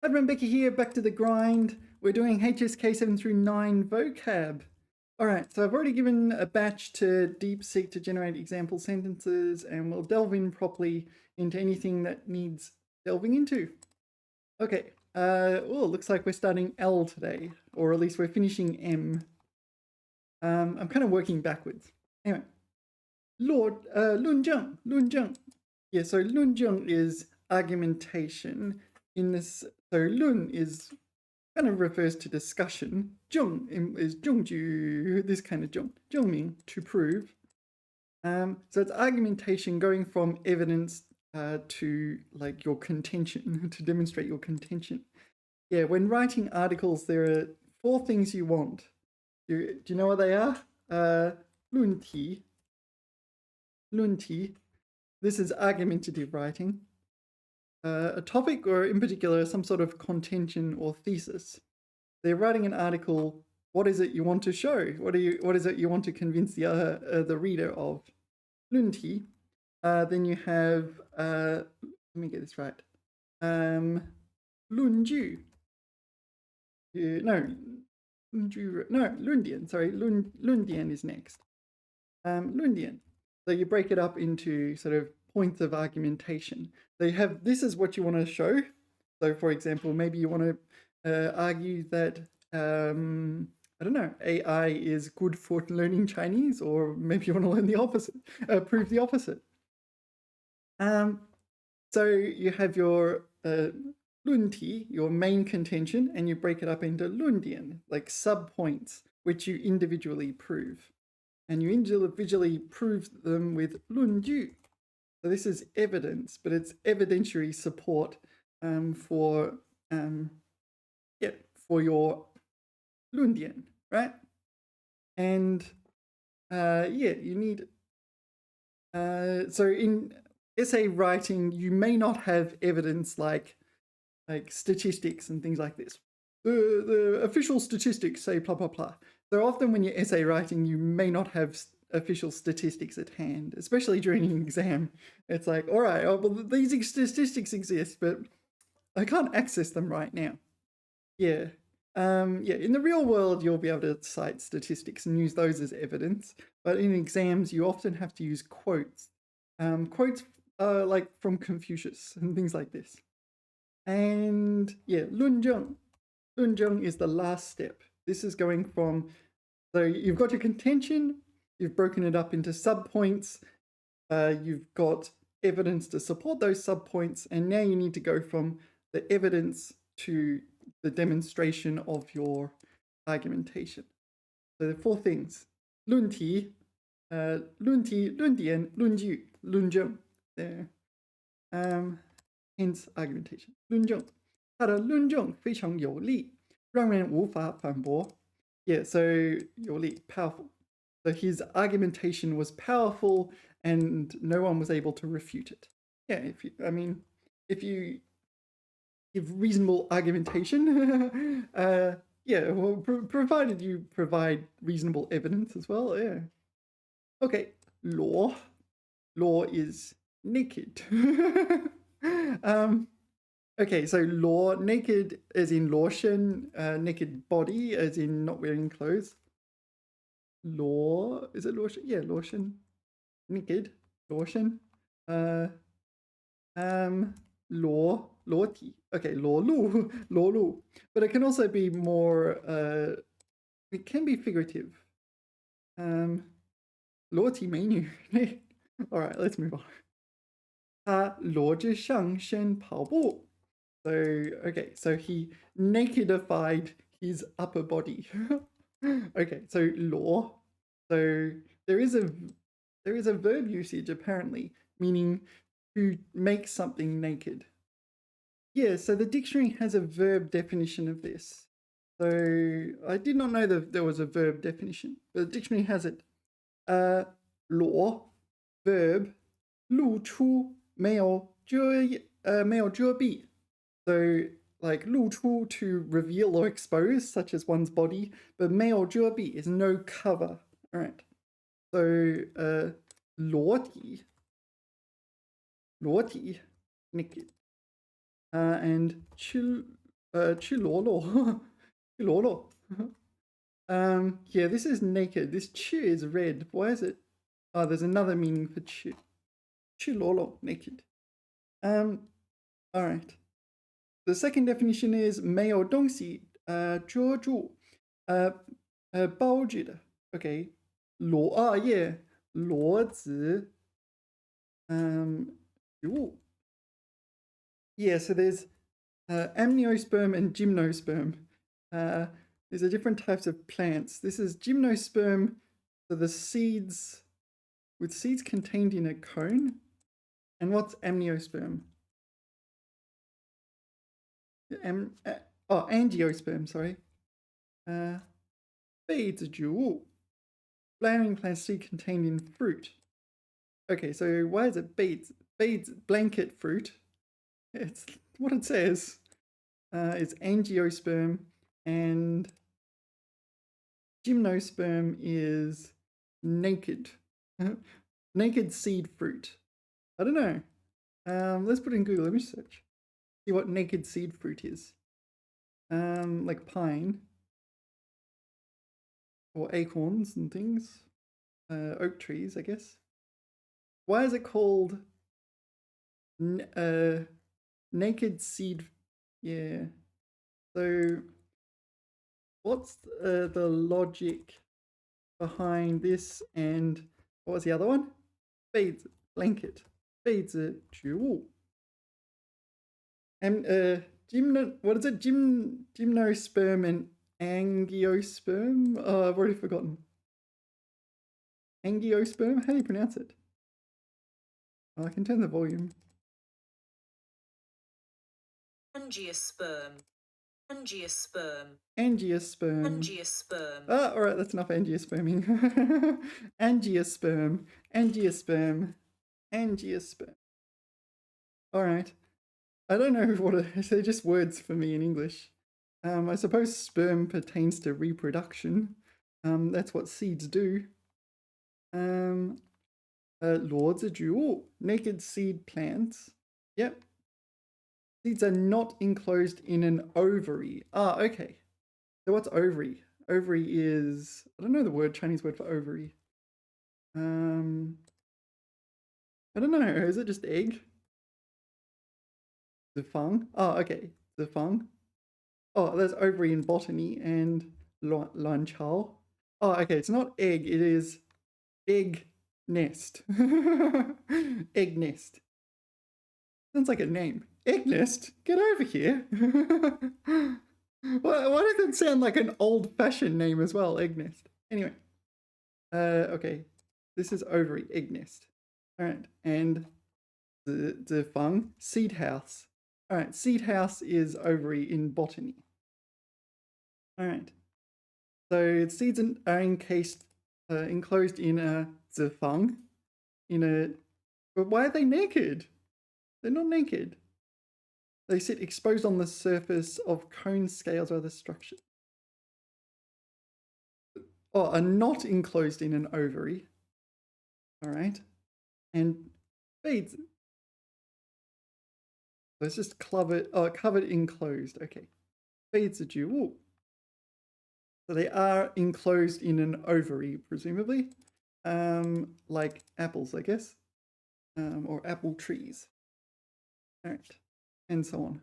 Everyone, Becky here, back to the grind. We're doing HSK 7 through 9 vocab. All right, so I've already given a batch to DeepSeek to generate example sentences, and we'll delve in properly into anything that needs delving into. Okay, looks like we're starting L today, or at least we're finishing M. I'm kind of working backwards. Anyway, Lunzheng. Yeah, so Lunzheng is argumentation. In this, so Lun is kind of refers to discussion. Zheng is zhengju, this kind of zheng. Zhengming, to prove. So it's argumentation going from evidence to like your contention, to demonstrate your contention. Yeah, when writing articles, there are 4 things you want. Do you know what they are? Lunti. This is argumentative writing. A topic, or in particular some sort of contention or thesis. They're writing an article. What is it you want to show? What is it you want to convince the reader of? Lunti. Then you have let me get this right. Lunju. Lundian. Sorry, Lundian is next. Lundian. So you break it up into sort of points of argumentation. So you have, this is what you want to show. So for example, maybe you want to argue that, I don't know, AI is good for learning Chinese, or maybe you want to learn the opposite, prove the opposite. So you have your lunti, your main contention, and you break it up into lundian, like sub-points, which you individually prove. And you individually prove them with lunju. So this is evidence, but it's evidentiary support for your lundian, right? And you need so in essay writing, you may not have evidence like statistics and things like this. The official statistics say blah blah blah. So often when you're essay writing, you may not have official statistics at hand, especially during an exam. It's like, all right, well, these statistics exist, but I can't access them right now. Yeah. In the real world, you'll be able to cite statistics and use those as evidence. But in exams, you often have to use quotes. Quotes like from Confucius and things like this. And yeah, lunzheng. Lunzheng is the last step. This is going from, so you've got your contention, you've broken it up into subpoints, you've got evidence to support those subpoints, and now you need to go from the evidence to the demonstration of your argumentation. So the 4 things: lunti, lundian, lunju, lunzheng. There. Hence argumentation. Lunzheng. 它的论证非常有力，让人无法反驳。Yeah, so 有力, powerful. So his argumentation was powerful and no one was able to refute it. Yeah, if you give reasonable argumentation, provided you provide reasonable evidence as well, yeah. Okay, law. Law is naked. Okay, so law, naked as in 裸身, naked body as in not wearing clothes. Law, is it 裸身? Yeah, 裸身. Naked, 裸身. Law体. Okay, 裸露. But it can also be more, it can be figurative. 裸体美女. All right, let's move on. 他裸着上身跑步. So, okay, so he nakedified his upper body. Okay, so 裸. So there is a verb usage apparently, meaning to make something naked. Yeah, so the dictionary has a verb definition of this. So I did not know that there was a verb definition, but the dictionary has it. 裸 verb 露出没有遮蔽. So like 露出 to reveal or expose, such as one's body, but 没有遮蔽 is no cover. All right. So 裸体 naked. And 去裸裸，去裸裸。Yeah, this is naked. This 去 is red. Why is it? Oh, there's another meaning for 去. 去裸裸, naked. All right. The second definition is 没有东西遮住包着的. Okay. 裸 yeah. 裸子植物. Yeah, so there's amniosperm and gymnosperm. These are different types of plants. This is gymnosperm, so the seeds, with seeds contained in a cone. And what's amniosperm? Angiosperm, sorry. 被子植物, flowering plant seed contained in fruit. Okay, so why is it 被子? 被子, blanket fruit. It's what it says. It's angiosperm, and gymnosperm is naked. Naked seed fruit. I don't know. Let's put it in Google. Let me search. See what naked seed fruit is. Like pine. Or acorns and things. Oak trees, I guess. Why is it called naked seed? Yeah. So what's the logic behind this, and what was the other one? 被子, blanket. 被子植物. And what is it? Gymnosperm and angiosperm? Oh, I've already forgotten. Angiosperm? How do you pronounce it? Oh, I can turn the volume. Angiosperm. Angiosperm. Angiosperm. Angiosperm. Oh, alright, that's enough angiosperming. Angiosperm. Angiosperm. Angiosperm. Alright. I don't know what it is. They're just words for me in English. I suppose sperm pertains to reproduction. That's what seeds do. 裸子植物, naked seed plants. Yep. Seeds are not enclosed in an ovary. Ah, okay. So what's ovary? Ovary is, I don't know the word, Chinese word for ovary. I don't know. Is it just egg? Zifang. Oh, okay. Zifang. Oh, there's ovary in botany and lanchao. Oh, okay. It's not egg. It is egg nest. Egg nest. Sounds like a name. Egg nest? Get over here. Why does it sound like an old-fashioned name as well? Egg nest. Anyway. Okay. This is ovary, egg nest. Alright. And the fang, seed house. Alright, seed house is ovary in botany. Alright. So seeds are enclosed in a zifang. But why are they naked? They're not naked. They sit exposed on the surface of cone scales or other structures. Oh, are not enclosed in an ovary. Alright. And beads. Let's just covered enclosed. Okay. Beads are due. So they are enclosed in an ovary, presumably. Like apples, I guess. Or apple trees. Alright. And so on.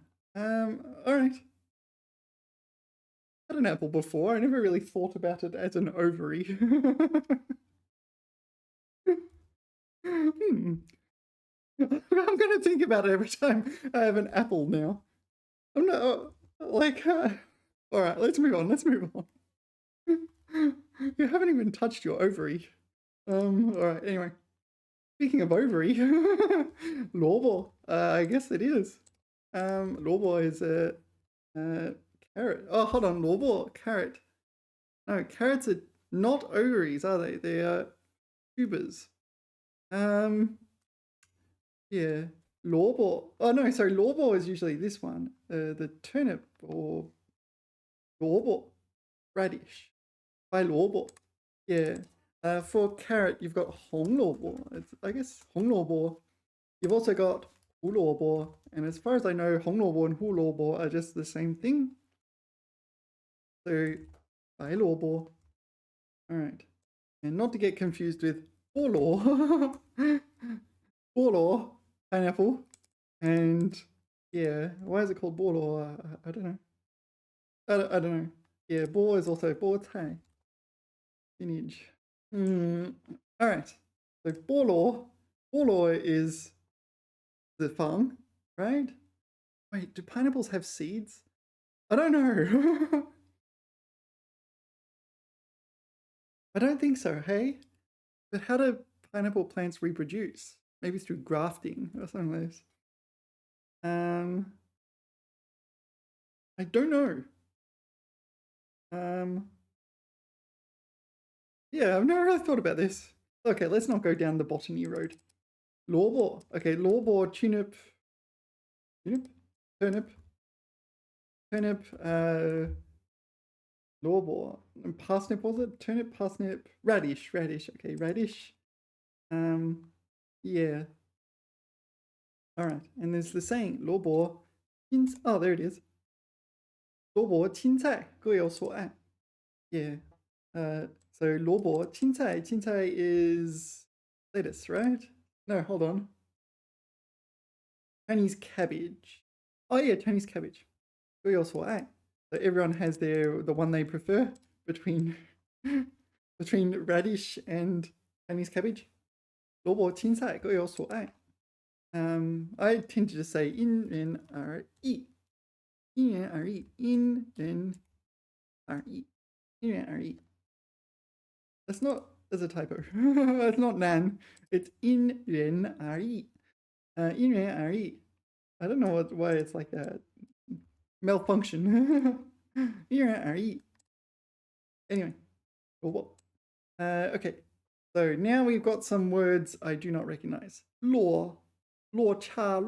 Alright. I had an apple before. I never really thought about it as an ovary. I'm gonna think about it every time I have an apple now. I'm not like. All right, let's move on. Let's move on. You haven't even touched your ovary. All right. Anyway, speaking of ovary, lobo. I guess it is. Lobo is a carrot. Oh, hold on. Lobo, carrot. No, carrots are not ovaries, are they? They are tubers. Yeah. Lobo. Oh no, sorry. Lobo is usually this one. The turnip or lobo, radish. By lobo. Yeah. For carrot, you've got hong lobo. I guess hong lobo. You've also got 胡萝卜. And as far as I know, 红萝卜 and 胡萝卜 are just the same thing. So 白萝卜. All right. And not to get confused with 菠萝. 菠萝, pineapple. And yeah, why is it called 菠萝? I don't know. I don't know. Yeah, 菠 is also 菠菜. Spinach. All right. So 菠萝 is the farm, right? Wait, do pineapples have seeds? I don't know. I don't think so, hey? But how do pineapple plants reproduce? Maybe through grafting or something like this. I don't know. Yeah, I've never really thought about this. Okay, let's not go down the botany road. 萝卜. Okay, 萝卜, turnip, lawbor, and parsnip, was it? Turnip, parsnip, radish. Okay, radish. Yeah. All right, and there's the saying, 萝卜, oh, there it is. 萝卜青菜各有所爱. Yeah. So 萝卜青菜 is lettuce, right? No, hold on. Chinese cabbage. Oh yeah, Chinese cabbage. 各有所爱. So everyone has the one they prefer between radish and Chinese cabbage. 萝卜青菜各有所爱. I tend to just say 因人而异. 因人而异. 因人而异. 因人而异. That's not, there's a typo. It's not nan. It's 因人而异. 因人而异. I don't know why it's like that. Malfunction. 因人而异. Anyway. Okay. So now we've got some words I do not recognize. 落差.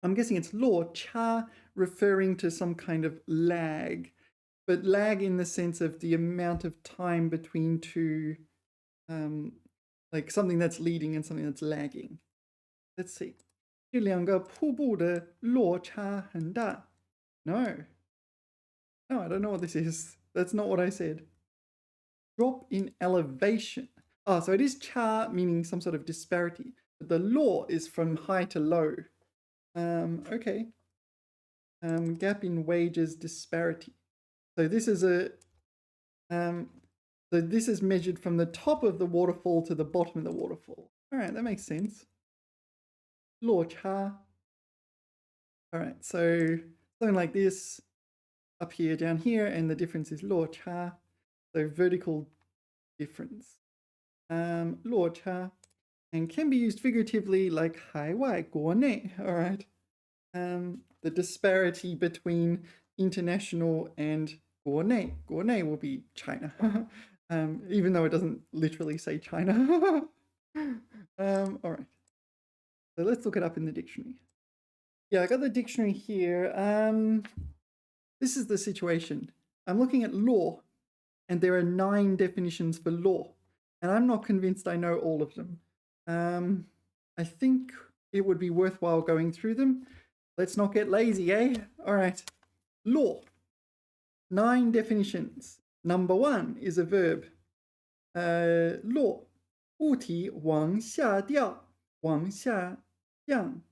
I'm guessing it's 落差, referring to some kind of lag, but lag in the sense of the amount of time between two, like something that's leading and something that's lagging. Let's see. 这两个瀑布的落差很大. No, I don't know what this is. That's not what I said. Drop in elevation. Oh, so it is cha, meaning some sort of disparity. But the law is from high to low. Okay. Gap in wages disparity. So this is so this is measured from the top of the waterfall to the bottom of the waterfall. All right, that makes sense. 落差. All right, so something like this up here, down here, and the difference is 落差. So vertical difference. 落差, and can be used figuratively like 海外国内. All right. The disparity between international and 国内. 国内 will be China. Even though it doesn't literally say China. All right. So let's look it up in the dictionary. Yeah, I got the dictionary here. This is the situation. I'm looking at law, and there are 9 definitions for law, and I'm not convinced I know all of them. I think it would be worthwhile going through them. Let's not get lazy, eh? All right. Law. 9 definitions. Number 1 is a verb. 落物体往下掉往下降.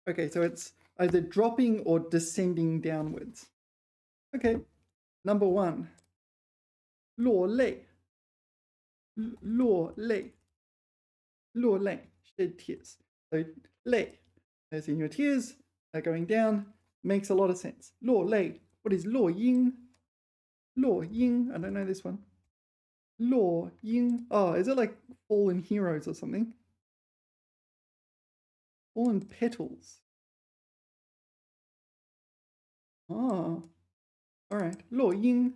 Okay, so it's either dropping or descending downwards. Okay, number 1. 落泪落泪落泪 shed tears. So 泪 as in your tears are going down, makes a lot of sense. 落泪. What is 落英? 落英, I don't know this one. 落英. Oh, is it like fallen heroes or something? Fallen petals. Oh, all right. 落英.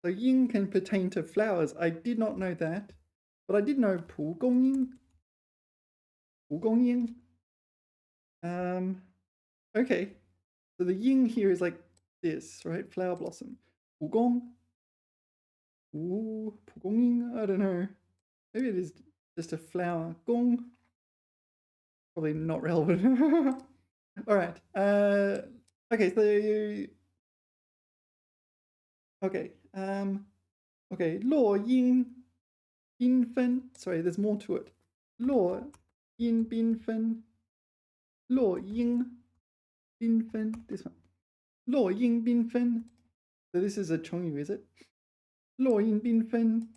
So ying can pertain to flowers. I did not know that, but I did know 蒲公英. 蒲公英. Okay. So the ying here is like this, right? Flower blossom. 蒲公. Ooh, 蒲公英. I don't know. Maybe it is just a flower. 公. Probably not relevant. All right. Okay, so okay. Okay, 落英缤纷. Sorry, there's more to it. 落英缤纷. 落英缤纷. This one. 落英缤纷. So this is a Chongyu, is it? 落英缤纷.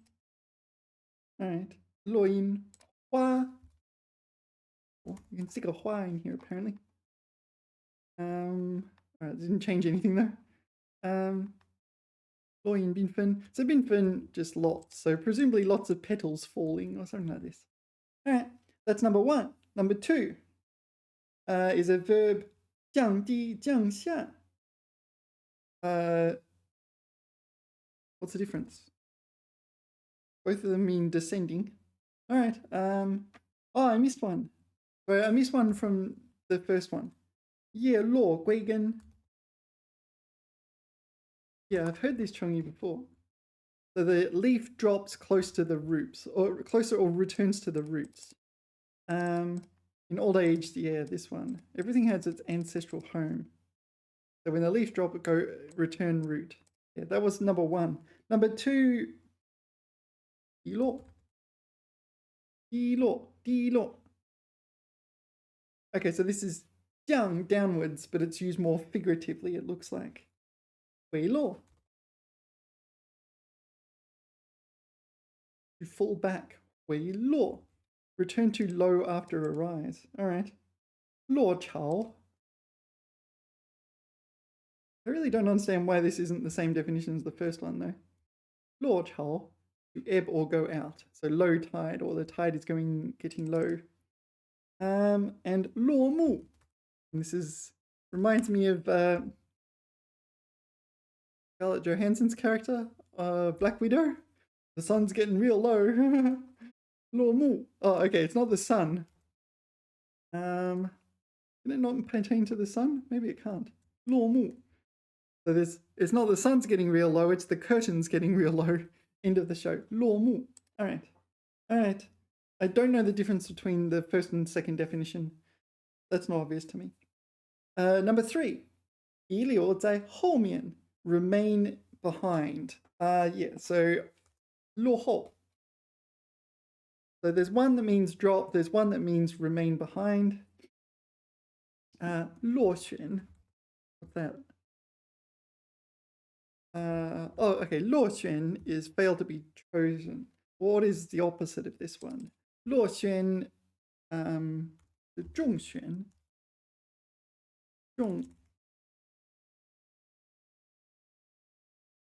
All right. 落英花. Oh, you can stick a hua in here apparently. All right, didn't change anything though. 落英缤纷. So 缤纷 just lots. So presumably lots of petals falling or something like this. All right, that's number one. Number two is a verb 降低降下. What's the difference? Both of them mean descending. All right. Oh, I missed one. Sorry, I missed one from the first one. 叶落归根. Yeah, I've heard this Chongyu before. So the leaf drops close to the roots, or closer, or returns to the roots. In old age, yeah, this one. Everything has its ancestral home. So when the leaf drop, it go return root. Yeah, that was number one. Number two, 滴落. 滴落, 滴落. Okay, so this is 降 downwards, but it's used more figuratively, it looks like. 回落. To fall back. 回落. Return to low after a rise. All right. 落潮. I really don't understand why this isn't the same definition as the first one, though. 落潮, to ebb or go out. So low tide, or the tide is getting low. And 落幕. And this reminds me of Scarlett Johansson's character, Black Widow. The sun's getting real low. 落幕. Oh, okay, it's not the sun. Can it not pertain to the sun? Maybe it can't. 落幕. So it's not the sun's getting real low, it's the curtains getting real low. End of the show. 落幕. All right. I don't know the difference between the first and second definition. That's not obvious to me. Number three. 遗留在后面. Remain behind. Yeah, so 落后. So there's one that means drop, there's one that means remain behind. 落选. What's that? Okay, 落选 is fail to be chosen. What is the opposite of this one? 落选, 中选.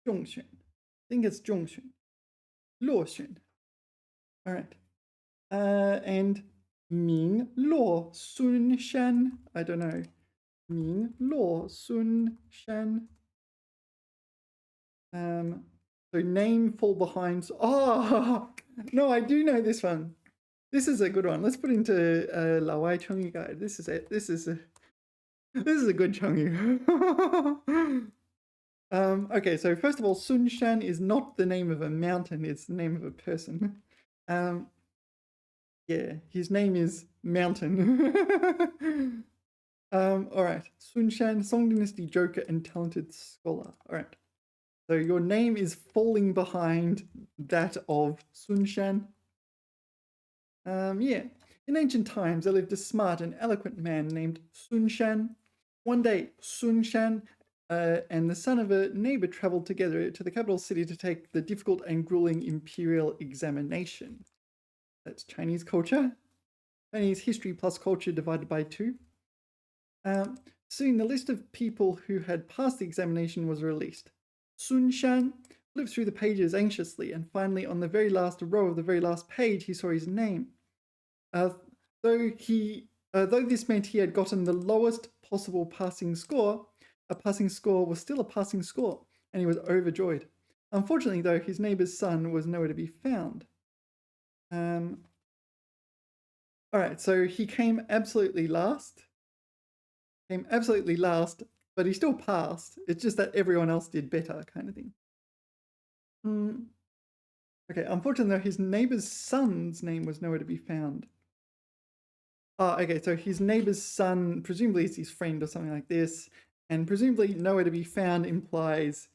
I think it's 中选. 落选. All right. And 名落孙山. I don't know. 名落孙山. So name fall behind. Oh no, I do know this one. This is a good one. Let's put into Lao Wai Chongyu Guide. This is it. This is a good Chongyu. Okay, so first of all, Sun Shan is not the name of a mountain, it's the name of a person. Yeah, his name is Mountain. All right, Sun Shan, Song Dynasty joker and talented scholar. All right. So your name is falling behind that of Sun Shan. Yeah. In ancient times, there lived a smart and eloquent man named Sun Shan. One day, Sun Shan and the son of a neighbor traveled together to the capital city to take the difficult and grueling imperial examination. That's Chinese culture. Chinese history plus culture divided by 2. Soon the list of people who had passed the examination was released. Sun Shan flipped through the pages anxiously, and finally on the very last row of the very last page he saw his name. Though this meant he had gotten the lowest possible passing score, a passing score was still a passing score, and he was overjoyed. Unfortunately, though, his neighbor's son was nowhere to be found. All right, so he came absolutely last, but he still passed. It's just that everyone else did better, kind of thing. Okay, unfortunately, though, his neighbor's son's name was nowhere to be found. Oh, okay, so his neighbor's son presumably is his friend or something like this, and presumably nowhere to be found implies,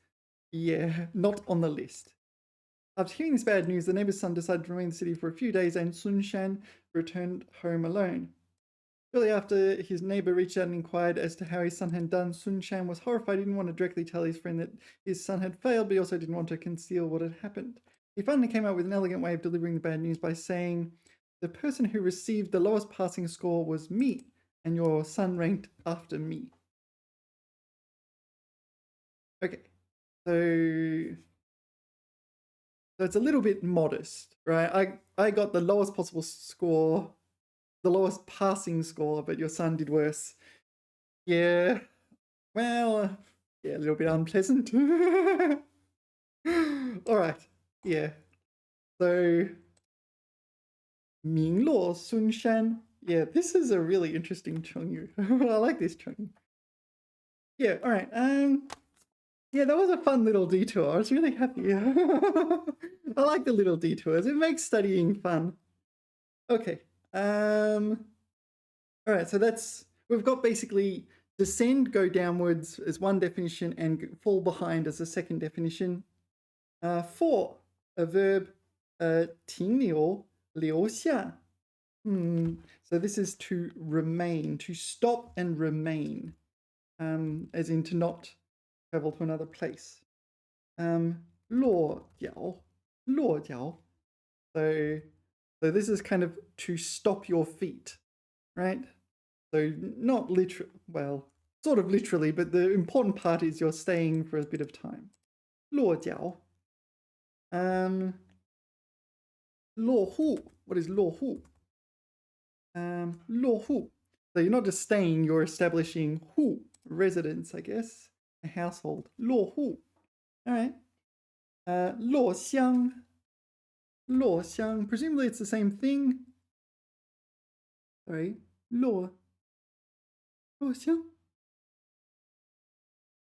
yeah, not on the list. After hearing this bad news, the neighbor's son decided to remain in the city for a few days, and Sun Shan returned home alone. Shortly after, his neighbor reached out and inquired as to how his son had done. Sun Shan was horrified. He didn't want to directly tell his friend that his son had failed, but he also didn't want to conceal what had happened. He finally came up with an elegant way of delivering the bad news by saying, "The person who received the lowest passing score was me, and your son ranked after me." Okay, so it's a little bit modest, right? I got the lowest possible score, the lowest passing score, but your son did worse. Yeah, well, yeah, a little bit unpleasant. All right, yeah. So, Mingluo Sun Shan. Yeah, this is a really interesting Chengyu. I like this Chengyu. Yeah, all right. Yeah, that was a fun little detour. I was really happy. I like the little detours. It makes studying fun. Okay. All right, so we've got basically descend, go downwards as one definition, and fall behind as a second definition. For a verb, 停留,留下. So this is to remain, to stop and remain, as in to not travel to another place. 落脚, 落脚. So this is kind of to stop your feet, right? So not literal, well, sort of literally, but the important part is you're staying for a bit of time. 落脚. 落户. What is 落户? 落户. So you're not just staying, you're establishing 户, residence, I guess, a household. 落户. All right. 落乡. 落乡. Presumably it's the same thing. Sorry. 落乡.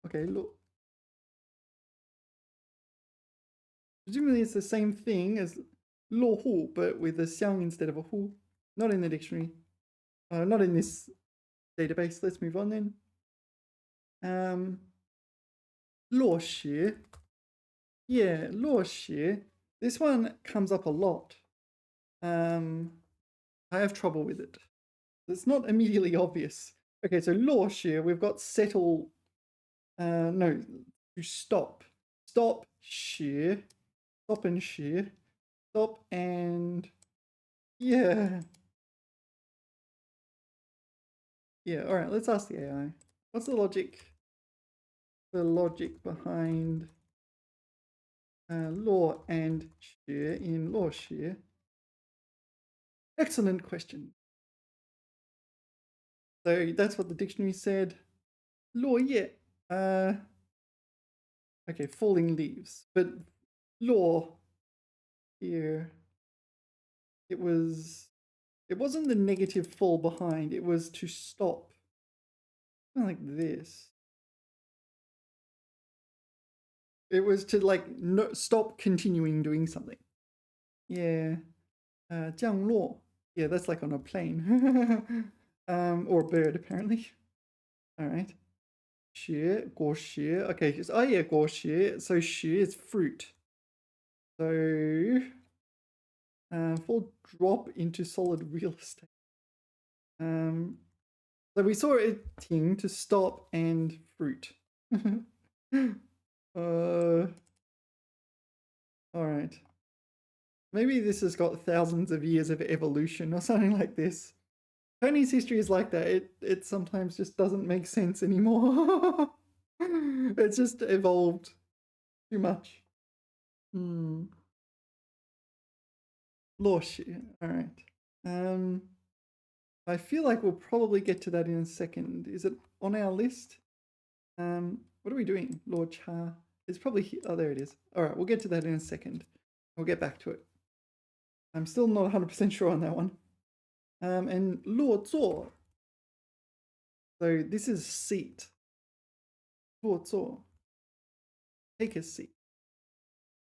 Okay. Presumably it's the same thing as 落户, but with a xiang instead of a hu. Not in the dictionary. Not in this database. Let's move on then. 落实. Yeah, 落实. This one comes up a lot. I have trouble with it. It's not immediately obvious. Okay, so 落实, we've got settle. No, to stop. Stop, 实. Stop and 实. Stop and. Yeah. Yeah, all right, let's ask the AI. What's the logic? The logic behind 落 and 学 in 落学? Excellent question. So that's what the dictionary said. 落叶. Okay, falling leaves. But 落 here, it wasn't the negative fall behind, it was to stop. Kind of like this. It was to like stop continuing doing something. Yeah. 降落. Yeah, that's like on a plane. Or a bird, apparently. All right. 学, 果实. Okay, oh yeah, 果实. So 实 is fruit. So full drop into solid real estate. So we saw it ting to stop and fruit. All right. Maybe this has got thousands of years of evolution or something like this. Chinese history is like that. It sometimes just doesn't make sense anymore. It's just evolved too much. 落实. All right. I feel like we'll probably get to that in a second. Is it on our list? What are we doing? 落茶. It's probably here. Oh, there it is. All right, we'll get to that in a second. We'll get back to it. I'm still not 100% sure on that one. And 落座. So this is seat. 落座. Take a seat.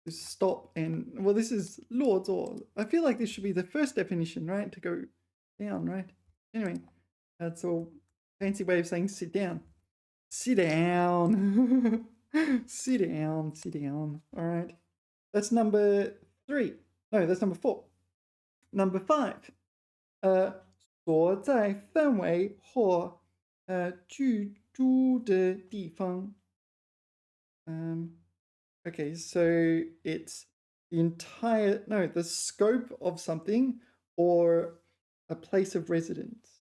Stop and, well, this is 落座. I feel like this should be the first definition, right? To go down, right? Anyway, that's a fancy way of saying sit down. Sit down. Sit down, sit down. All right. That's number 3. No, that's number 4. Number 5. 所在范围或居住的地方. Okay, so it's the scope of something or a place of residence.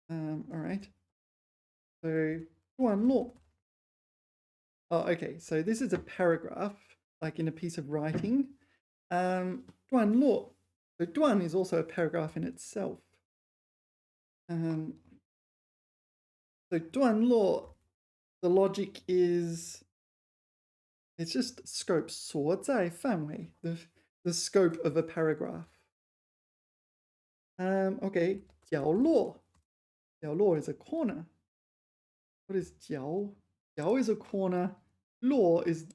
All right. So 段落. Oh, okay, so this is a paragraph, like in a piece of writing. 段落. So 段 is also a paragraph in itself. So 段落, the logic is it's just scope, 所在范围, the scope of a paragraph. Okay, 角落. 角落 is a corner. What is 角? 角 is a corner. 落 is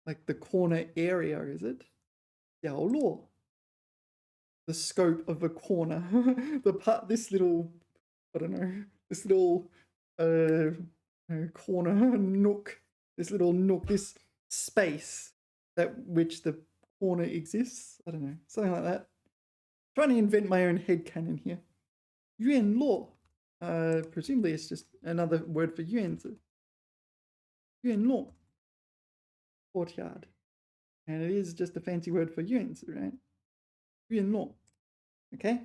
like the corner area, is it? 角落. The scope of a corner. This little, I don't know, this little corner, nook, this space which the corner exists. I don't know, something like that. Trying to invent my own headcanon here. 院落. Presumably it's just another word for 院子. 院落. Courtyard. And it is just a fancy word for 院子, right? 院落. Okay?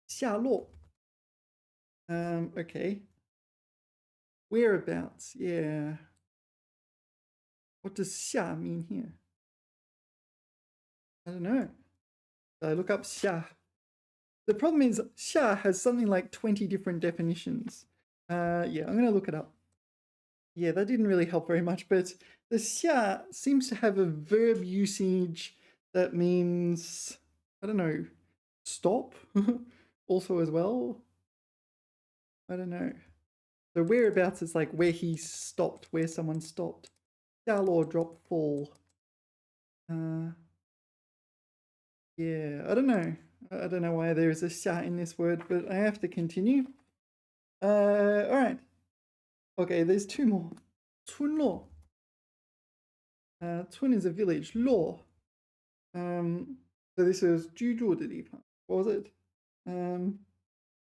下落. Okay. Whereabouts, yeah. What does 下 mean here? I don't know. I look up 下. The problem is 下 has something like 20 different definitions. Yeah, I'm going to look it up. Yeah, that didn't really help very much, but the 下 seems to have a verb usage that means, I don't know, stop also as well. I don't know. So whereabouts is like where he stopped, where someone stopped. 下落, drop, fall. Yeah, I don't know. I don't know why there is a 下 in this word, but I have to continue. All right. Okay, there's 2 more. 村落. 村 is a village. 落. So this is 居住的地方. What was it?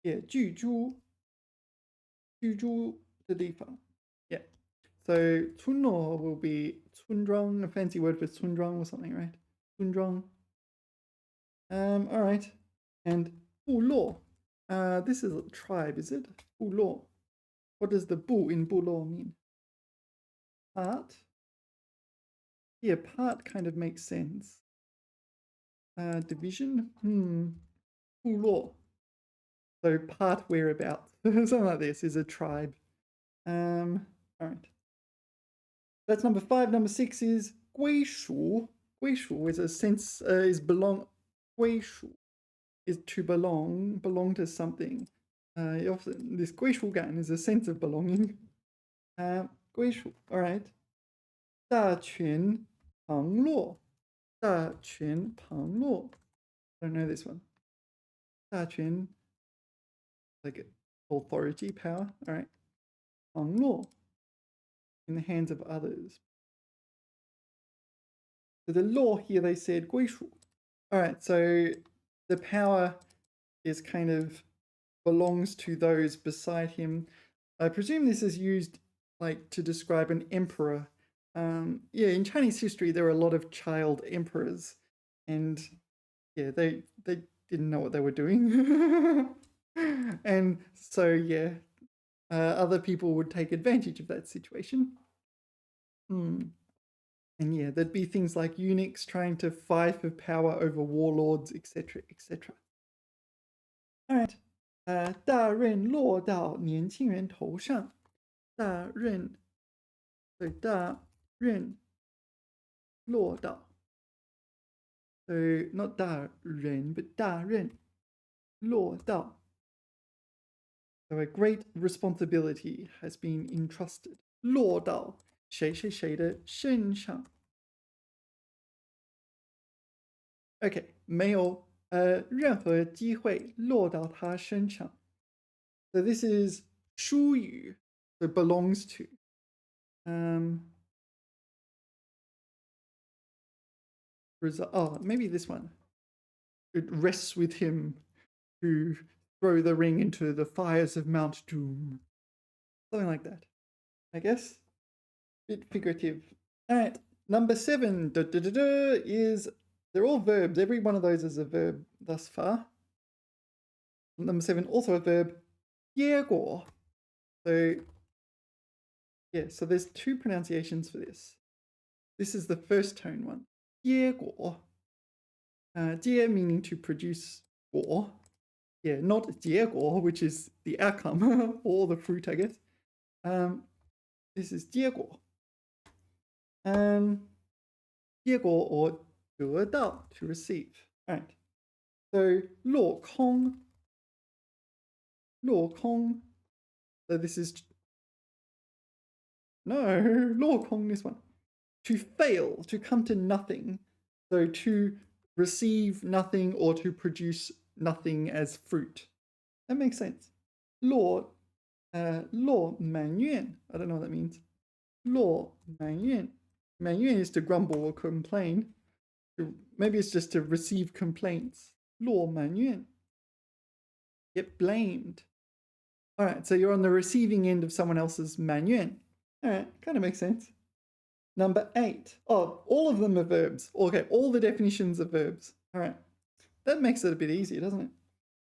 Yeah, 居住的地方. Yeah. So 村落 will be 村庄, a fancy word for 村庄 or something, right? 村庄. All right. And 部落. This is a tribe, is it? 部落. What does the 部 in 部落 mean? Part? Yeah, part kind of makes sense. Division? 部落. So part whereabouts. Something like this is a tribe. All right. That's number 5. Number 6 is 归属. 归属 is a sense, is belong. 归属 is to belong to something. Often this 归属感 is a sense of belonging. 归属. All right. 大权旁落. 大权旁落. I don't know this one. 大权, like authority, power. All right. 旁落, in the hands of others. So the law here, they said 归属. All right, so the power is kind of belongs to those beside him. I presume this is used like to describe an emperor. Yeah, in Chinese history, there were a lot of child emperors, and yeah, they didn't know what they were doing. And so, yeah, other people would take advantage of that situation. And yeah, there'd be things like eunuchs trying to fight for power over warlords, etc., etc. All right. 大任落到年轻人头上. 大任 so 大任落到. So not 大人 but 大任落到. So a great responsibility has been entrusted. 落到谁谁谁的身上. Okay, 没有任何机会落到他身上。So this is 属于, so belongs to. Maybe this one. It rests with him to throw the ring into the fires of Mount Doom. Something like that, I guess. Bit figurative. All right, number 7 is, they're all verbs. Every one of those is a verb thus far. Number 7, also a verb, 结果. So, yeah, so there's 2 pronunciations for this. This is the first tone one. 结果. 结 meaning to produce, 果. Yeah, not 结果, which is the outcome, or the fruit, I guess. This is 结果. 结果 or 得到, to receive. All right. So 落空. 落空. So this is, no, 落空, this one. To fail, to come to nothing. So to receive nothing or to produce nothing as fruit. That makes sense. 落满愿. I don't know what that means. 落满愿. 满愿 is to grumble or complain. Maybe it's just to receive complaints. 落满愿. Get blamed. All right, so you're on the receiving end of someone else's 满愿. All right, kind of makes sense. Number 8. Oh, all of them are verbs. Okay, all the definitions are verbs. All right, that makes it a bit easier, doesn't it?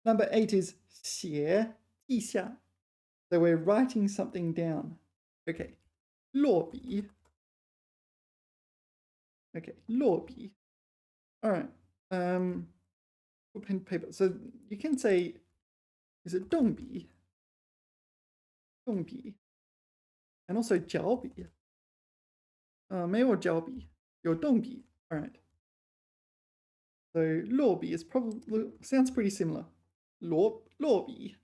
Number 8 is 写记下. So we're writing something down. Okay, 落笔. Okay, 落笔. All right. Pen paper. So you can say, is it 动笔? 动笔. And also 脚笔. 没有脚笔, 有动笔. All right. So 落笔 is probably, sounds pretty similar. 落笔.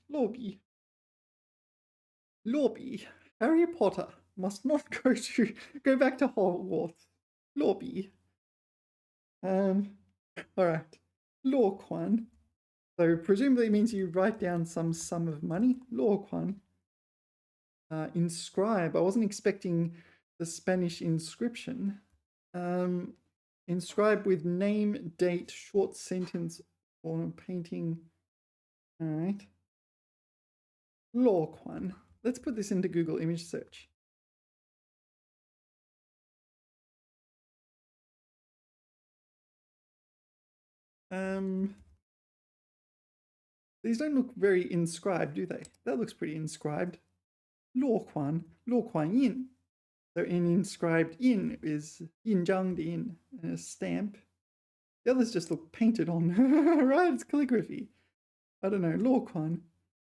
Harry Potter must not go back to Hogwarts. 落笔. All right. 落款. So presumably it means you write down some sum of money. 落款. Inscribe. I wasn't expecting the Spanish inscription. Inscribe with name, date, short sentence, or painting. All right. 落款. Let's put this into Google image search. These don't look very inscribed, do they? That looks pretty inscribed. 落款印. So in inscribed in is 印章的印, a stamp. The others just look painted on, right? It's calligraphy. I don't know, 落款,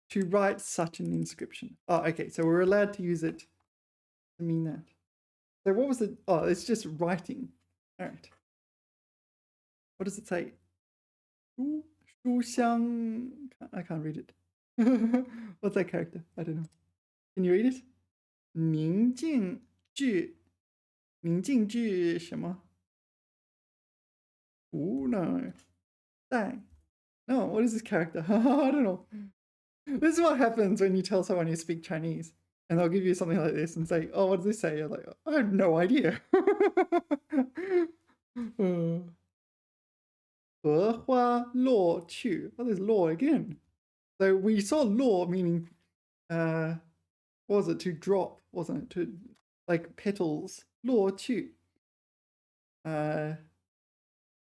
to write such an inscription. Oh, okay, so we're allowed to use it to mean that. So what was it? Oh, it's just writing. All right. What does it say? 书香, I can't read it. What's that character? I don't know. Can you read it? 宁静致什么? Oh, no. 在. No, what is this character? I don't know. This is what happens when you tell someone you speak Chinese and they'll give you something like this and say, oh, what does this say? You're like, I have no idea. 荷花落去. Oh, there's 落 again. So we saw 落 meaning, what was it? To drop, wasn't it? To, like petals. 落去.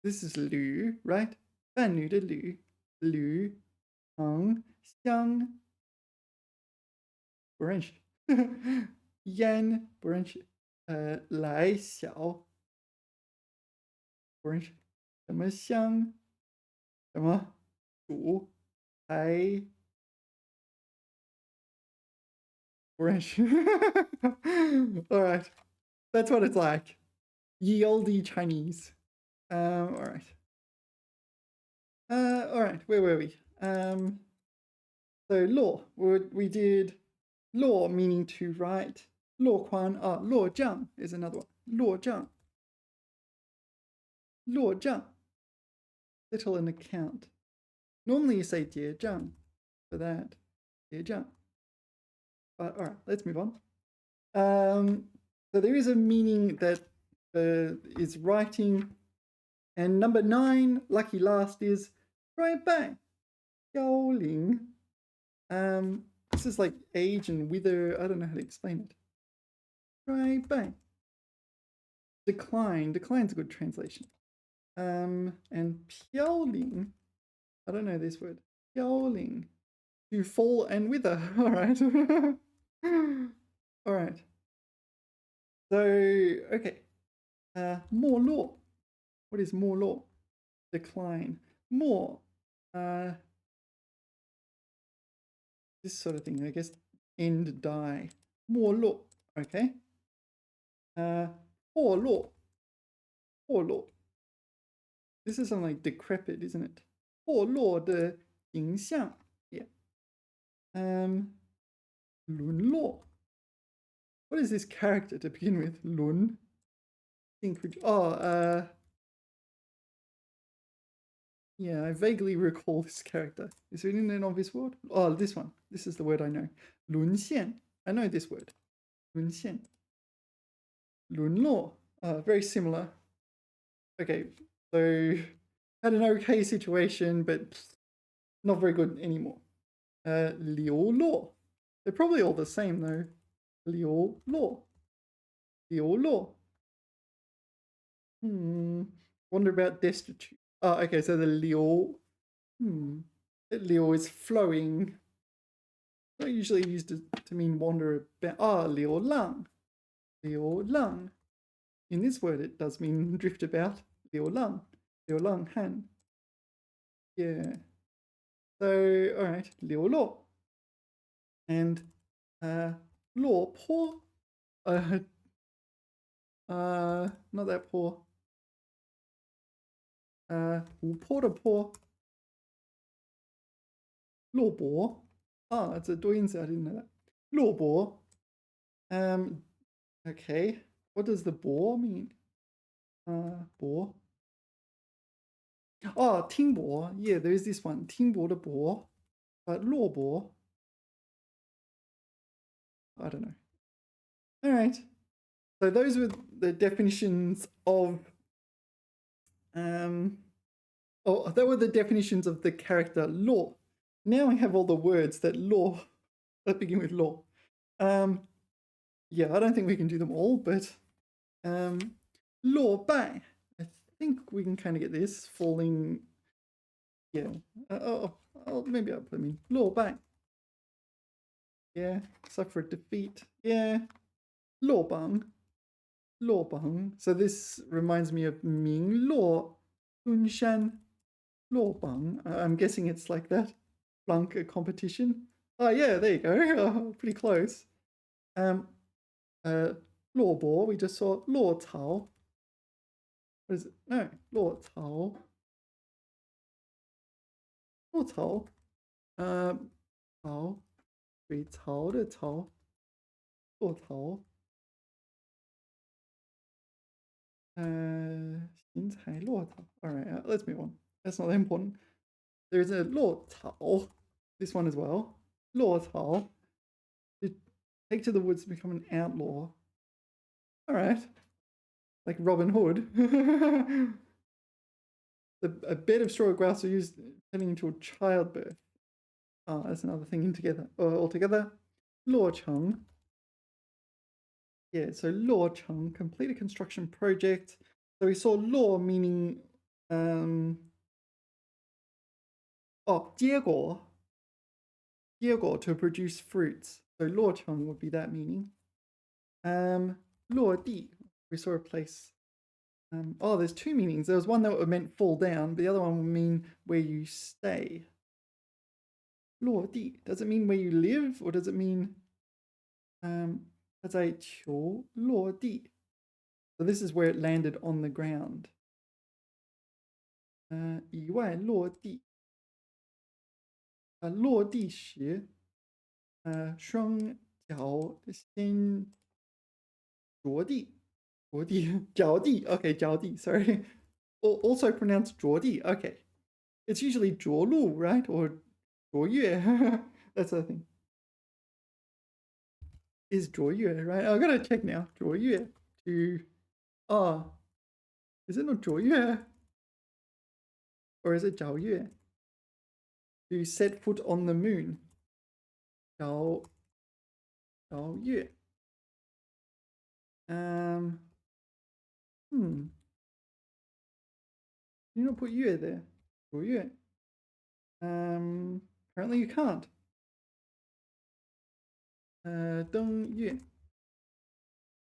This is 缕, right? 伴侣的侣. 缕, 长, 香. 不认识. 烟, 不认识. 来, 小. 不认识. 什么香? 什么? 主, 才. 不认识. All right. That's what it's like. Ye olde Chinese. All right. All right. Where were we? So law. We did law meaning to write. 落款. Luo zhang is another one. 落账. 落账. settle an account. Normally you say 结账 for that. 结账. But all right, let's move on. So there is a meaning that is writing. And number 9, lucky last, is 衰败, 凋零. This is like age and wither. I don't know how to explain it. 衰败. Decline. Decline's a good translation. And 飘零. I don't know this word. 飘零. To fall and wither. All right. All right. So, okay. 没落. What is 没落? Decline. 没. This sort of thing, I guess. End, die. 没落. Okay. 破落. 破落. This is something like decrepit, isn't it? 破落的形象. Yeah. 沦落. What is this character to begin with? 沦. Yeah, I vaguely recall this character. Is it in an obvious word? Oh, this one. This is the word I know. 沦陷. I know this word. 沦陷. 沦落. Very similar. Okay, so had an okay situation, but not very good anymore. 流落. They're probably all the same though. 流落. 流落. Wonder about destitute. Oh, okay, so the 流. The 流 is flowing. Not usually used to mean wander about. 流浪. 流浪. In this word, it does mean drift about. 流浪. 流浪汉. Yeah. So, all right, 流落. And 落魄. Not that poor. 湖泊的坡. 落魄. Oh, it's a 多音字. I didn't know that. 落魄. Okay. What does the 薄 mean? 薄. Oh, 听薄. Yeah, there is this one. 听薄的薄. But 落薄. I don't know. All right. So those were the definitions of that were the definitions of the character law. Now we have all the words that begin with law. Yeah, I don't think we can do them all, but 落败. I think we can kind of get this falling. Yeah. Maybe I'll put them in 落败. Yeah, suffer a defeat. Yeah. 落榜. 落榜. So this reminds me of 名落孙山. 落榜. I'm guessing it's like that. Flunk a competition. Oh yeah, there you go. Oh, pretty close. 落魄, we just saw 落槽. What is it? No, 落槽. 落槽. 槽. 水槽的槽. 落槽. 新材落槽. All right, let's move on. That's not that important. There's a 落槽. This one as well. 落槽. Take to the woods to become an outlaw. All right. Like Robin Hood. A bed of straw or grass are used turning into a childbirth. Oh, that's another thing altogether. 落成. Yeah, so 落成, complete a construction project. So we saw 落 meaning 结果. 结果 to produce fruits. So 落成 would be that meaning. 落地, we saw a place. There's two meanings. There was one that meant fall down, but the other one would mean where you stay. 落地, does it mean where you live, or does it mean 它在球落地? So this is where it landed on the ground. 以外落地. 落地时, 双脚先着地. 着地. 脚地. Okay, 脚地. Sorry. Also pronounced 着地. Okay. it's usually 着陆, right? Or 着越. That's the thing. Is 着越, right? I've got to check now. 着越 to, oh, is it not 着越? Or is it 找月? To set foot on the moon. 找月. You don't put 月 there. 着月. Apparently you can't. 登月.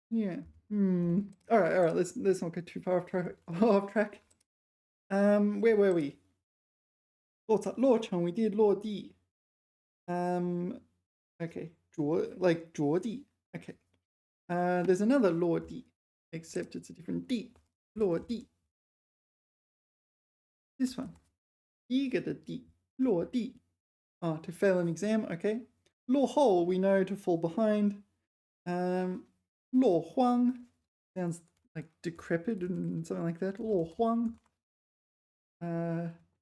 Yeah. All right. Let's not get too far off track. Where were we? 落成 we did 落地. Okay. 着地. Okay. There's another 落地, except it's a different 地. 落地. This one. 第一个的地. 落地. To fail an exam. Okay. 落后 we know to fall behind. 落荒 sounds like decrepit and something like that. 落荒.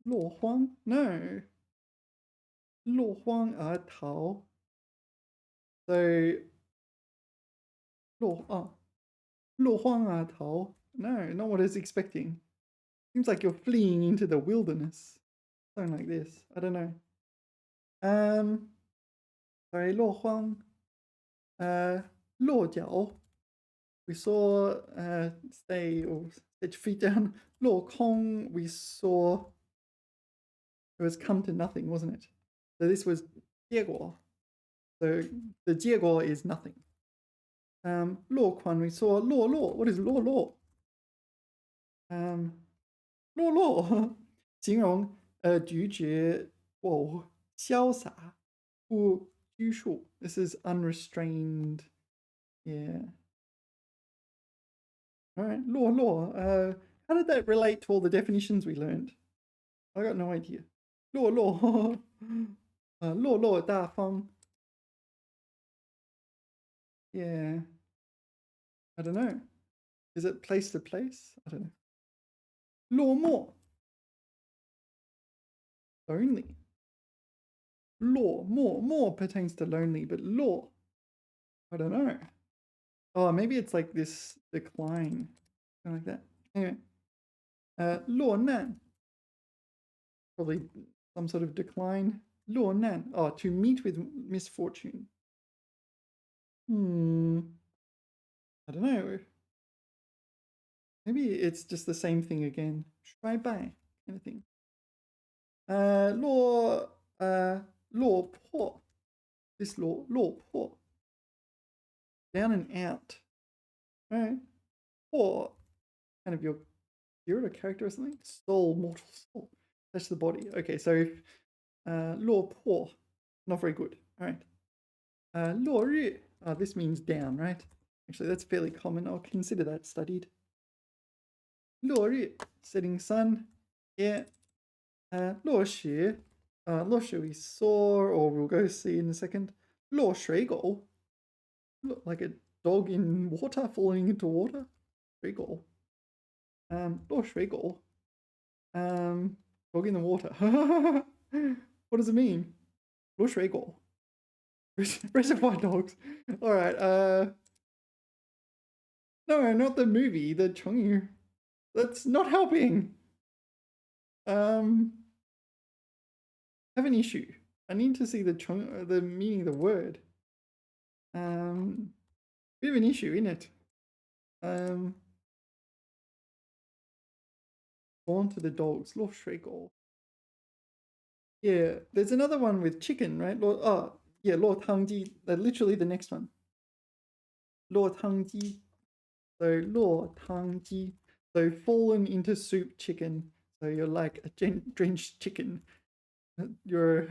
落荒 no. 落荒而逃. So 落荒而逃. No, not what I was expecting. Seems like you're fleeing into the wilderness. Something like this. I don't know. Sorry, 落荒. 落脚. We saw stay or set your feet down. 落空, we saw it was come to nothing, wasn't it? So this was 结果. So the 结果 is nothing. 落款 we saw 落落. What is 落落? 落落形容拒绝或潇洒不拘束. This is unrestrained. Yeah. All right. 落落. How did that relate to all the definitions we learned? I got no idea. 落落. 落落大方. Yeah. I don't know. Is it place to place? I don't know. 落寞. Lonely. 落寞. More pertains to lonely, but 落. I don't know. Oh, maybe it's like this decline. Something like that. Anyway. 落难. Probably some sort of decline. 落难. Oh, to meet with misfortune. I don't know. Maybe it's just the same thing again. 衰败 kind of thing. 落魄. This 落魄. Down and out. Alright. 魄. Kind of your spirit or character or something. Soul, mortal soul. That's the body. Okay, so if 落魄. Not very good. Alright. 落日. This means down, right? Actually, that's fairly common. I'll consider that studied. 落日, setting sun. Yeah. 落雪. 落雪 we saw, or we'll go see in a second. 落水狗. Like a dog in water, falling into water. 水狗. 落水狗. Dog in the water. What does it mean? 落水狗. Reservoir dogs. Alright, no, not the movie, the Chongyu. That's not helping. I have an issue. I need to see the meaning of the word. Bit of an issue, isn't it? On to the dogs. 落水狗. Yeah, there's another one with chicken, right? Yeah, 落汤鸡. Literally the next one. 落汤鸡. So 落汤鸡. So fallen into soup chicken. So you're like a drenched chicken. You're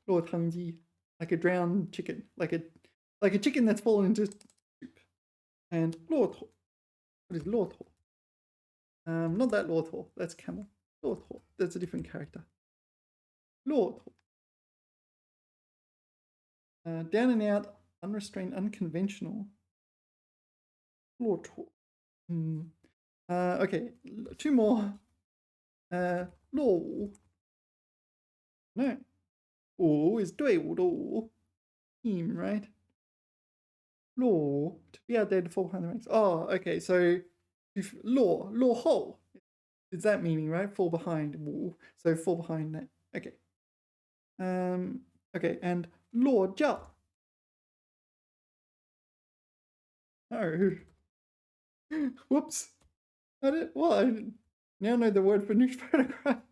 落汤鸡. Like a drowned chicken. Like a chicken that's fallen into soup. And 骆驼. What is 骆驼? Not that 骆驼. That's camel. 骆驼. That's a different character. 骆驼. Down and out, unrestrained, unconventional. 骆驼. Okay, two more. 落伍. No. 伍 is 队伍的伍 team, right? 落 to be out there to fall behind the ranks. Oh, okay. So 落后is that meaning, right? Fall behind. 伍 so fall behind that. Okay. Okay, and 落教. Oh. Whoops. I now know the word for nude photograph.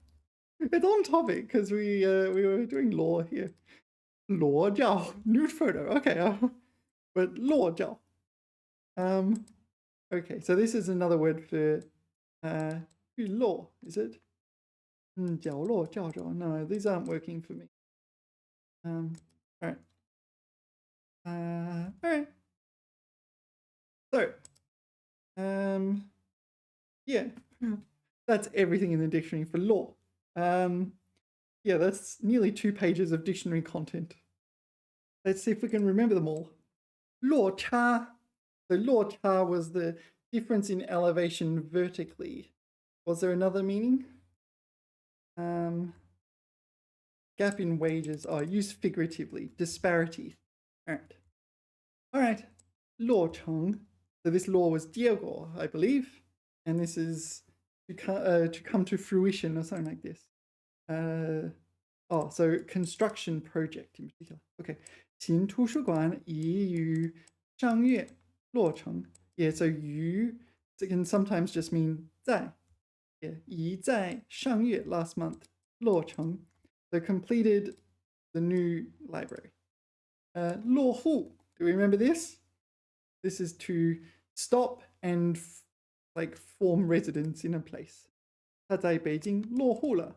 It's on topic because we were doing law here. 裸照 nude photo. Okay, but 裸照. Okay, so this is another word for 预落, is it? 角落照照. No, these aren't working for me. All right. All right. So, yeah, that's everything in the dictionary for law. Yeah, that's nearly 2 pages of dictionary content. Let's see if we can remember them all. 落差. So 落差 was the difference in elevation vertically. Was there another meaning? Gap in wages. Oh, used figuratively. Disparity. All right. 落成. So this law was 结果, I believe. And this is to come to fruition or something like this. So construction project in particular. Okay. 新图书馆已于上月落成. Yeah, so 于 it can sometimes just mean 在. Yeah, 已在上月 last month 落成. So completed the new library. 落户. Do we remember this? This is to stop and form residence in a place. 他在北京落户了.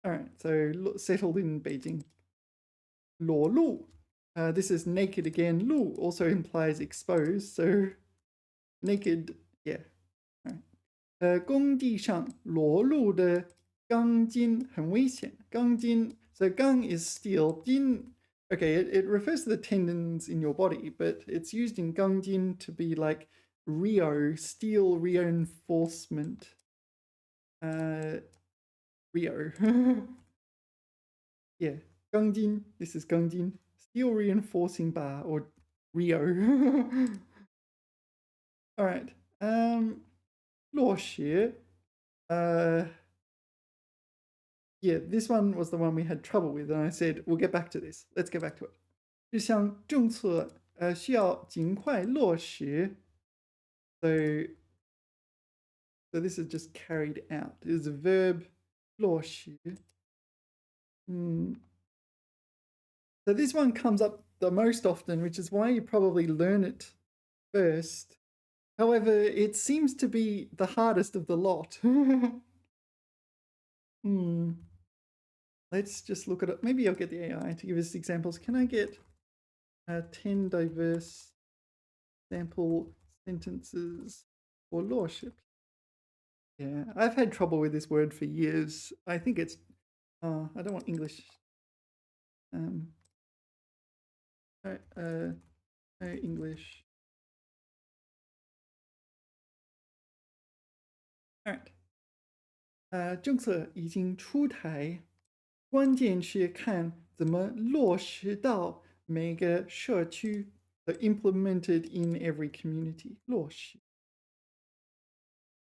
All right, so settled in Beijing. 裸露. This is naked again. 露 also implies exposed, so naked, yeah. All right. 工地上裸露的钢筋很危险. 钢筋, so 钢 is steel. 筋, okay, it refers to the tendons in your body, but it's used in 钢筋 to be like steel reinforcement. Rio. Yeah, 钢筋, this is 钢筋. Steel reinforcing bar or Rio. All right. 落学. Yeah, this one was the one we had trouble with, and I said we'll get back to this. Let's get back to it. 这项政策需要尽快落实. So this is just carried out. It is a verb 落实. So this one comes up the most often, which is why you probably learn it first. However, it seems to be the hardest of the lot. Let's just look at it. Maybe I'll get the AI to give us examples. Can I get 10 diverse sample sentences for lordship? Yeah, I've had trouble with this word for years. I think it's, I don't want English. No English. All right. 政策已经出台，关键是看怎么落实到每个社区 implemented in every community. 落实。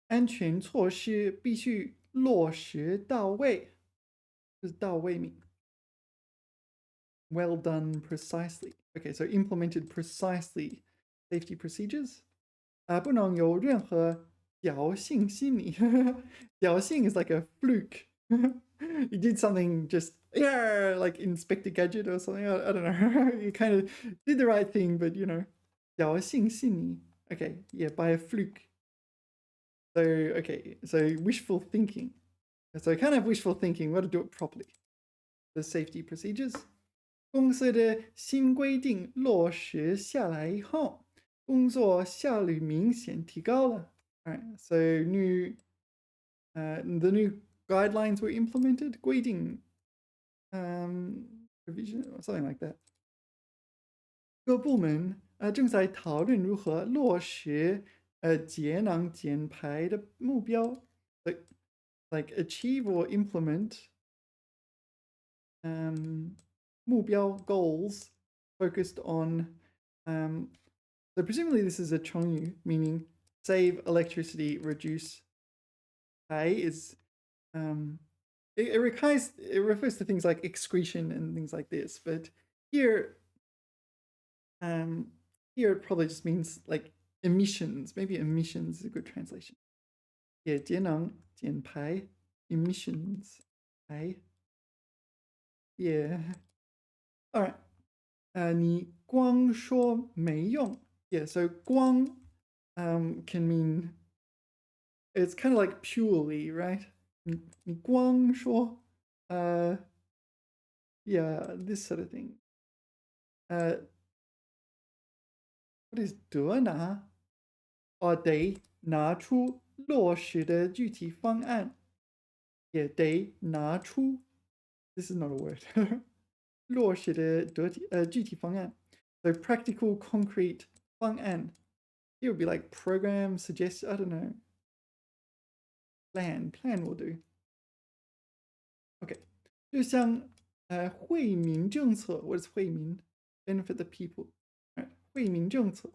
安全措施必须落实到位。这是到位 mean? Well done precisely. Okay, so implemented precisely safety procedures. 不能有任何侥幸心理。侥幸 is like a fluke. You did something just, yeah, like Inspector Gadget or something. I don't know. You kind of did the right thing, but you know. 侥幸心理. Okay, yeah, by a fluke. So, okay, so wishful thinking. So kind of wishful thinking, we've got to do it properly. The safety procedures. 公司的新规定落实下来以后，工作效率明显提高了. Alright, so the new guidelines were implemented. 规定, provision or something like that. 各部门正在讨论如何落实节能减排的目标 like achieve or implement 目标 goals focused on so presumably this is a 成语 meaning save electricity, reduce pay is it refers to things like excretion and things like this, but here here it probably just means like emissions. Maybe emissions is a good translation. Yeah, 节能减排 emissions 排 yeah. All right. 你光说没用 yeah, so 光 can mean it's kind of like purely, right? 你光说 yeah, this sort of thing. What is 得拿 or 得拿出落实的具体方案 yeah, 得拿出 this is not a word 落实的具体方案 so practical concrete 方案 it would be like program suggest I don't know plan will do okay 就像惠民政策 what is 惠民 benefit the people 惠民政策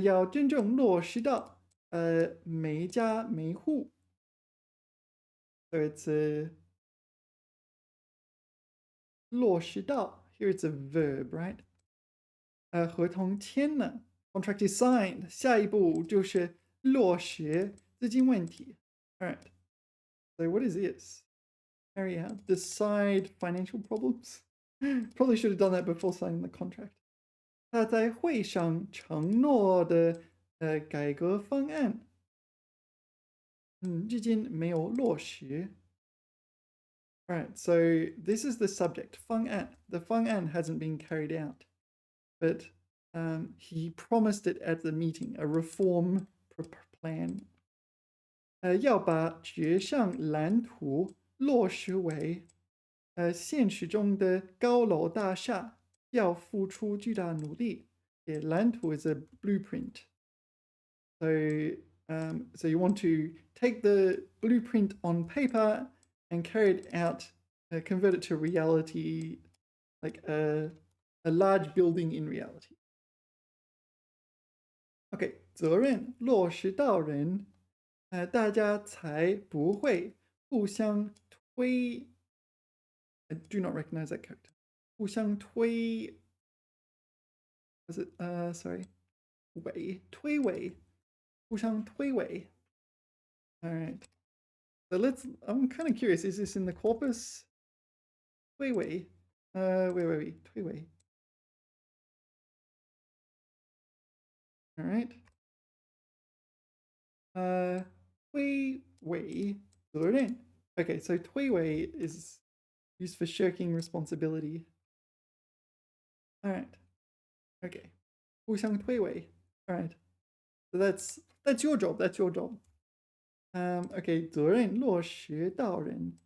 要真正落实到每家每户 so it's a 落实到 here it's a verb right 合同签了 contract is signed 下一步就是落实资金问题 all right so what is this carry out decide financial problems probably should have done that before signing the contract 他在会上承诺的改革方案至今没有落实 Right, so this is the subject, 方案. The 方案 hasn't been carried out, but he promised it at the meeting, a reform plan. 要把决项蓝图落实为现实中的高楼大厦，要付出巨大努力。Yeah, 蓝图 is a blueprint. So you want to take the blueprint on paper and carry it out, convert it to reality, like a large building in reality. Okay, 责任落实到人，大家才不会互相推。I do not recognize that character. 互相推 was it sorry 诿推诿互相推诿 all right so I'm kind of curious, is this in the corpus 推诿wait 推诿 all right 推诿责任 okay, so 推诿 is used for shirking responsibility all right okay 互相推诿 all right so that's your job okay 责任落实到人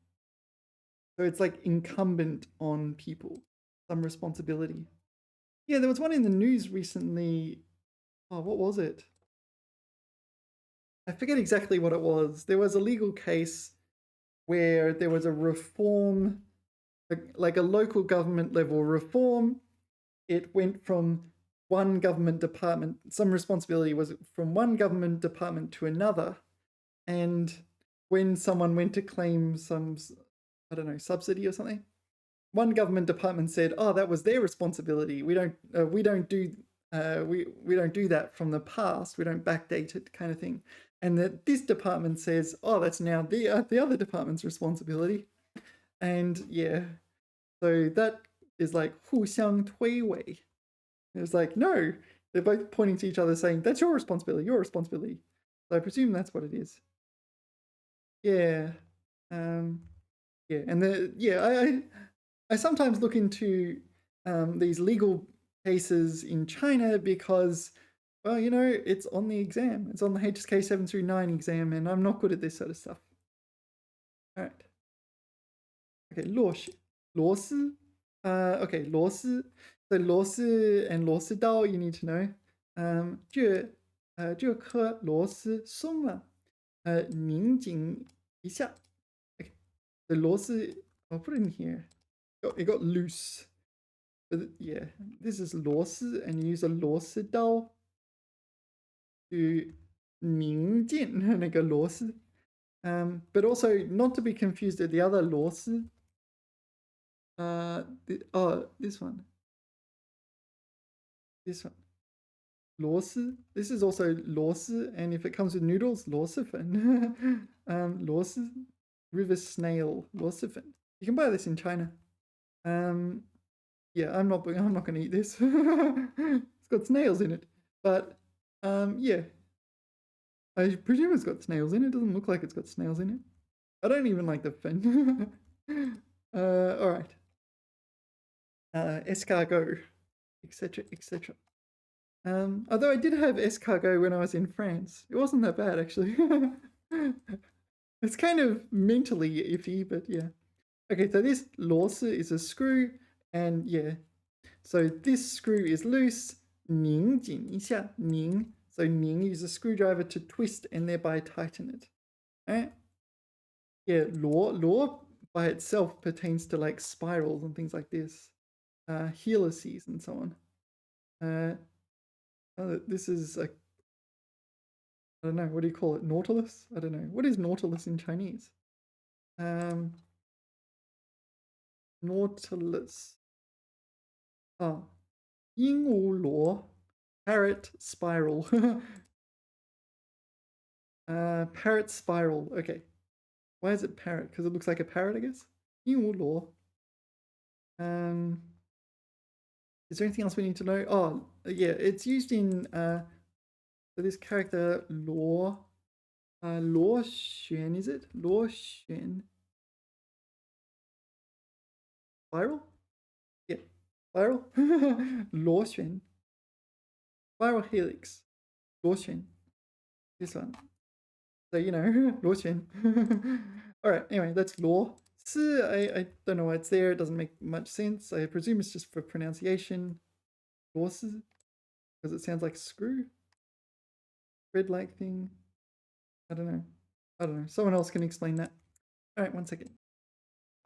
so it's like incumbent on people some responsibility yeah there was one in the news recently oh what was it I forget exactly what it was there was a legal case where there was a reform like a local government level reform it went from one government department some responsibility was from one government department to another and when someone went to claim some I don't know subsidy or something one government department said oh that was their responsibility we don't do we don't do that from the past we don't backdate it kind of thing and that this department says oh that's now the other department's responsibility and yeah so that is like 互相推诿 it's like no they're both pointing to each other saying that's your responsibility so I presume that's what it is yeah yeah and I sometimes look into these legal cases in China because well you know it's on the exam it's on the HSK 7 through 9 exam and I'm not good at this sort of stuff all right okay 螺丝 okay 螺丝 so 螺丝 and 螺丝刀 you need to know 这颗螺丝松了拧紧一下 okay the 螺丝 I'll put it in here It got loose. But yeah, this is 螺丝, and you use a 螺丝刀 to 拧进那个螺丝. But also not to be confused with the other 螺丝. This one. This one. 螺丝. This is also 螺丝, and if it comes with noodles, 螺蛳粉. 螺丝, river snail, 螺蛳粉. You can buy this in China. Yeah, I'm not going to eat this. It's got snails in it, but yeah, I presume it's got snails in it. It doesn't look like it's got snails in it. I don't even like the fin. All right. Escargot, etc., etc. Although I did have escargot when I was in France. It wasn't that bad, actually. It's kind of mentally iffy, but yeah. Okay, so this 螺丝 is a screw, and yeah. So this screw is loose. 拧紧一下, 拧. So 拧 use a screwdriver to twist and thereby tighten it. Alright? Yeah, 螺 by itself pertains to like spirals and things like this. Helices and so on. This is a, I don't know, what do you call it? Nautilus? I don't know. What is nautilus in Chinese? Nautilus. Oh, 鹦鹉螺, parrot spiral. Parrot spiral. Okay. Why is it parrot? Because it looks like a parrot, I guess. 鹦鹉螺. Is there anything else we need to know? Oh, yeah, it's used in for this character 螺旋, is it? 螺旋. Spiral? Yeah. Spiral? 螺旋. Spiral helix. 螺旋. This one. So, you know, 螺旋. Alright, anyway, that's 螺. I don't know why it's there. It doesn't make much sense. I presume it's just for pronunciation. 螺丝, because it sounds like screw. Thread-like thing. I don't know. Someone else can explain that. Alright, 1 second.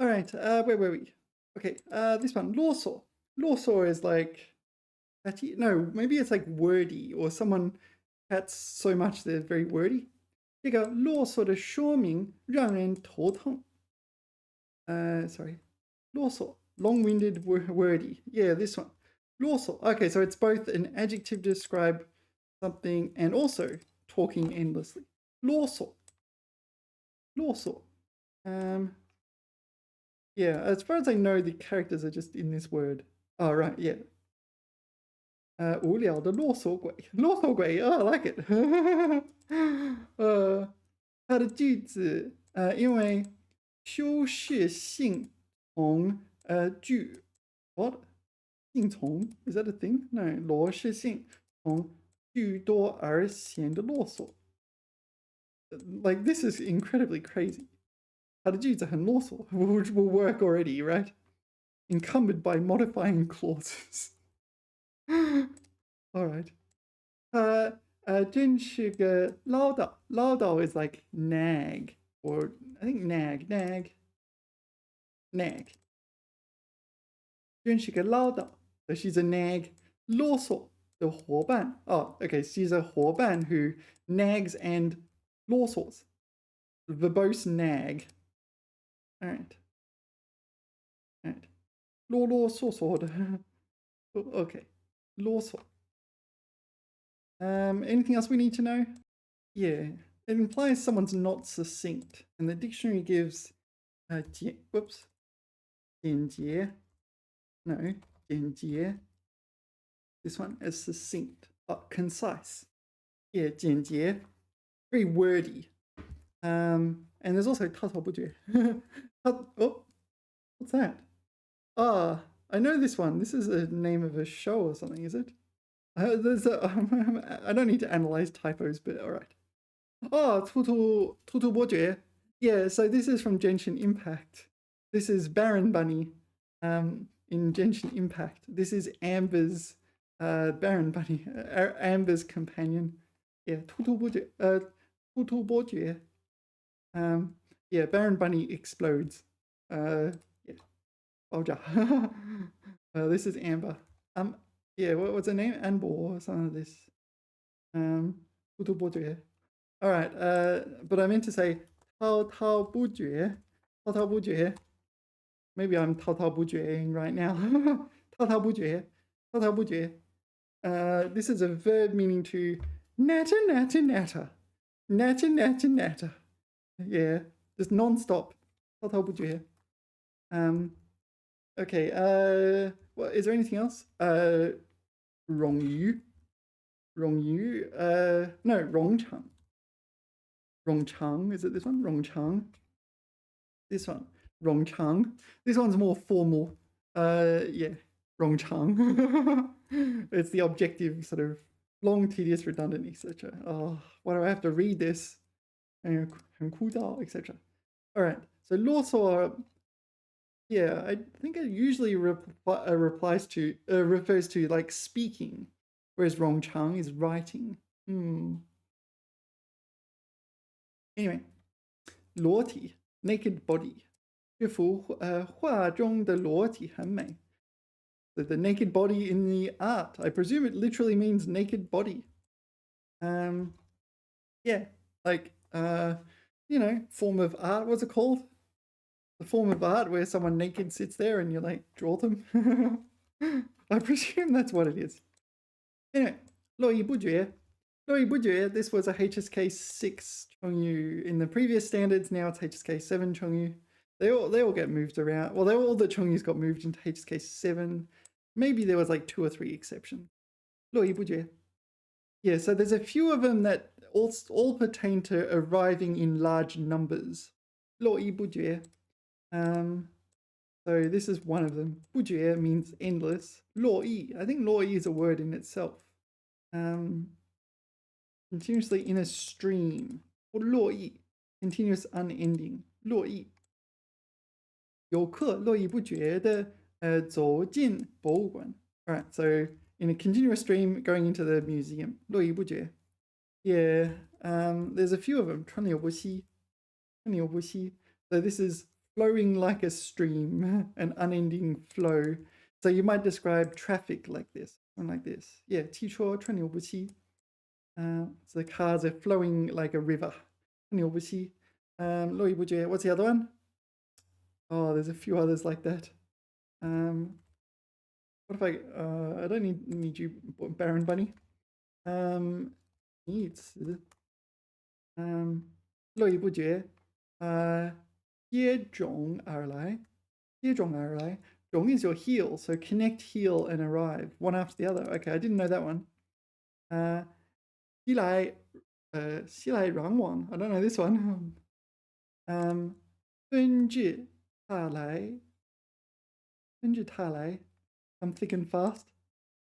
Alright, where were we? Okay, this one, 啰嗦. 啰嗦 is like, no, maybe it's like wordy, or someone chats so much they're very wordy. 这个啰嗦的说明让人头疼. Sorry. 啰嗦, long-winded, wordy. Yeah, this one. 啰嗦. Okay, so it's both an adjective to describe something and also talking endlessly. 啰嗦. 啰嗦. Yeah, as far as I know, the characters are just in this word. Oh, right, yeah. 无聊的啰嗦鬼. 啰嗦鬼, oh, I like it. 它的句子因为修饰性从句 what 性从 is that a thing? No, 罗氏性从句多而显得啰嗦. Like, this is incredibly crazy. 它的句子很啰嗦, which will work already, right? Encumbered by modifying clauses. All right. 真是个唠叨. 唠叨 is like nag, or I think nag. 真是个唠叨. So she's a nag. 啰嗦的伙伴. Oh, okay. She's a 伙伴 who nags and 啰嗦. Verbose nag. All right. 啰啰嗦嗦的. Okay. 啰嗦. Anything else we need to know? Yeah, it implies someone's not succinct, and the dictionary gives 简洁. No, 简洁. This one is succinct. Concise. Yeah, 简洁. Very wordy. And there's also 滔滔不绝. Oh, what's that? I know this one. This is a name of a show or something, is it? I don't need to analyze typos, but all right. Oh, 兔兔伯爵. Yeah, so this is from Genshin Impact. This is Baron Bunny in Genshin Impact. This is Amber's Baron Bunny, Amber's companion. Yeah, 兔兔伯爵. Yeah, Baron Bunny explodes. Yeah. This is Amber. Yeah, what's her name? Anbo or something like this. 부두보주에. All right, but I meant to say 滔滔不绝. Maybe I'm 滔滔不绝ing right now. 滔滔不绝. 滔滔不绝. This is a verb meaning to natter, natter, natter. Natter, natter, natter. Yeah, just non-stop. 滔滔不绝. Okay, well, is there anything else? 冗余. 冗余. No, 冗长. 冗长. Is it this one? 冗长. This one. 冗长. This one's more formal. Yeah. 冗长. It's the objective sort of long, tedious, redundant, etc. Oh, why do I have to read this? 很枯燥, etc. All right. So 啰嗦. Yeah, I think it usually refers to like speaking, whereas 冗长 is writing. Anyway, 裸体 naked body. 这幅画中的裸体很美. The naked body in the art. I presume it literally means naked body. Yeah, like form of art. What's it called? The form of art where someone naked sits there and you like draw them. I presume that's what it is. Anyway, 络绎不绝. 络绎不绝, this was a HSK 6 Chongyu in the previous standards. Now it's HSK 7 Chongyu. They all get moved around. Well, all the Chongyus got moved into HSK 7. Maybe there was like 2 or 3 exceptions. 络绎不绝. Yeah, so there's a few of them that all pertain to arriving in large numbers. 络绎不绝. So this is one of them. 不绝 means endless. 络绎, I think 络绎 is a word in itself. Continuously in a stream. 络绎, continuous unending. 络绎. 游客络绎不绝地走进博物馆. All right, so in a continuous stream going into the museum. 络绎不绝. Yeah, there's a few of them. 川流不息. 川流不息. So this is flowing like a stream, an unending flow. So you might describe traffic like this, one like this. Yeah, 汽车川流不息. So the cars are flowing like a river. 川流不息. 络绎不绝. What's the other one? Oh, there's a few others like that. What if I don't need you, Baron Bunny. Needs. 络绎不绝. 接踵而来. 接踵而来. 踵 is your heel, so connect heel and arrive, one after the other. Okay, I didn't know that one. 熙来攘往. I don't know this one. 纷至沓来. 纷至沓来. I'm thick and fast.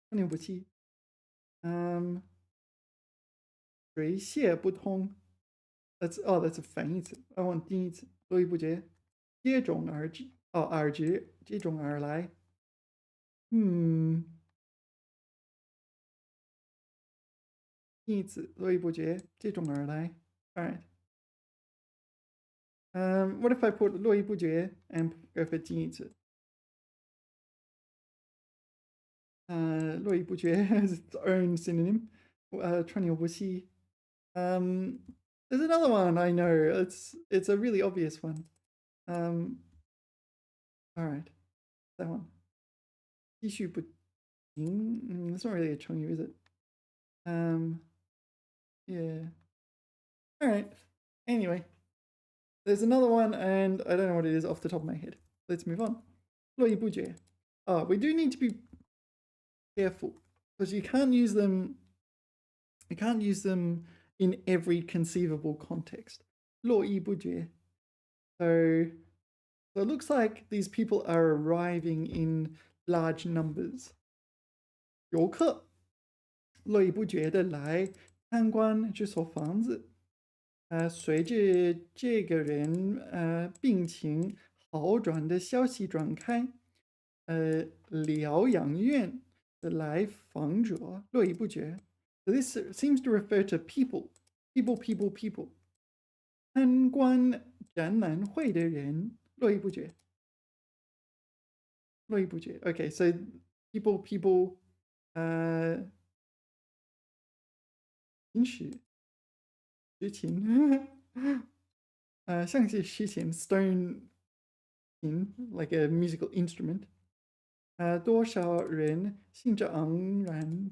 川流不息. 水泄不通. That's a 反义词. I want 定义词. 络绎不绝. 接踵而至. 而至. 接踵而来. 定义词. 络绎不绝. 接踵而来. All right. What if I put 络绎不绝 and go for 定义词? 络绎不绝 has its own synonym. 川流不息. There's another one I know. It's a really obvious one. All right, that one. 继续不停. It's not really a Chongyu, is it? Yeah. All right. Anyway, there's another one, and I don't know what it is off the top of my head. Let's move on. 络绎不绝. Oh, we do need to be careful because you can't use them. You can't use them in every conceivable context. 络绎不绝. So it looks like these people are arriving in large numbers. 游客络绎不绝地来参观这所房子。随着这个人病情好转的消息传开，疗养院的来访者络绎不绝。So this seems to refer to people. 参观展览会的人络绎不绝。络绎不绝. Okay, so people, uh, 平时之前像是之前 stone 琴 like a musical instrument. 多少人兴致盎然，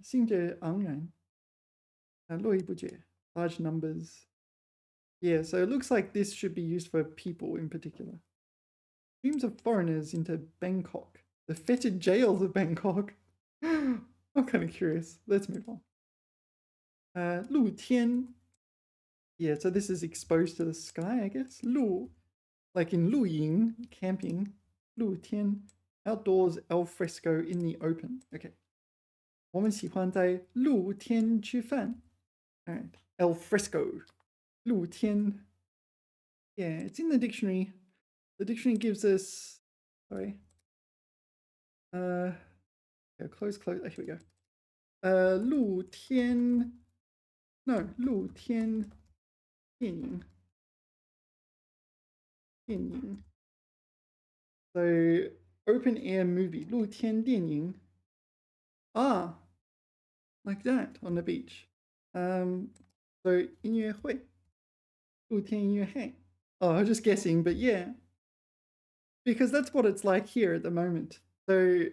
络绎不绝 large numbers. Yeah, so it looks like this should be used for people in particular. Streams of foreigners into Bangkok, the fetid jails of Bangkok. I'm kind of curious. Let's move on. 露天. Yeah, so this is exposed to the sky, I guess. 露, like in 露营, camping. 露天, outdoors, al fresco, in the open. Okay. 我们喜欢在露天吃饭. All right. Al fresco. 露天. Yeah, it's in the dictionary. The dictionary gives us, sorry. Yeah, close. Here we go. 露天 no 露天电影 so open air movie 露天电影 like that on the beach. So 音乐会 露天音乐会 I'm just guessing, but yeah, because that's what it's like here at the moment. So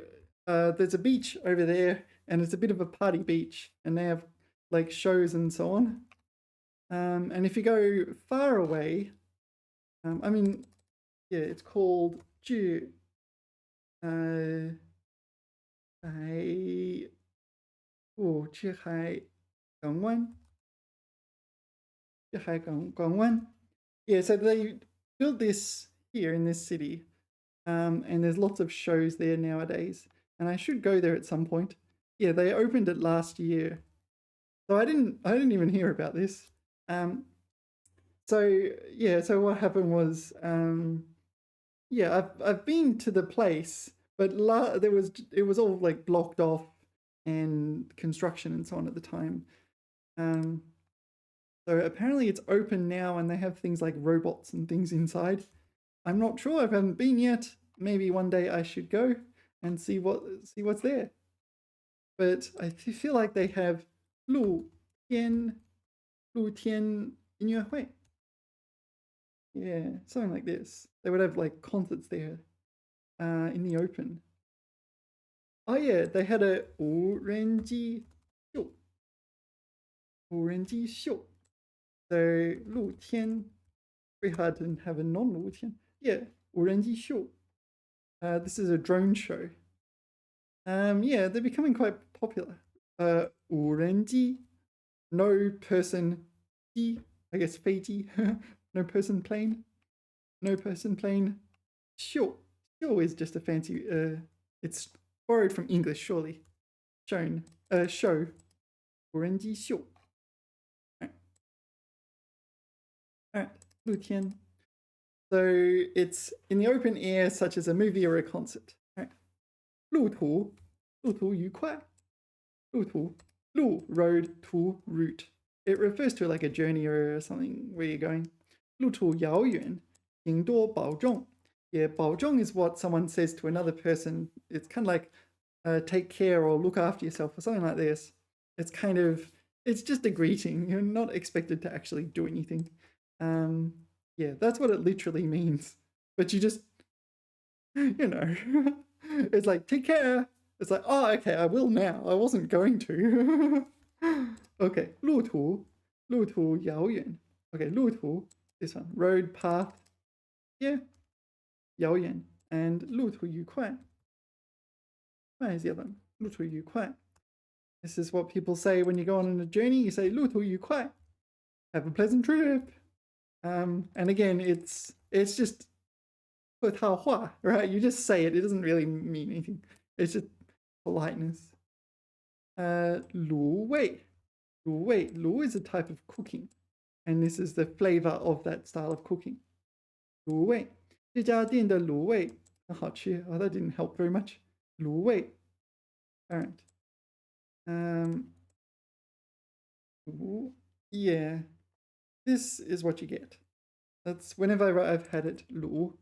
there's a beach over there and it's a bit of a party beach and they have like shows and so on. And if you go far away, I mean, yeah, it's called 距海港湾 Yeah, so they built this here in this city, and there's lots of shows there nowadays. And I should go there at some point. Yeah, they opened it last year, so I didn't even hear about this. So yeah, so what happened was, yeah, I've been to the place, but it was all like blocked off and construction and so on at the time. So apparently it's open now and they have things like robots and things inside. I'm not sure. I haven't been yet. Maybe one day I should go and see what's there. But I feel like they have 露天音乐会. Yeah, something like this. They would have like concerts there in the open. Oh yeah, they had a 无人机秀. So 露天 very hard to have a non 露天. Yeah, 无人机秀. This is a drone show. Yeah, they're becoming quite popular. 无人机 no person 机 I guess 飞机 no person plane. 秀 is just a fancy it's borrowed from English surely. Show 无人机秀. Alright, 露天. So it's in the open air, such as a movie or a concert. Alright. 路途愉快. 路途 road, 途 route. It refers to like a journey or something where you're going. 路途遥远, 请多保重. Yeah, 保重 is what someone says to another person. It's kind of like take care or look after yourself or something like this. It's just a greeting. You're not expected to actually do anything. Yeah, that's what it literally means. But you just, it's like, take care. It's like, oh, okay, I will now. I wasn't going to. Okay, 路途遥远. Okay, 路途, this one, road, path. Yeah, 遥远. And 路途愉快. Where is the other one? 路途愉快. This is what people say when you go on a journey. You say 路途愉快. Have a pleasant trip. And again, it's just 客套话, right? You just say it. It doesn't really mean anything. It's just politeness. 卤味. 卤 is a type of cooking, and this is the flavor of that style of cooking. 卤味. 这家店的卤味很好吃. Oh, that didn't help very much. 卤味. All right. Yeah. This is what you get. That's whenever I've had it. 卤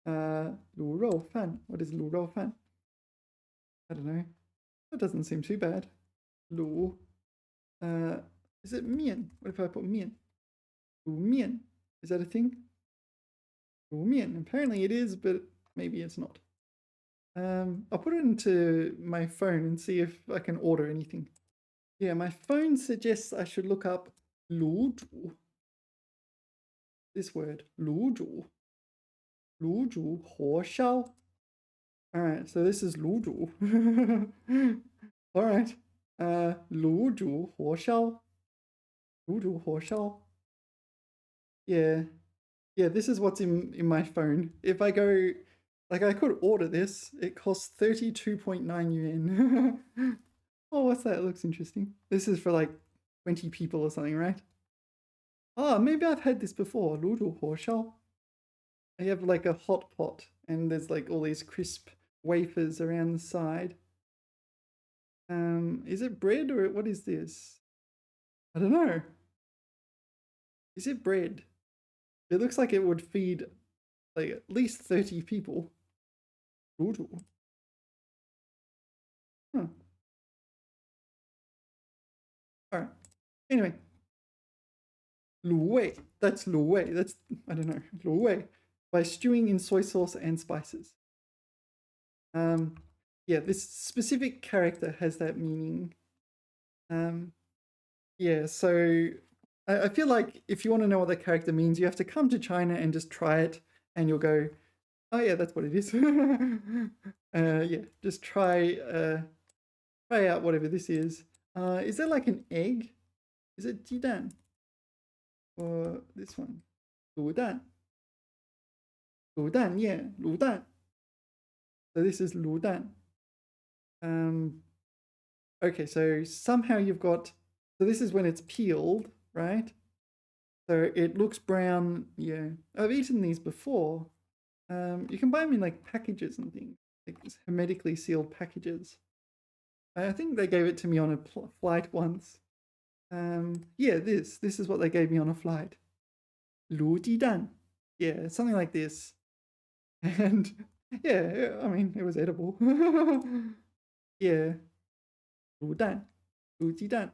肉饭. What is 卤肉饭? I don't know. That doesn't seem too bad. Lu. Is it mian? What if I put mian? Lu mian. Is that a thing? Lu mian. Apparently it is, but maybe it's not. I'll put it into my phone and see if I can order anything. Yeah, my phone suggests I should look up luju. This word, luju. Luju, 火烧. Alright, so this is luju. Alright. Luju, 火烧. Luju, 火烧. Yeah. Yeah, this is what's in my phone. If I go, like I could order this, it costs 32.9 yuan. Oh, what's that? It looks interesting. This is for like 20 people or something, right? Oh, maybe I've had this before. 卤煮火烧. You have like a hot pot and there's like all these crisp wafers around the side. Is it bread or what is this? I don't know. Is it bread? It looks like it would feed like at least 30 people. 卤煮. Huh. Alright. Anyway. 卤味. That's 卤味. That's, I don't know. 卤味. By stewing in soy sauce and spices. Yeah, this specific character has that meaning. Yeah, so I feel like if you want to know what that character means, you have to come to China and just try it, and you'll go, oh yeah, that's what it is. Yeah, just try out whatever this is. Is there like an egg? Is it 鸡蛋? Or this one? 卤蛋. 卤蛋, yeah, 卤蛋. So this is 卤蛋. Okay, so somehow you've got, so this is when it's peeled, right? So it looks brown. Yeah, I've eaten these before. You can buy them in like packages and things, like hermetically sealed packages. I think they gave it to me on a flight once. Yeah, this is what they gave me on a flight. 卤鸡蛋. Yeah, something like this. And yeah, I mean, it was edible. Yeah. 卤蛋, 卤鸡蛋.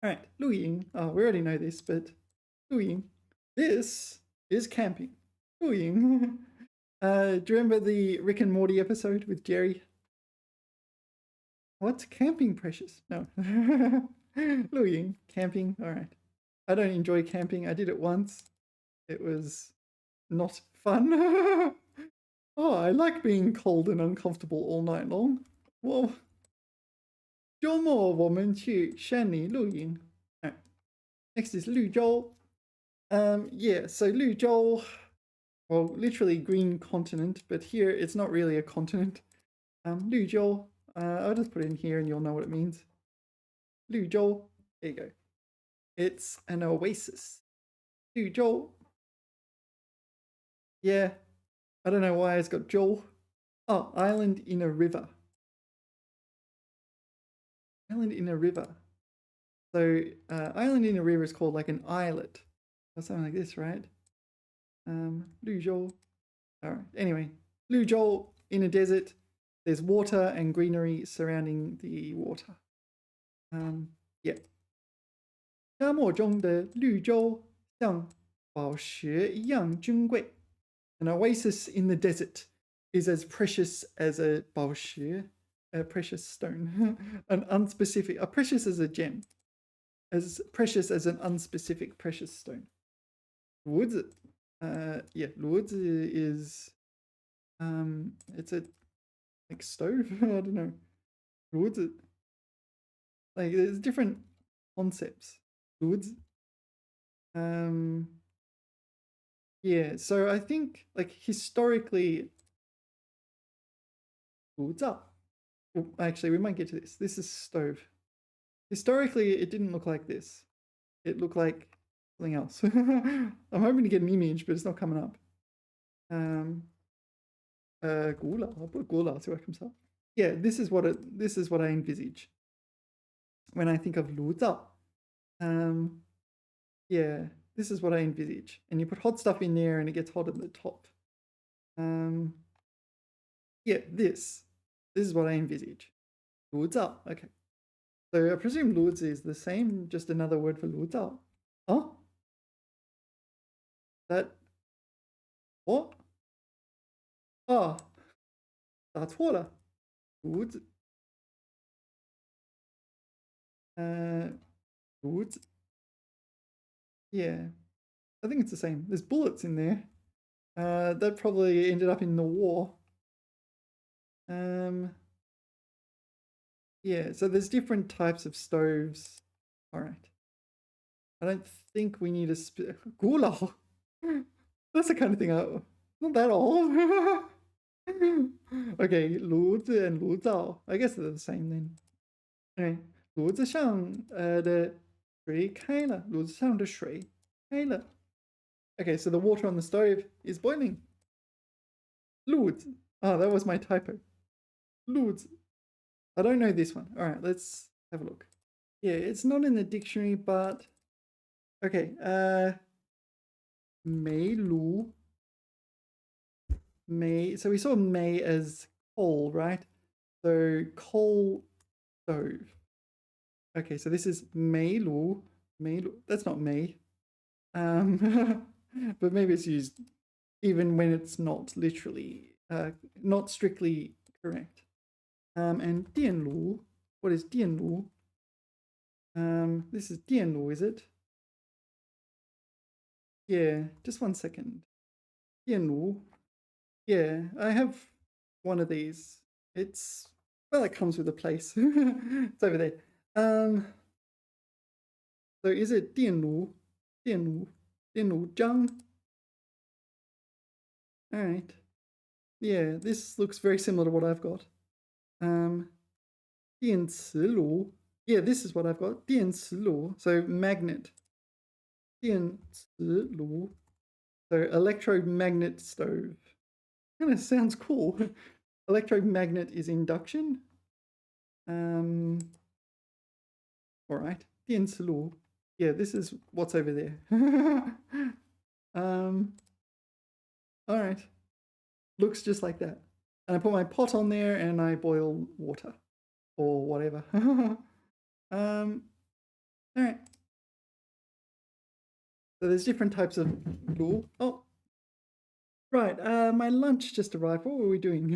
Alright, 露营. Oh, we already know this, but 露营. This is camping. 露营. Do you remember the Rick and Morty episode with Jerry? What's camping, Precious? No. 露营, camping. Alright. I don't enjoy camping. I did it once. It was not fun. Oh, I like being cold and uncomfortable all night long. Well, 周末我们去山里露营. Alright. Next is 绿洲. Yeah, so 绿洲, well, literally green continent, but here it's not really a continent. 绿洲, I'll just put it in here and you'll know what it means. 绿洲, there you go. It's an oasis. 绿洲. Yeah, I don't know why it's got 洲. Oh, island in a river. Island in a river. So island in a river is called like an islet or something like this, right? 绿洲. Alright, anyway, 绿洲, in a desert, there's water and greenery surrounding the water. Yeah. 沙漠中的绿洲像宝石一样珍贵. An oasis in the desert is as precious as a 宝石, a precious stone. An unspecific, a precious as a gem. As precious as an unspecific precious stone. 炉子. Yeah, 炉子 is it's a like stove. I don't know. 炉子. Like there's different concepts. 炉子. Yeah, so I think like historically 炉灶. Well, actually, we might get to this. This is stove. Historically, it didn't look like this. It looked like something else. I'm hoping to get an image, but it's not coming up. Gula. I'll put gula, see what comes up. Yeah, this is what I envisage when I think of 炉灶. Yeah, this is what I envisage. And you put hot stuff in there and it gets hot at the top. Yeah, this. This is what I envisage. 炉灶. Okay. So I presume 炉子 is the same, just another word for 炉灶. Oh? That... What? Oh. 打错了. 炉子. 炉子. Yeah. I think it's the same. There's bullets in there. That probably ended up in the war. Yeah, so there's different types of stoves. All right. I don't think we need a Gulao. That's the kind of thing not that old. Okay, 炉子 and 炉灶. I guess they're the same then. Okay, 炉子上的水开了. 炉子上的水开了. Okay, so the water on the stove is boiling. 炉子. Oh, that was my typo. 炉子. I don't know this one. All right, let's have a look. Yeah, it's not in the dictionary, but okay. 煤炉. So we saw mei as coal, right? So coal stove. Okay, so this is mei lu. That's not mei. But maybe it's used even when it's not literally, not strictly correct. And 电炉. What is 电炉? This is 电炉, is it? Yeah, just 1 second. 电炉. Yeah, I have one of these. It's, well, it comes with a place. It's over there. So is it 电炉? 电炉. 电炉章? All right. Yeah, this looks very similar to what I've got. 电磁炉. Yeah, this is what I've got. 电磁炉. So magnet. 电磁炉. So electromagnet stove. Kind of sounds cool. Electromagnet is induction. All right. 电磁炉. Yeah, this is what's over there. All right. Looks just like that. And I put my pot on there and I boil water or whatever. All right. So there's different types of lu. Oh, right. My lunch just arrived. What were we doing?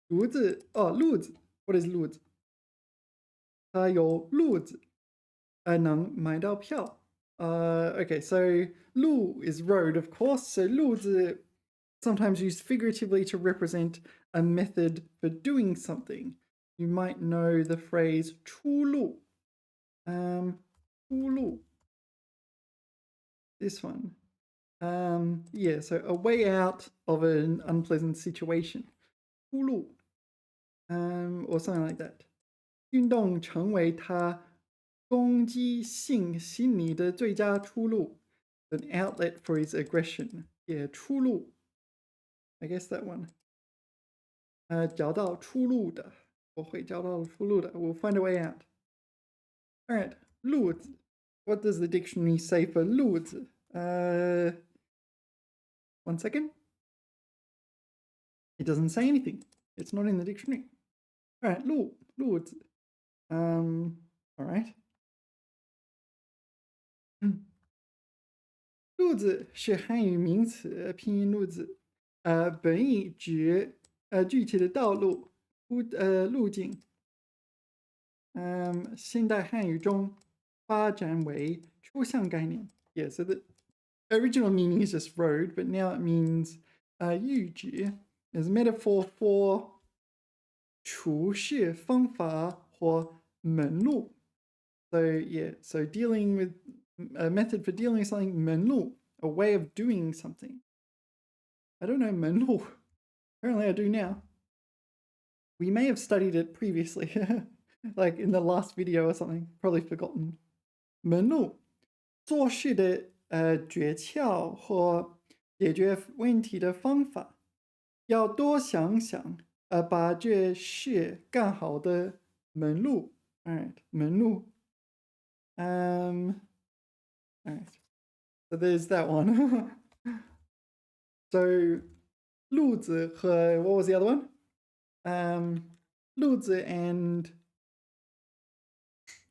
炉子. Oh, 路子. What is 路子? 它有路子，能买到票。Okay, so 路 is road, of course. So 路子 sometimes used figuratively to represent a method for doing something. You might know the phrase 出路. 出路. This one. Yeah, so a way out of an unpleasant situation. 出路. Or something like that. 运动成为他攻击性心理的最佳出路. An outlet for his aggression. Yeah, 出路. I guess that one. 找到出路的. 我会找到出路的. We'll find a way out. All right, 路子. What does the dictionary say for 路子? 1 second. It doesn't say anything. It's not in the dictionary. All right, 路子. All right. 路子是汉语名词，拼音路子。本意指具体的道路、路径。现代汉语中发展为抽象概念。Yeah, so the original meaning is just road, but now it means 喻指 is a metaphor for 处事方法或门路。So yeah, so dealing with a method for dealing with something, 门路, a way of doing something. I don't know 门路. Apparently I do now. We may have studied it previously, like in the last video or something. Probably forgotten. 门路，做事的诀窍或解决问题的方法，要多想想，把这事干好的门路。All right, 门路。All right. So there's that one. So 路子和 what was the other one? 路子 and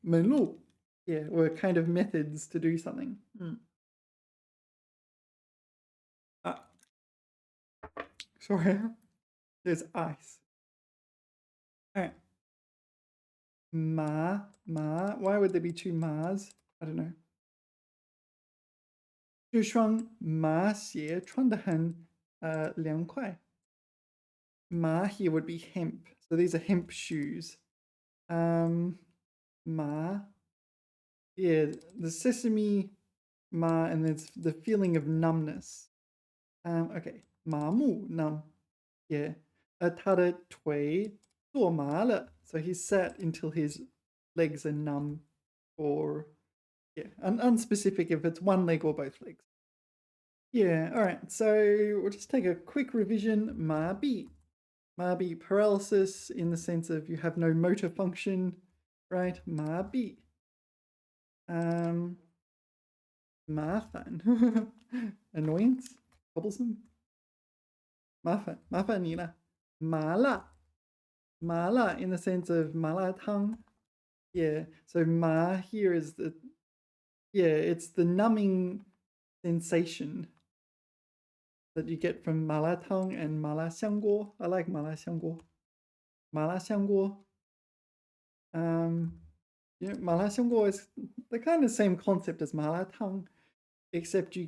门路 yeah, were kind of methods to do something. Ah, sorry, there's ice. All right. Ma. Why would there be two ma's? I don't know. 这双马鞋穿得很凉快. Ma here would be hemp. So these are hemp shoes. Ma. Yeah, the sesame ma and there's the feeling of numbness. Okay. Ma mu numb. Yeah. 他的腿坐麻了. So he's sat until his legs are numb or yeah, unspecific if it's one leg or both legs. Yeah, all right. So we'll just take a quick revision. Ma bi. Ma bi, paralysis in the sense of you have no motor function, right? Ma bi. Ma fan. Annoyance, troublesome. Ma fan. Ma fan ni la. Ma la. Ma la in the sense of ma la tang. Yeah. So ma here is the it's the numbing sensation that you get from malatang and malaxiangguo. I like malaxiangguo. Malaxiangguo. Yeah, malaxiangguo is the kind of same concept as malatang, except you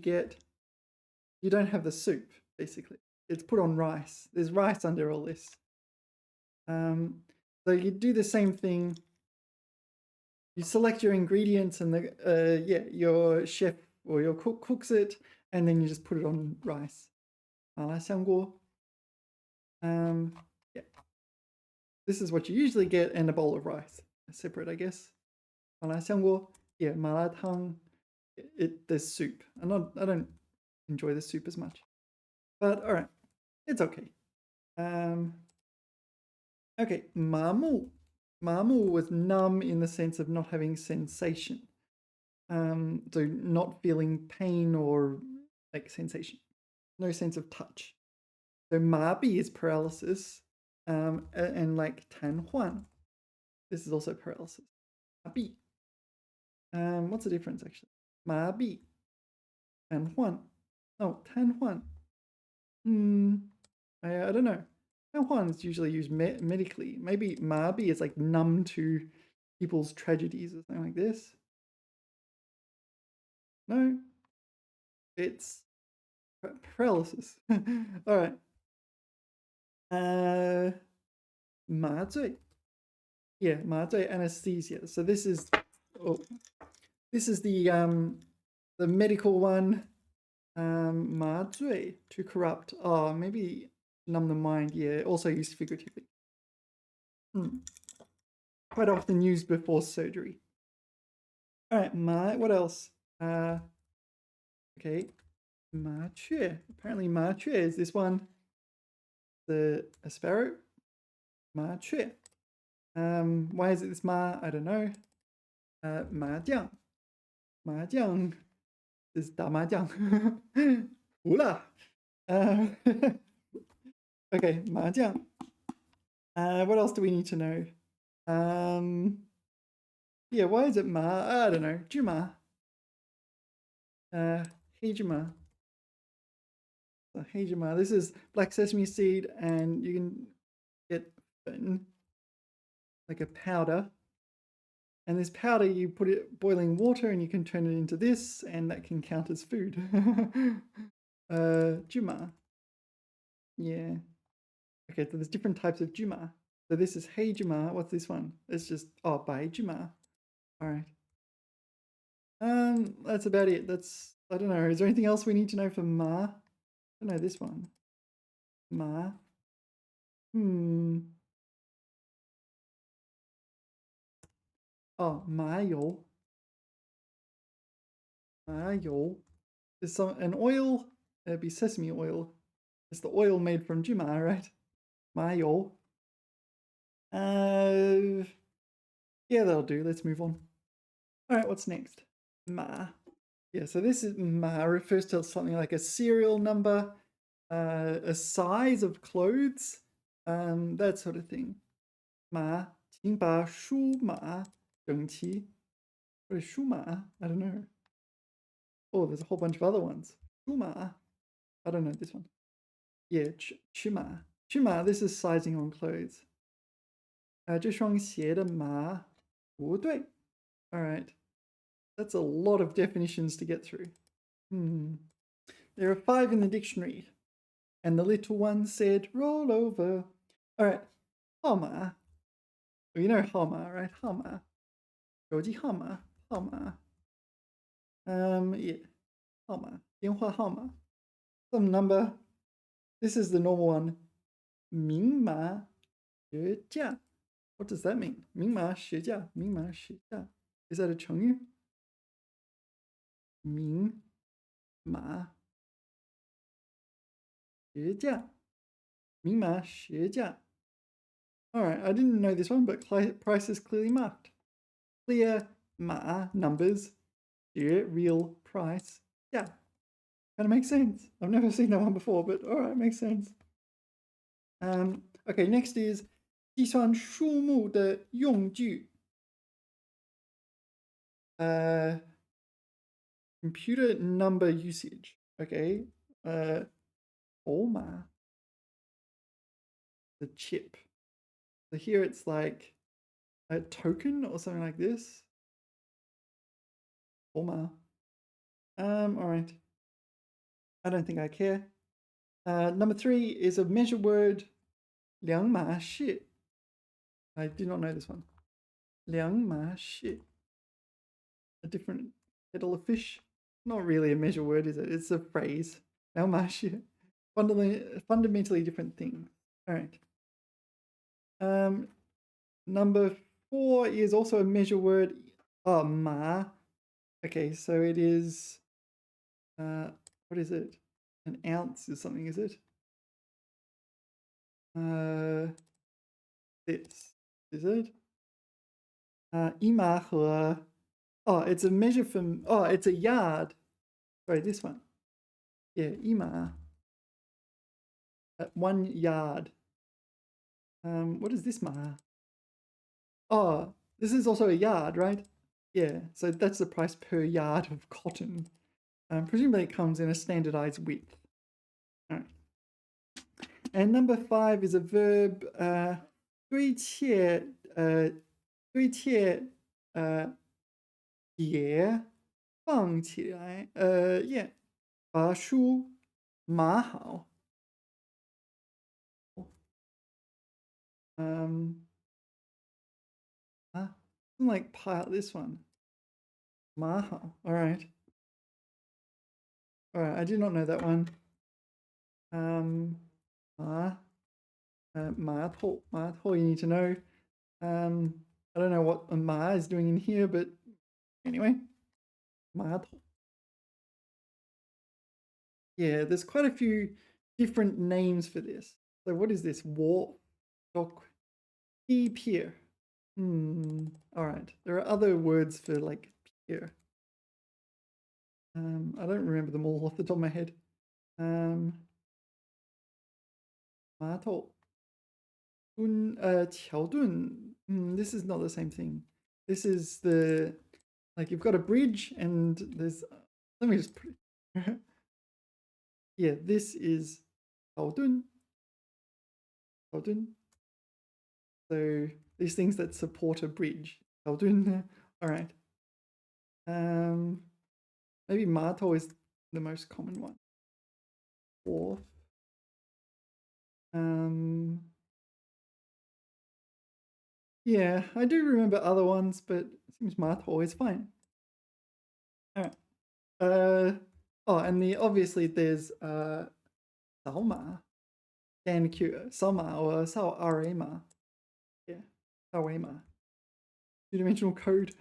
don't have the soup, basically. It's put on rice. There's rice under all this. So you do the same thing. You select your ingredients and your chef or your cook cooks it, and then you just put it on rice. 麻辣香锅. Yeah. This is what you usually get and a bowl of rice. Separate, I guess. 麻辣香锅. Yeah, 麻辣汤. There's soup. I don't enjoy the soup as much. But alright. It's okay. Okay, 麻木. 麻木was numb in the sense of not having sensation. So not feeling pain or like sensation. No sense of touch. So mabi is paralysis, and like tan huan. This is also paralysis. Mabi. What's the difference actually? Mabi and huan. Oh, tan huan. I don't know. Tan huan is usually used medically. Maybe mabi is like numb to people's tragedies or something like this. No, it's paralysis. All right. 麻醉. Yeah, 麻醉 anesthesia. So this is the medical one. 麻醉 to corrupt. Oh, maybe numb the mind. Yeah, also used figuratively. Quite often used before surgery. All right, what else? Okay, 麻雀. Apparently 麻雀 is this one. The asparo. 麻雀. Why is it this ma? I don't know. 麻将. 麻将 is 打麻将. 服了. Okay, 麻将. What else do we need to know? Yeah, why is it ma? I don't know. 芝麻. 黑芝麻. Hey Jamal, this is black sesame seed, and you can get like a powder. And this powder, you put it boiling water, and you can turn it into this, and that can count as food. Juma. Yeah. Okay, so there's different types of juma. So this is hey juma. What's this one? It's just bai juma. All right. That's about it. I don't know. Is there anything else we need to know for ma? I don't know this one. Ma. Oh, 麻油. 麻油 is an oil. It'd be sesame oil. It's the oil made from jima, right? 麻油. Yeah, that'll do. Let's move on. All right, what's next? Ma. Yeah, so this is ma refers to something like a serial number. a size of clothes, that sort of thing. 马，请把书码整齐。What is 书码? I don't know. Oh, there's a whole bunch of other ones. 书码. I don't know this one. Yeah, 尺码. 尺码, this is sizing on clothes. 这双鞋的码不对. All right. That's a lot of definitions to get through. There are 5 in the dictionary. And the little one said, roll over. All right. 号码. Well, you know 号码, right? 号码. 手机号码. 号码. Yeah. 号码. 电话号码. Some number. This is the normal one. 明码实价. What does that mean? 明码实价. 明码实价. Is that a 成语? 明码实价. 明码实价. All right, I didn't know this one, but price is clearly marked. Clear ma numbers, real price. Yeah, kind of makes sense. I've never seen that one before, but all right, makes sense. Okay, next is 计算数目的用具. Computer number usage. Okay. 欧码 the chip. So here it's like a token or something like this. 欧码. All right. I don't think I care. Number 3 is a measure word. 两码事. I do not know this one. 两码事. A different kettle of fish. Not really a measure word, is it? It's a phrase. 两码事. Fundamentally different thing. All right. Number 4 is also a measure word. Oh, ma. Okay, so it is. What is it? An ounce is something, is it? This is it. 一码和. Oh, it's a measure from. Oh, it's a yard. Sorry, this one. Yeah, 一码. 1 yard. What is this ma? Oh, this is also a yard, right? Yeah, so that's the price per yard of cotton. Presumably it comes in a standardized width. All right. And number 5 is a verb. 堆砌叠放起来. Yeah. 把书码好. Something like pile this one. 码好. All right. All right, I do not know that one. 码头 you need to know. I don't know what a ma is doing in here, but anyway. 码头. Yeah, there's quite a few different names for this. So what is this? Wharf, dock, quay, pier. All right. There are other words for like pier. I don't remember them all off the top of my head. 码头. 桥墩. This is not the same thing. This is the, like you've got a bridge and there's, let me just put it. Yeah, this is 桥墩. 桥墩. So these things that support a bridge. 桥墩. All right. Maybe 码头 is the most common one. Wharf. Yeah, I do remember other ones, but it seems 码头 is fine. All right. Oh, and obviously there's 扫码, scan QR, 扫码 or 扫二维码. Yeah, 二维码. Two-dimensional code.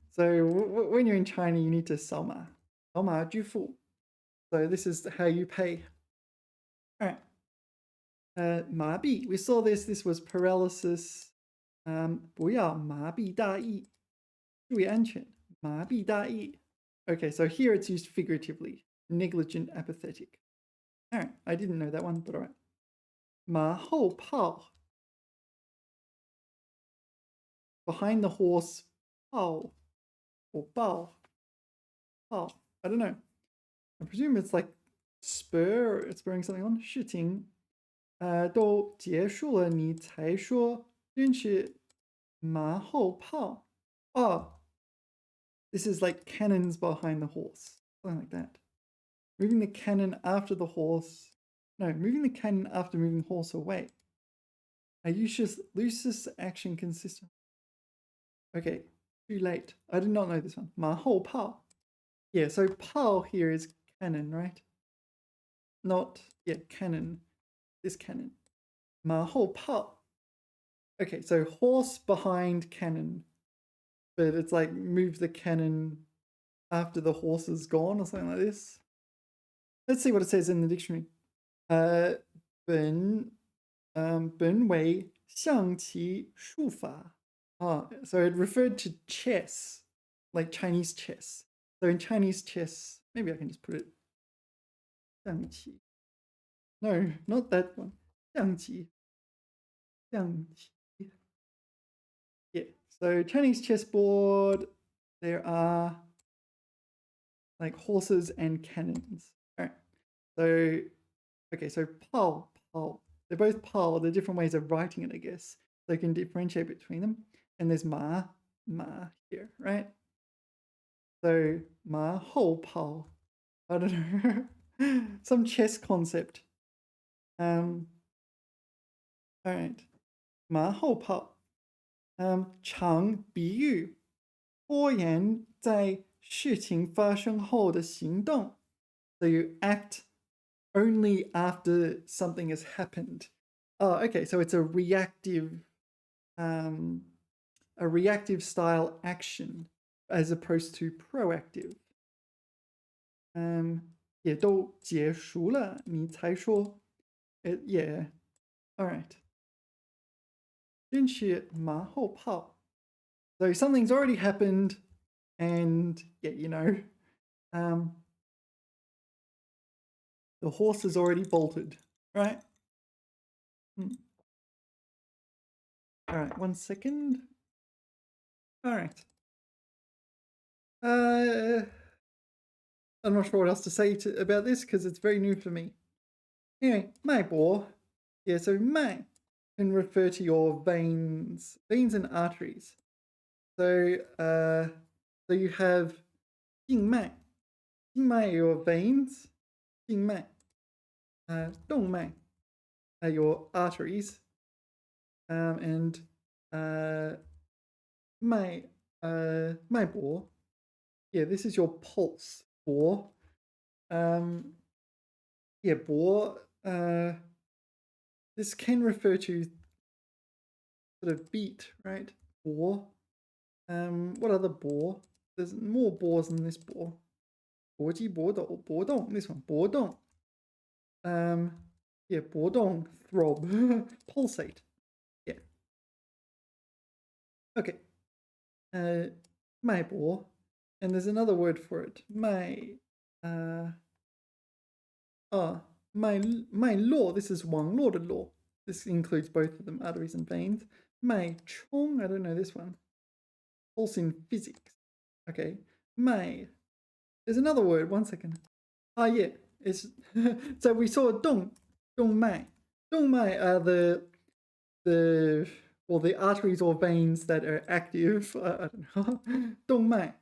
So when you're in China, you need to 扫码. 扫码支付. So this is how you pay. All right. 麻痹. We saw this. This was paralysis. 不要麻痹大意. 注意安全. 麻痹大意. Okay, so here it's used figuratively. Negligent, apathetic. All right, I didn't know that one, but all right. 马后炮 behind the horse, 炮 or 抱 pao. I don't know. I presume it's like spur, or spurring something on. 事情都结束了，你才说，真是马后炮。Oh, this is like cannons behind the horse, something like that. Moving the cannon after the horse. No, moving the cannon after moving the horse away. A loosest action consistent. Okay, too late. I did not know this one. 马后炮. Yeah, so 炮 here is cannon, right? Not, yeah, cannon. This cannon. 马后炮. Okay, so horse behind cannon. But it's like move the cannon after the horse is gone or something like this. Let's see what it says in the dictionary. 本为象棋术法. So it referred to chess, like Chinese chess. So in Chinese chess, maybe I can just put it 象棋. No, not that one. 象棋. Yeah. So Chinese chessboard, there are like horses and cannons. All right. So okay, so pao. They're both pao. They're different ways of writing it, I guess. So you can differentiate between them. And there's ma here, right? So ma hou pao. I don't know. Some chess concept. All right. Ma hou pao. 常比喻拖延在事情发生后的行动. So you act only after something has happened. Oh, okay. So it's a reactive style action as opposed to proactive. Yeah, 都结束了，你才说. Yeah. All right. 真是马后炮. So something's already happened, and yeah, you know, the horse has already bolted, right? All right, 1 second. All right. I'm not sure what else to say about this because it's very new for me. Anyway, 脉搏. Yeah, so 脉 can refer to your veins and arteries. So, so you have 静脉. 静脉 are your veins. 静脉. 动脉 are your arteries. And 脉搏. Yeah, this is your pulse. 搏. Yeah, 搏. This can refer to sort of beat, right? 搏. What other 搏? There's more 搏 than this 搏. 搏击搏斗搏动 this one 搏动. Yeah, 搏动 throb pulsate. Yeah. Okay. 脉搏. And there's another word for it. 脉络. This is 网络的络. This includes both of them, arteries and veins. 脉冲. I don't know this one. Pulse in physics. Okay. 脉. There's another word. 1 second. Yeah. It's so we saw 动脉. 动脉are the arteries or veins that are active. I don't know. 动脉.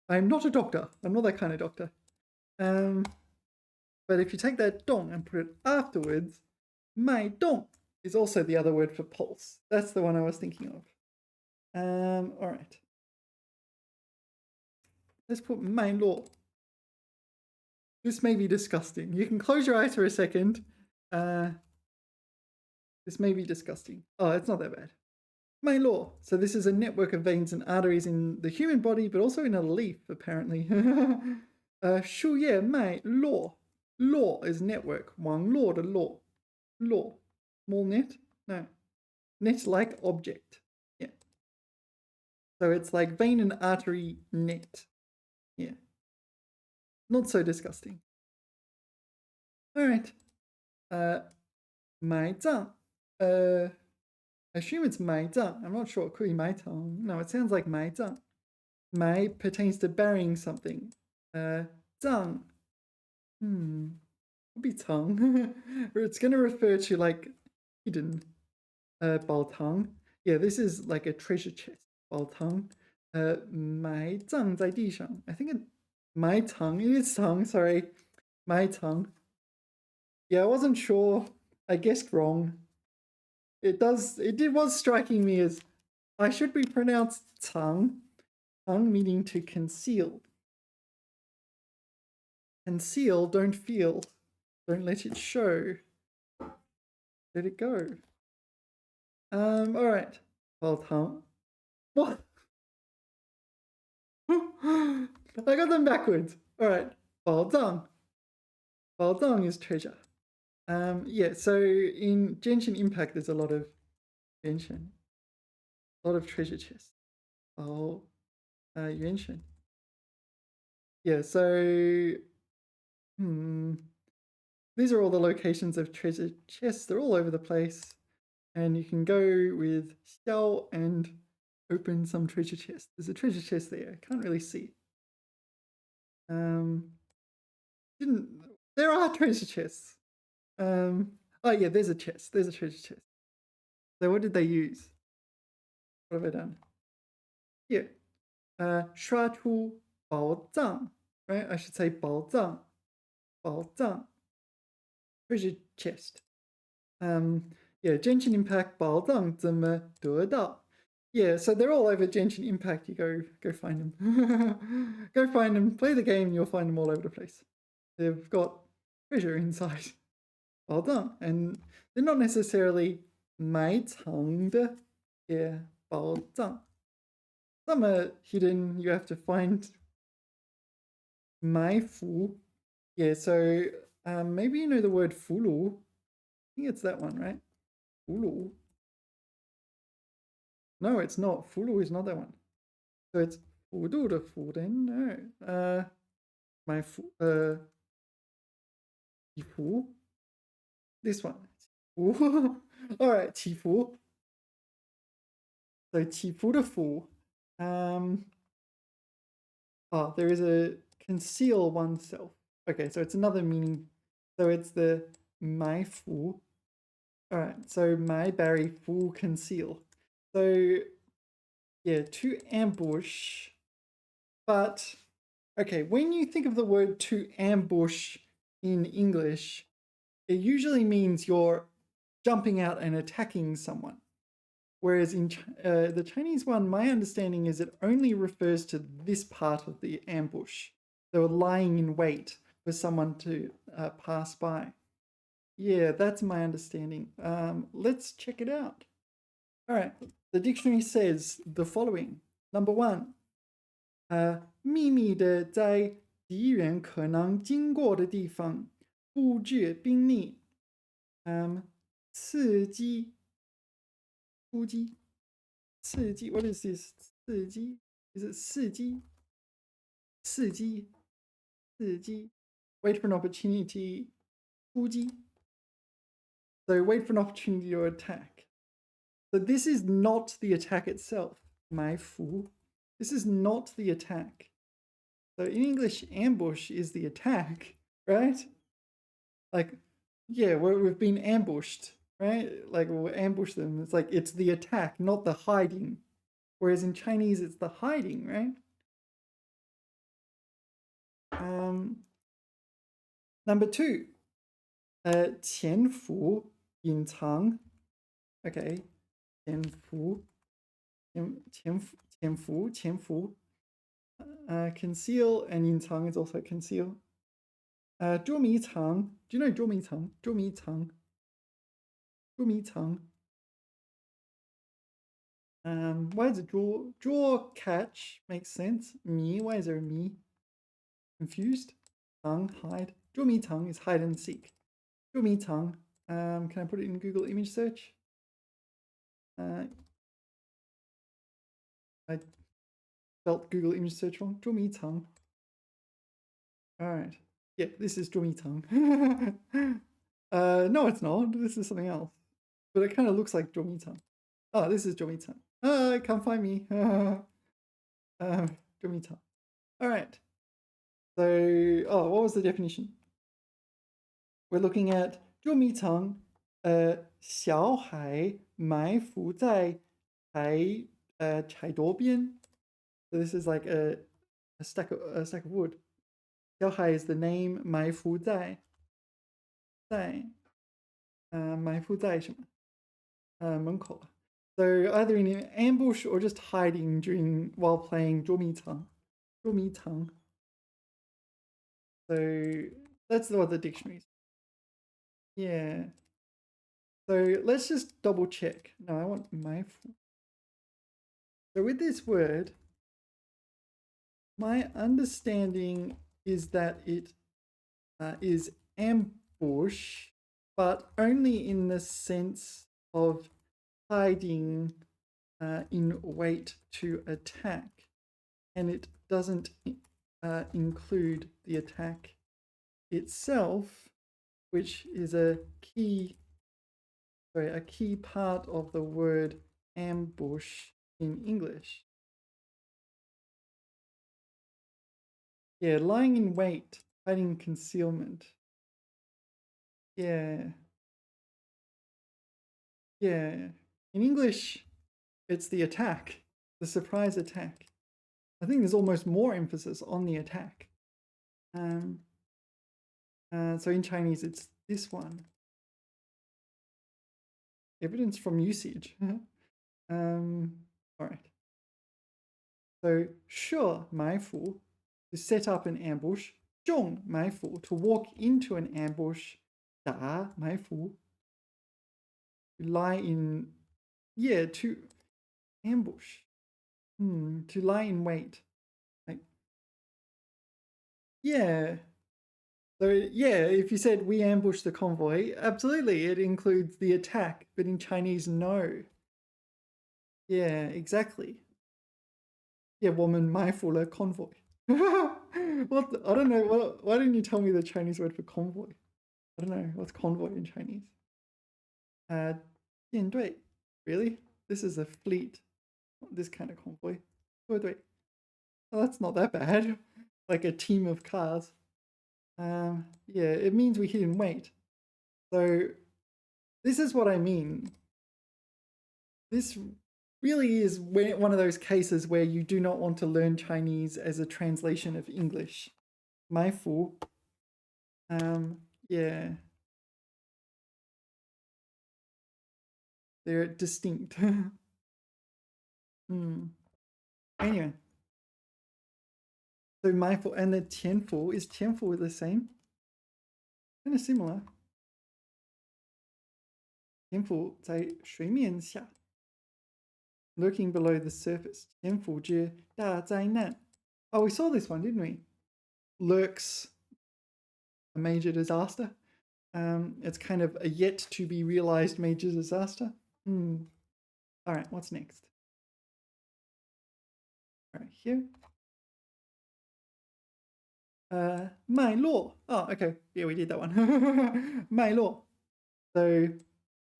I'm not a doctor. I'm not that kind of doctor. But if you take that 动 and put it afterwards, 脉动 is also the other word for pulse. That's the one I was thinking of. All right. Let's put 脉络. This may be disgusting. You can close your eyes for a second. This may be disgusting. Oh, it's not that bad. 脉络. So this is a network of veins and arteries in the human body, but also in a leaf, apparently. 树叶脉络. 络 is network. 网络的络. 络. Small net? No. Net-like object. Yeah. So it's like vein and artery net. Yeah. Not so disgusting. All right. 埋葬. I assume it's 埋葬. I'm not sure. Could be 埋葬. No, it sounds like 埋葬. 埋 pertains to burying something. 葬. Could be tongue. Or it's going to refer to like hidden. 宝藏. Yeah, this is like a treasure chest. 宝藏. 埋葬在地上. I think it 埋藏. It is tongue. Sorry. 埋藏. Yeah, I wasn't sure. I guessed wrong. It was striking me as I should be pronounced tongue. Tongue meaning to conceal. Conceal, don't feel. Don't let it show. Let it go. Alright. 宝藏. What? I got them backwards. Alright. 宝藏. 宝藏 is treasure. Yeah, so in Genshin Impact there's a lot of Genshin. A lot of treasure chests. Oh, Genshin. Yeah, so these are all the locations of treasure chests. They're all over the place. And you can go with Xiao and open some treasure chest. There's a treasure chest there. I can't really see. There are treasure chests. Oh yeah, there's a chest. There's a treasure chest. So what did they use? What have I done? Here. 刷出宝藏. Right? I should say 宝藏. 宝藏. Treasure chest. Yeah, Genshin Impact 宝藏怎么得到? Yeah, so they're all over Genshin Impact. You go find them. Go find them, play the game, and you'll find them all over the place. They've got treasure inside. 宝藏. And they're not necessarily 埋藏的. Yeah, 宝藏. Some are hidden, you have to find 埋伏. Yeah, so maybe you know the word 俘虏. I think it's that one, right? 俘虏. No, it's not. 俘虏 is not that one. So it's 幅度的幅 then? No. 埋伏 起伏. This one. 伏. Alright, 起伏. So 起伏的伏. There is a conceal oneself. Okay, so it's another meaning. So it's the 埋伏. Alright, so 埋 bury, 伏 conceal. So yeah, to ambush. But okay, when you think of the word to ambush in English, it usually means you're jumping out and attacking someone. Whereas in the Chinese one, my understanding is it only refers to this part of the ambush. They were lying in wait for someone to pass by. Yeah, that's my understanding. Let's check it out. All right, the dictionary says the following. Number one, 秘密的在敌人可能经过的地方布置兵力。刺激。突击。刺激. What is this? 刺激? Is it 刺激? 刺激. 刺激. Wait for an opportunity. 突击. So wait for an opportunity to attack. So this is not the attack itself. 埋伏. This is not the attack. So in English, ambush is the attack, right? Like, yeah, we've been ambushed, right? Like, we'll ambush them. It's like, it's the attack, not the hiding. Whereas in Chinese, it's the hiding, right? Number two, 潜伏, 隐藏. Okay, 潜伏. 潜伏. Conceal and 隐藏 is also conceal. 捉迷藏. Do you know 捉迷藏? 捉迷藏. 捉迷藏. Why is it draw catch? Makes sense. Me, why is there a me? Confused? Tang, hide. 捉迷藏 is hide and seek. 捉迷藏. Can I put it in Google image search? I spelt Google image search wrong. 捉迷藏. Alright. Yeah, this is 捉迷藏. No, it's not. This is something else. But it kind of looks like 捉迷藏. Oh, this is 捉迷藏. Can't find me. 捉迷藏. All right. So, what was the definition? We're looking at 捉迷藏, 小孩埋伏在柴多边. So this is like a stack of wood. 小孩 is the name, 埋伏在埋伏在什么？门口. So either in an ambush or just hiding while playing 捉迷藏. 捉迷藏. So that's what the dictionary is. Yeah. So let's just double check. No, I want 埋伏. So with this word, my understanding is that it is ambush, but only in the sense of hiding in wait to attack, and it doesn't include the attack itself, which is a key part of the word ambush in English. Yeah, lying in wait, hiding concealment. Yeah. In English, it's the attack, the surprise attack. I think there's almost more emphasis on the attack. So in Chinese, it's this one. Evidence from usage. All right. So 设埋伏, to set up an ambush. 中埋伏, to walk into an ambush. 打埋伏, to lie in, to ambush. To lie in wait. So if you said we ambushed the convoy, absolutely, it includes the attack, but in Chinese, no. Yeah, exactly. Yeah, 我们埋伏了 convoy. What? I don't know. Why didn't you tell me the Chinese word for convoy? I don't know. What's convoy in Chinese? 舰队. Really? This is a fleet. This kind of convoy. 对对. Oh, that's not that bad. Like a team of cars. It means we hid and wait. So this is what I mean. This really is one of those cases where you do not want to learn Chinese as a translation of English. 埋伏. They're distinct. Anyway. So 埋伏 and the 潜伏, is 潜伏 the same? Kind of similar. 潜伏在水面下. Lurking below the surface. 潜伏之大灾难. Oh, we saw this one, didn't we? Lurks a major disaster. It's kind of a yet to be realized major disaster. All right, what's next? All right, here. 脉络. Oh, okay. Yeah, we did that one. 脉络. So,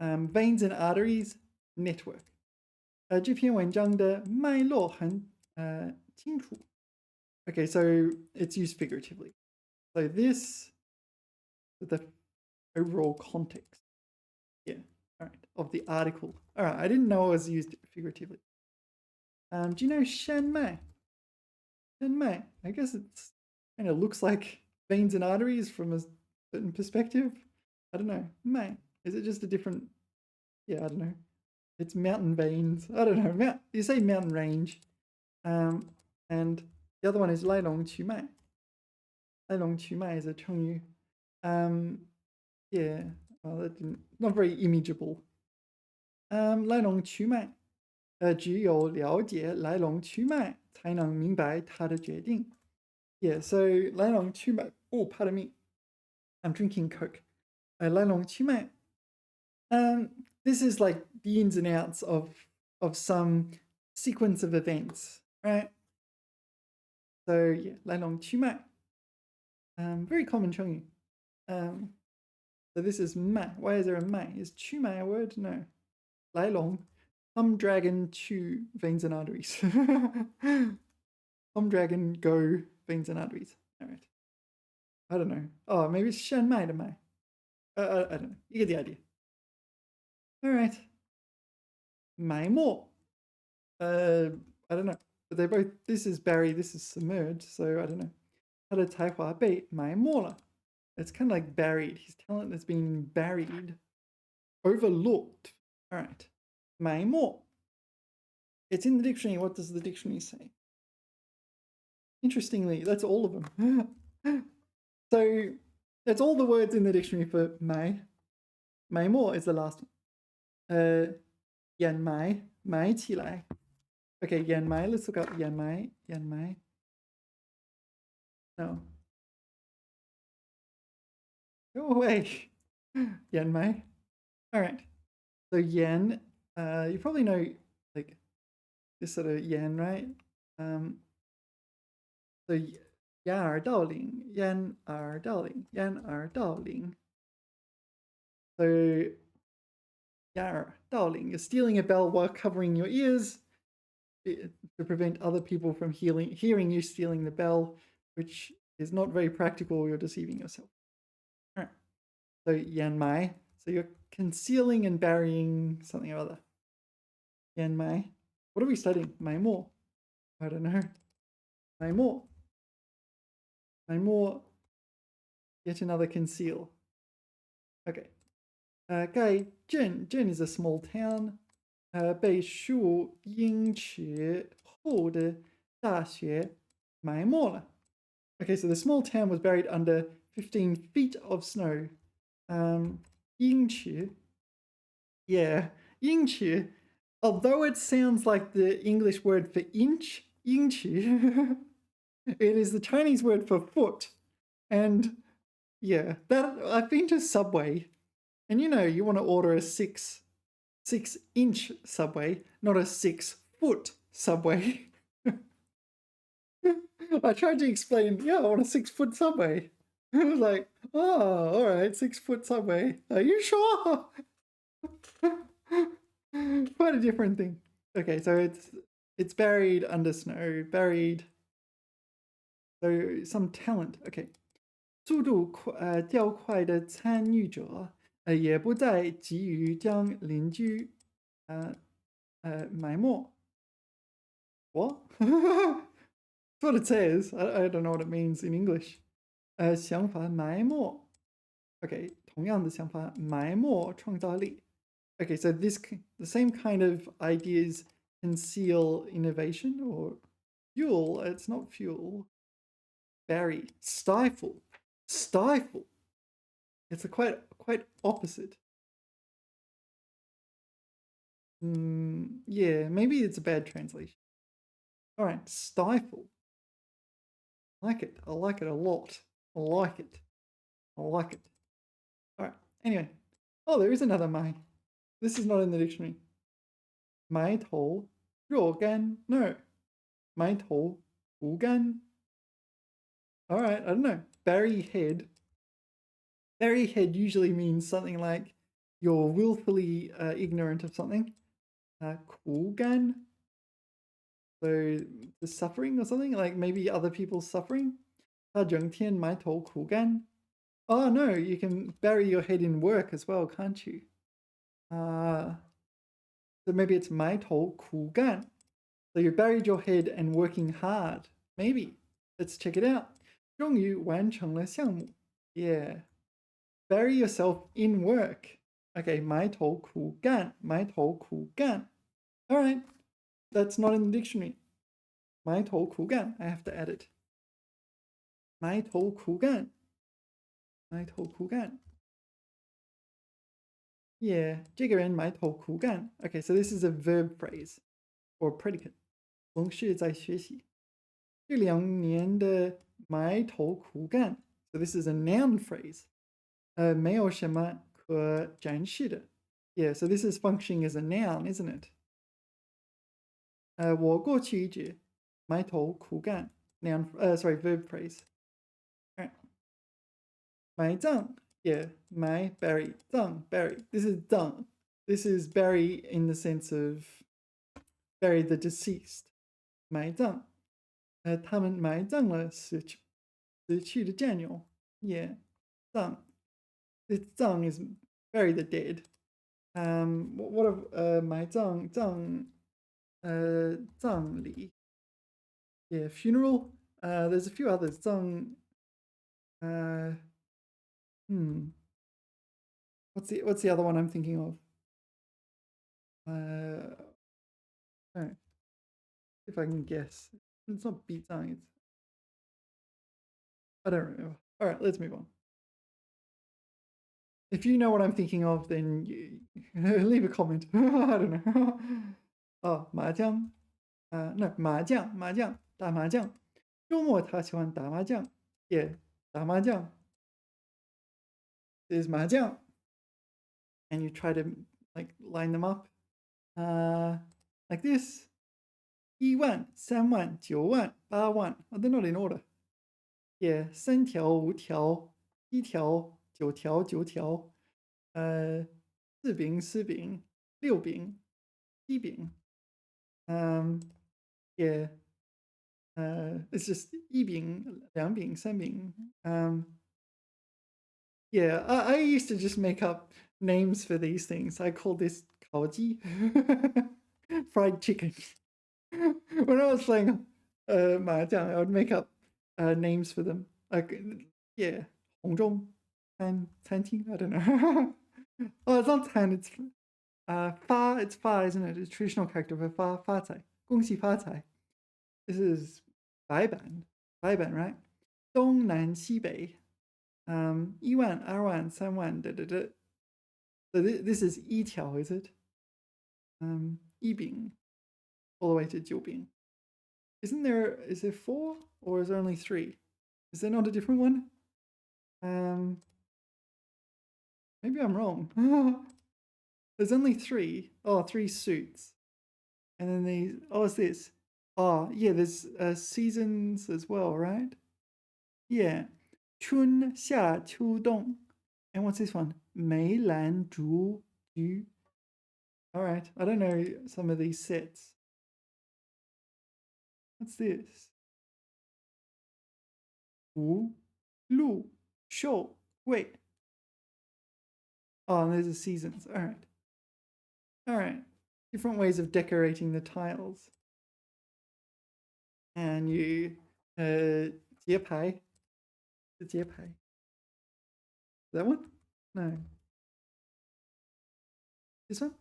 veins and arteries, network. 这篇文章的脉络很清楚. Okay, so it's used figuratively. So this is the overall context. Yeah, all right, of the article. All right, I didn't know it was used figuratively. Do you know 山脉? 山脉, I guess it's kind of looks like veins and arteries from a certain perspective. I don't know. 脉, is it just a different? Yeah, I don't know. It's mountain veins. I don't know. You say mountain range. And the other one is 来龙去脉. 来龙去脉 is a 成语. Not very imageable. 来龙去脉. 只有了解来龙去脉才能明白他的决定. Yeah, so 来龙去脉. Oh, pardon me. I'm drinking Coke. 来龙去脉. This is like the ins and outs of some sequence of events, right? So yeah, 来龙去脉. Very common 成语. So this is 卖. Why is there a 卖? Is 去卖 a word? No. 来龙. Some dragon chew veins and arteries. Some dragon go veins and arteries. All right. I don't know. Oh, maybe it's 上卖的卖. I don't know. You get the idea. All right. 埋没. I don't know. But they're both, this is buried, this is submerged, so I don't know. 他的才华被埋没了. It's kind of like buried. His talent has been buried, overlooked. All right. 埋没. It's in the dictionary. What does the dictionary say? Interestingly, that's all of them. So that's all the words in the dictionary for 埋. 埋没 is the last one. 掩埋, 埋起来. Okay, 掩埋. Let's look up 掩埋. 掩埋. No. Go away. 掩埋. All right. So yen, you probably know like this sort of yen, right? So 掩耳盗铃, 掩耳盗铃, 掩耳盗铃. So 掩耳盗铃 is stealing a bell while covering your ears to prevent other people from hearing you stealing the bell, which is not very practical. You're deceiving yourself. All right. So 掩埋. So you're concealing and burying something or other. 掩埋. What are we studying? 埋没. I don't know. 埋没. 埋没. Yet another conceal. Okay. 盖镇 is a small town. 被树荫池后的大学埋没了. Okay, so the small town was buried under 15 feet of snow. 阴池. Yeah, 阴池. Although it sounds like the English word for inch, 阴池, it is the Chinese word for foot. And yeah, that I've been to Subway, and you want to order a 6-inch Subway, not a 6-foot Subway. I tried to explain, I want a 6-foot Subway. I was like, oh, all right, 6-foot Subway. Are you sure? Quite a different thing. Okay, so it's buried under snow, buried. So some talent. Okay. 速度较快的参与者也不再急于将邻居埋没. What? That's what it says. I don't know what it means in English. 想法埋没. Okay, 同样的想法埋没创造力. Okay, so the same kind of ideas conceal innovation or fuel. It's not fuel. Bury, stifle. It's a quite opposite. Yeah, maybe it's a bad translation. All right, stifle. I like it a lot. I like it. All right, anyway. Oh, there is another 埋. This is not in the dictionary. 埋头若干. No. 埋头不干. All right, I don't know. Bury head. Bury head usually means something like you're willfully ignorant of something. 苦干. So the suffering or something, like maybe other people's suffering. 他整天埋头苦干. Oh no, you can bury your head in work as well, can't you? So maybe it's 埋头苦干. So you buried your head and working hard. Maybe. Let's check it out. 终于完成了项目. Yeah. Bury yourself in work. Okay, 埋头苦干. 埋头苦干. All right. That's not in the dictionary. 埋头苦干. I have to add it. 埋头苦干. 埋头苦干. Yeah, 这个人埋头苦干. Okay, so this is a verb phrase or predicate. 总是在学习. 这2年的埋头苦干. So this is a noun phrase. 没有什么可展示的. Yeah, so this is functioning as a noun, isn't it? 我过去一直埋头苦干. Noun, verb phrase. All right. 买账. Yeah, 买 bury, 账 bury. This is 账. This is bury in the sense of bury the deceased. 埋葬. 他们埋葬了死去的战友. Yeah, 葬. This 葬 is bury the dead. What of 埋葬葬礼? Yeah, funeral. There's a few others. 葬 What's the other one I'm thinking of? Oh, if I can guess. It's not 比葬, it's I don't remember. All right, let's move on. If you know what I'm thinking of, then leave a comment. I don't know. Oh, 麻将. No, 麻将, 打麻将. 周末他喜欢打麻将. Yeah, 打麻将. There's 麻将. And you try to like line them up. Like this. 1万, 3万, 9万, 8万. Oh, they're not in order. Yeah, 3条, 5条, 1条, 9条, 9条. 4饼, 4饼, 6饼, 7饼. Yeah. It's just 1饼, 2饼, 3饼. Yeah, I used to just make up names for these things. I call this 烤鸡, fried chicken. When I was playing mahjong, I would make up names for them. Like, yeah, 红中餐厅, I don't know. Oh, it's not 餐, it's it's 发, isn't it? It's a traditional character for 发财, 恭喜发财. This is 白板, right? 东南西北. 1万, 2万, 3万, da da da. So this is 一条, is it? 一饼, all the way to 九饼. Is there 4 or is there only 3? Is there not a different one? Maybe I'm wrong. There's only 3. Oh, 3 suits. And then these, what's this? Oh, yeah, there's seasons as well, right? Yeah. 春夏秋冬. And what's this one? 梅兰竹菊. All right, I don't know some of these sets. What's this? 福禄寿贵. Oh, and there's the seasons. All right. Different ways of decorating the tiles. And you 节拍. The 节拍. That one? No. This one?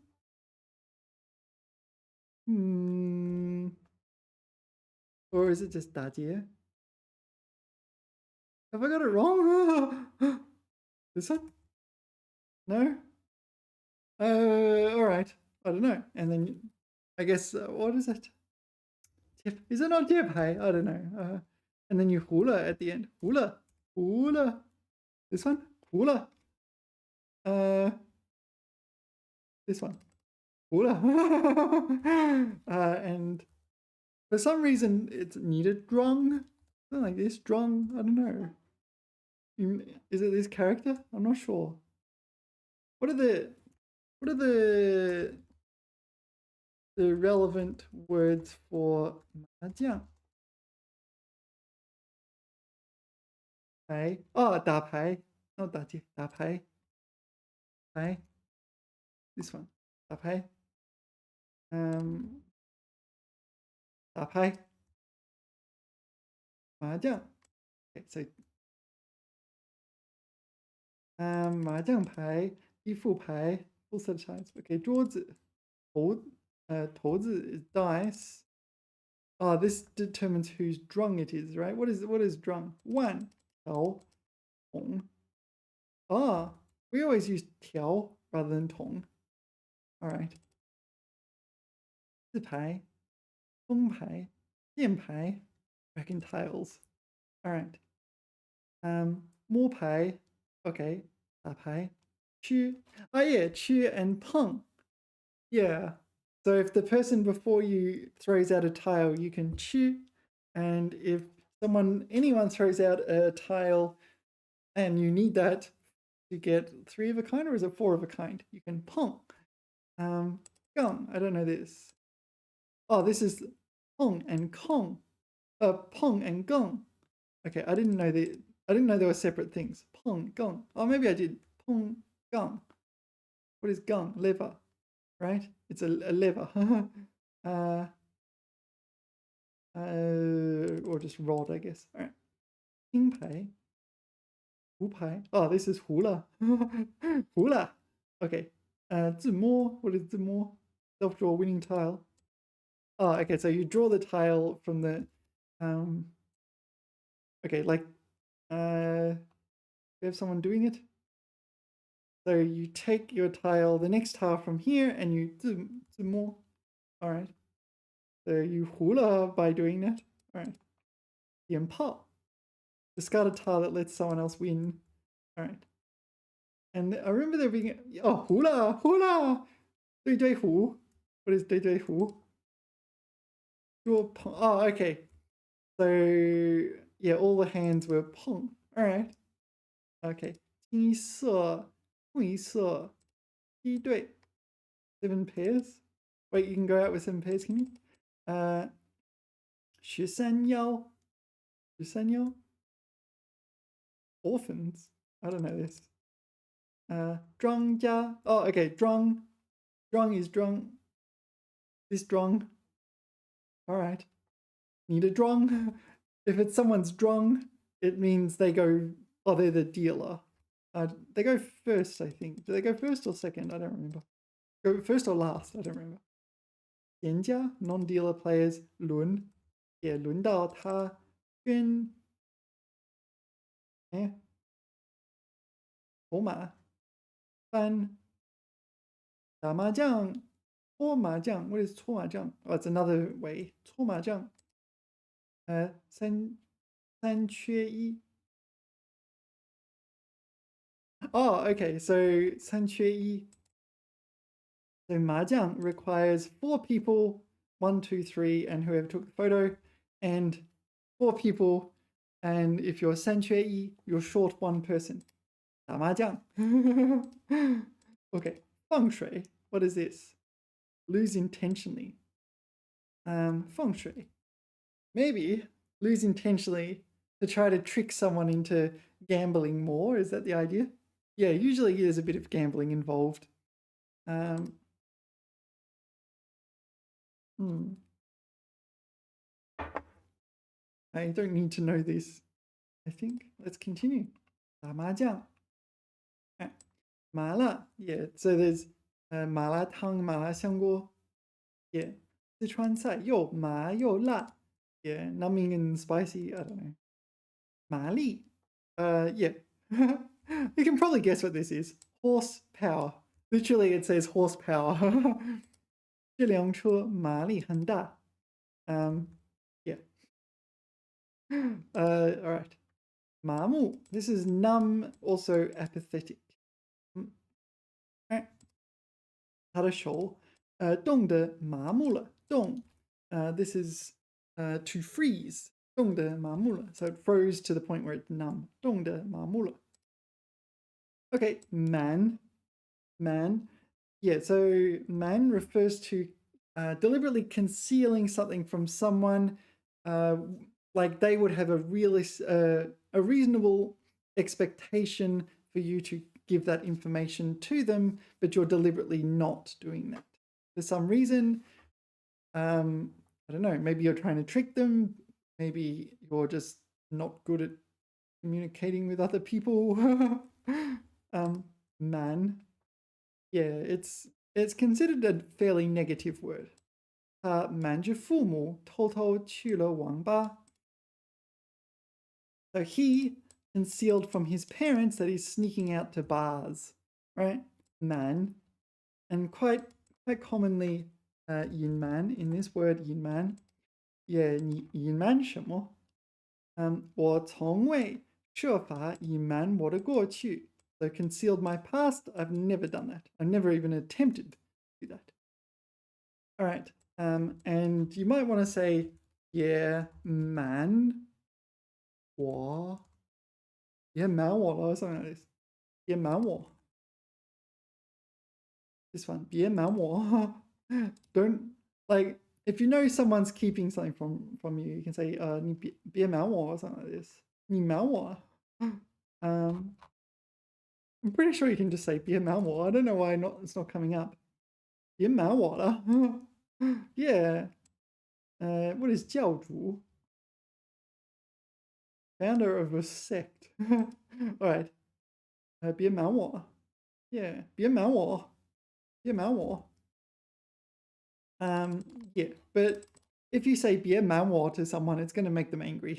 Or is it just 打节? Have I got it wrong? This one? No? All right. I don't know. And then I guess, what is it? Is it not 节拍? I don't know. And then you 胡了 at the end. 胡了. This one? 胡了. This one. 胡了. And for some reason it's needed drung. Something like this, drung. I don't know. Is it this character? I'm not sure. What are the relevant words for 麻将? 牌. Oh, 打牌. Not 打劫. 打牌. 牌. This one. 打牌. 打牌. 麻将. Okay, so 麻将牌, 一副牌, full set of cards. Okay, 桌子. 骰子 is dice. Oh, this determines whose drung it is, right? What is drung? 万条筒. Ah, we always use 条 rather than 筒. All right. 字牌, 封牌, 键牌, back in tiles. All right. 摸牌. Okay. 打牌. 吃. Oh yeah, 吃 and 碰. Yeah. So if the person before you throws out a tile, you can 吃. And if anyone throws out a tile And you need that to get 3 of a kind, or is it 4 of a kind? You can pong. Gong, I don't know this. Oh, this is pong and kong. Pong and gong. Okay, I didn't know they were separate things. Pong, gong. Oh, maybe I did. Pong, gong. What is gong? Lever, right? It's a lever. Or just rod, I guess. All right. Ping pai. Hu pai. Oh, this is hula. Hula. Okay. Zimo. What is zimo? Self-draw winning tile. Oh, okay. So you draw the tile from the. Okay, like. We have someone doing it. So you take your tile, the next tile from here, and you zimo. All right. So you hula by doing that. All right. Yan pao. Discard a tile that lets someone else win. All right. And I remember there being hula hula. 对对胡. What is 对对胡? Oh, okay. So yeah, all the hands were pong. All right. Okay. 金色, 红色, 一对. 7 pairs. Wait, you can go out with 7 pairs, can you? 13幺. 13幺. Orphans. I don't know this. 庄家. Oh, okay. Drung. Drung is drung. This drung. All right. Need a drung. If it's someone's drung, it means they go. Oh, they're the dealer. They go first, I think. Do they go first or second? I don't remember. Go first or last? I don't remember. 闲家 non-dealer players 轮也轮到他捐筹码翻打麻将搓麻将 What is 搓麻将? Oh, it's another way. 搓麻将三缺一 Oh, okay. So 三缺一 So mahjong requires 4 people, 1, 2, 3, and whoever took the photo, and 4 people. And if you're 三缺一, you're short 1 person. 打麻将. Okay, 放水. What is this? Lose intentionally. 放水. Maybe lose intentionally to try to trick someone into gambling more. Is that the idea? Yeah, usually there's a bit of gambling involved. I don't need to know this, I think. Let's continue. 打麻将. Mala, yeah. So there's 麻辣汤, 麻辣香锅. Yeah. 四川菜又麻又辣. Yeah, numbing and spicy, I don't know. 麻力. Yeah. You can probably guess what this is. Horsepower. Literally, it says horsepower. 这辆车马力很大. Yeah. All right. 麻木. This is numb, also apathetic. All right. 他的手冻得麻木了. 冻. This is to freeze. 冻得麻木了. So it froze to the point where it's numb. 冻得麻木了. Okay, man. Man. Yeah, so man refers to deliberately concealing something from someone, like they would have a reasonable expectation for you to give that information to them, but you're deliberately not doing that. For some reason, I don't know, maybe you're trying to trick them, maybe you're just not good at communicating with other people. Man. Yeah, it's considered a fairly negative word. 他瞒着父母偷偷去了网吧. So he concealed from his parents that he's sneaking out to bars, right? Man. And quite commonly, yin man, in this word yin man. Yeah, 你隐瞒什么? 我从未设法隐瞒我的过去. So concealed my past, I've never done that. I've never even attempted to do that. All right. And you might want to say, yeah, man, 我别瞒我了 or something like this. 别瞒我 This one. 别瞒我 Don't, like, if you know someone's keeping something from you, you can say 你别瞒我 or something like this. 你瞒我 I'm pretty sure you can just say 别瞒我 I don't know why it's not coming up. 别瞒我了 Yeah. What is 教主? Founder of a sect. Alright. 别瞒我 Yeah. 别瞒我 别瞒我 Yeah, but if you say 别瞒我 to someone, it's going to make them angry.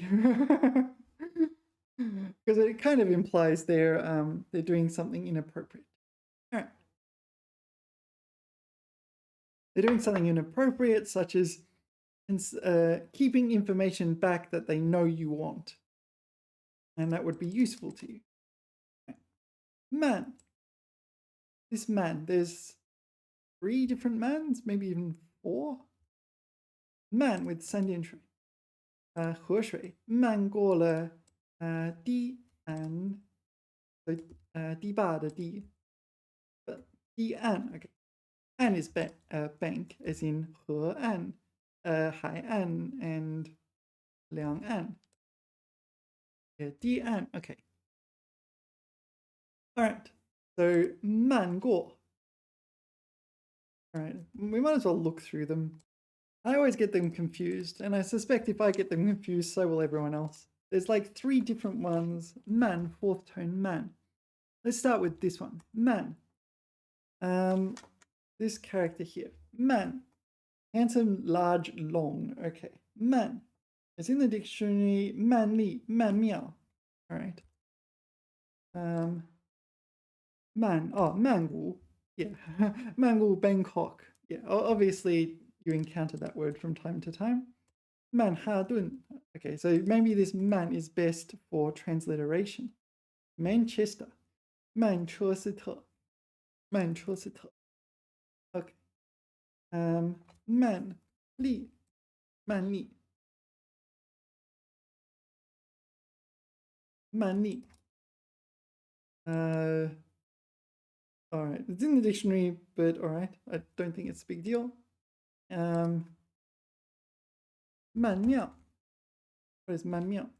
Because it kind of implies they're doing something inappropriate. All right. They're doing something inappropriate, such as keeping information back that they know you want. And that would be useful to you. Man. This man, there's 3 different mans, maybe even 4. Man with 三点水 河水漫过了堤岸 so 堤坝的堤 堤岸 okay 岸 is bank as in 河岸海岸 and 两岸 yeah 堤岸 okay alright so 漫过 alright we might as well look through them I always get them confused, and I suspect if I get them confused, so will everyone else. There's like 3 different ones. Man, 4th tone, man. Let's start with this one. Man. This character here. Man. Handsome, large, long. Okay. Man. It's in the dictionary. Man li, man miao. Alright. Man. Oh, Mangu. Yeah. Mangu, Bangkok. Yeah. Obviously, you encounter that word from time to time. Manhattan. Okay, so maybe this man is best for transliteration. Manchester. Manchester. Manchester. Okay. Man. Li. Man li. Man li. Alright, it's in the dictionary, but alright, I don't think it's a big deal. Man miao. What is man miao?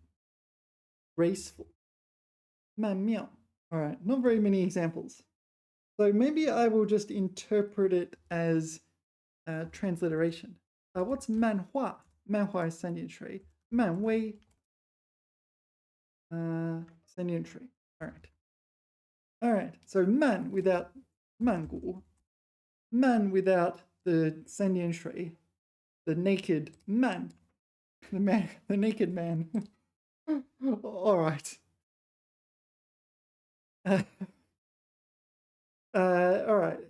Graceful. Man miao. Alright, not very many examples. So maybe I will just interpret it as transliteration. What's manhua? Manhua is 三点水. Manwei. 三点水. Alright. Alright, so man without mangu. Man without the 三点水. The naked man. The naked man. Alright. Alright.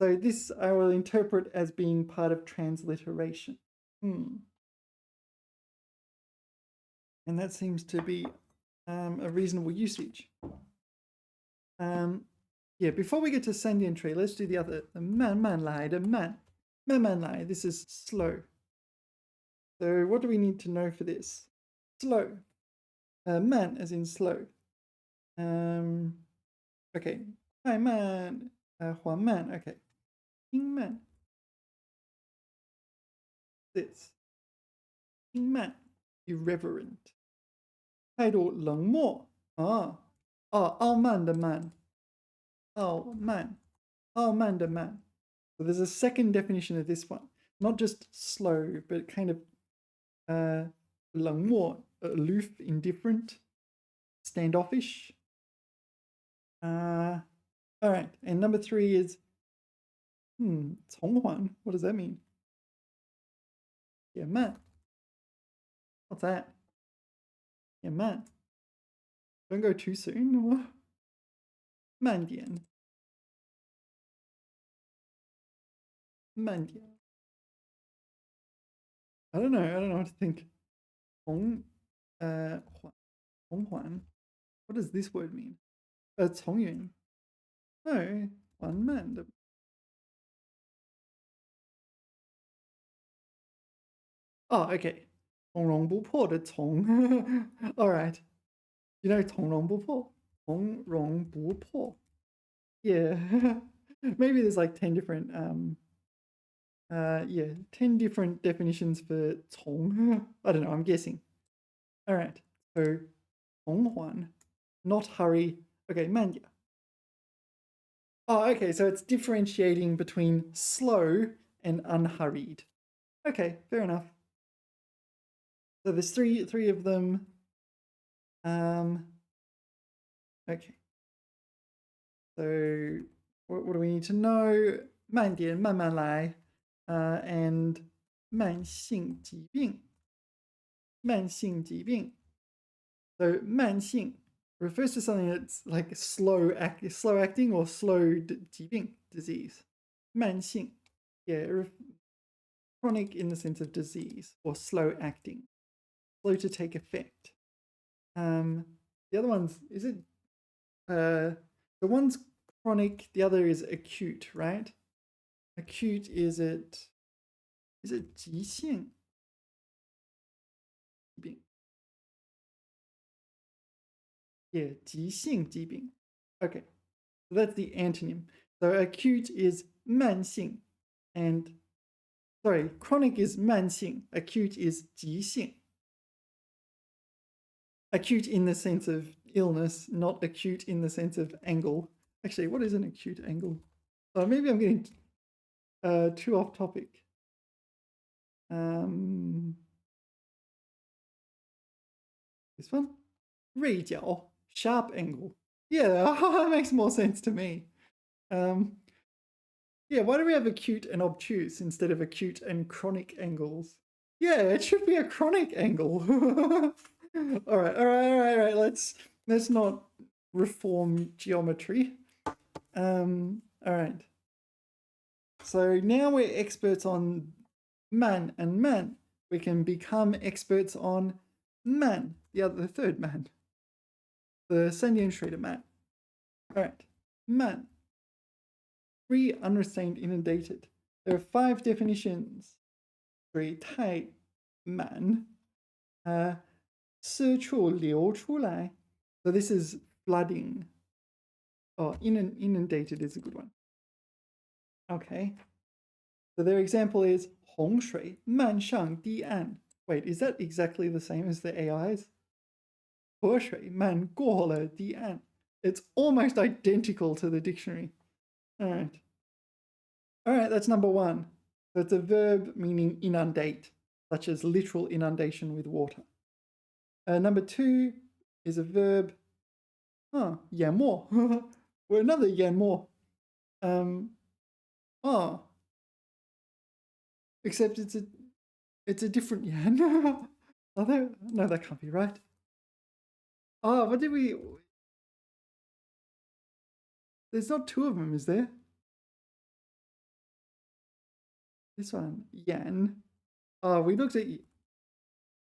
So this I will interpret as being part of transliteration. And that seems to be a reasonable usage. Yeah, before we get to 三点水, let's do the other. The 慢慢来的慢. 慢慢来, this is slow. So what do we need to know for this? Slow. 慢 as in slow. Okay. 快慢, 缓慢, okay. 轻慢. This. 轻慢. Irreverent. 态度冷漠.傲慢的慢. 傲慢的慢. So there's a second definition of this one. Not just slow, but kind of 冷漠, aloof, indifferent, standoffish. All right, and number 3 is 从缓. What does that mean? 也慢. What's that? 也慢. Don't go too soon. 慢点. 慢点. I don't know what to think. 从缓. What does this word mean? 从远. No, 缓慢的. Oh, okay. 从容不迫的从. All right. You know 从容不迫,从容不迫. Yeah. Maybe there's like 10 different 10 different definitions for 从. I don't know, I'm guessing. All right. So 从缓, not hurry. Okay, 慢点. Oh, okay, so it's differentiating between slow and unhurried. Okay, fair enough. So there's three of them. Okay. So what do we need to know? 慢点,慢慢来, and 慢性疾病. 慢性疾病. So 慢性 refers to something that's like slow acting or slow 疾病 disease. 慢性. Yeah, chronic in the sense of disease or slow acting, slow to take effect. The other one's, is it the one's chronic, the other is acute, right? Acute is it 急性疾病? Yeah, 急性疾病. Okay, so that's the antonym. So acute is 慢性, and sorry, chronic is 慢性, acute is 急性. Acute in the sense of illness, not acute in the sense of angle. Actually, what is an acute angle? Maybe I'm getting too off topic. This one? 锐角, sharp angle. Yeah, that makes more sense to me. Yeah, why do we have acute and obtuse instead of acute and chronic angles? Yeah, it should be a chronic angle. All right. Let's not reform geometry. All right. So now we're experts on man and man. We can become experts on man, the third man, the 三点水的 man. All right, man. Free, unrestrained, inundated. There are 5 definitions. 水太满, 四处流出来. So this is flooding. Oh, inundated is a good one. Okay. So their example is 洪水漫上堤岸. Wait, is that exactly the same as the AI's? 河水漫过了堤岸. It's almost identical to the dictionary. All right, that's number 1. So it's a verb meaning inundate, such as literal inundation with water. Number 2 is a verb, 淹没. Well, another 淹没. Except it's a different yan. No, that can't be right. What did we? There's not 2 of them, is there? This one, yan. We looked at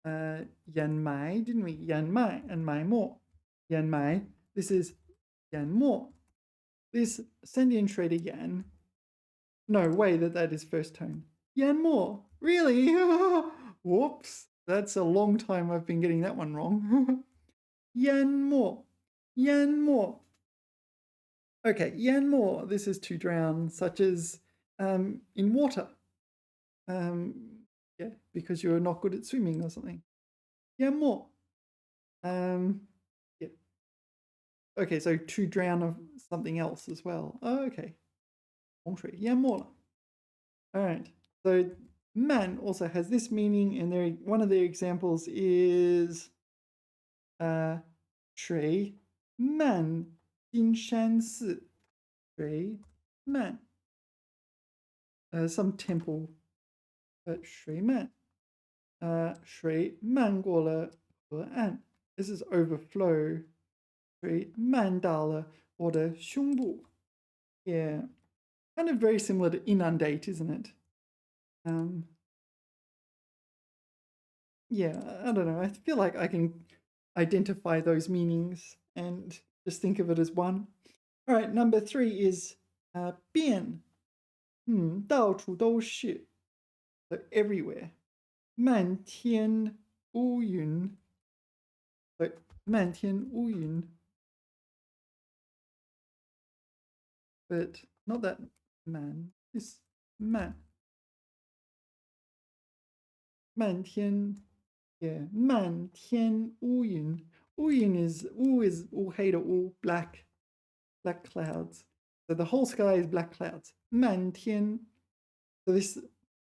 yan mai, didn't we? Yan mai and mai mo. Yan mai. This is yan mo. This sentient trader yan. No way that is first tone. Yan mo. Really? Whoops. That's a long time I've been getting that one wrong. Yan mo. Yan mo. Okay, yan mo. This is to drown, such as in water. Yeah, because you're not good at swimming or something. Yan mo. Yeah. Okay, so to drown of something else as well. Oh, okay. 洪水淹没了. All right. So man also has this meaning, and one of their examples is 水漫金山寺. 水漫. Some temple. 水漫. 水漫过了河岸. This is overflow. 水漫到了我的胸部. Yeah. Kind of very similar to inundate, isn't it? Yeah, I don't know. I feel like I can identify those meanings and just think of it as one. All right, number 3 is 变. 到处都是. So everywhere. 漫天乌云. Like 漫天乌云. But not that man. This man. 漫天, yeah, 漫天乌云. 乌云 is乌黑的乌, black clouds. So the whole sky is black clouds. 漫天. So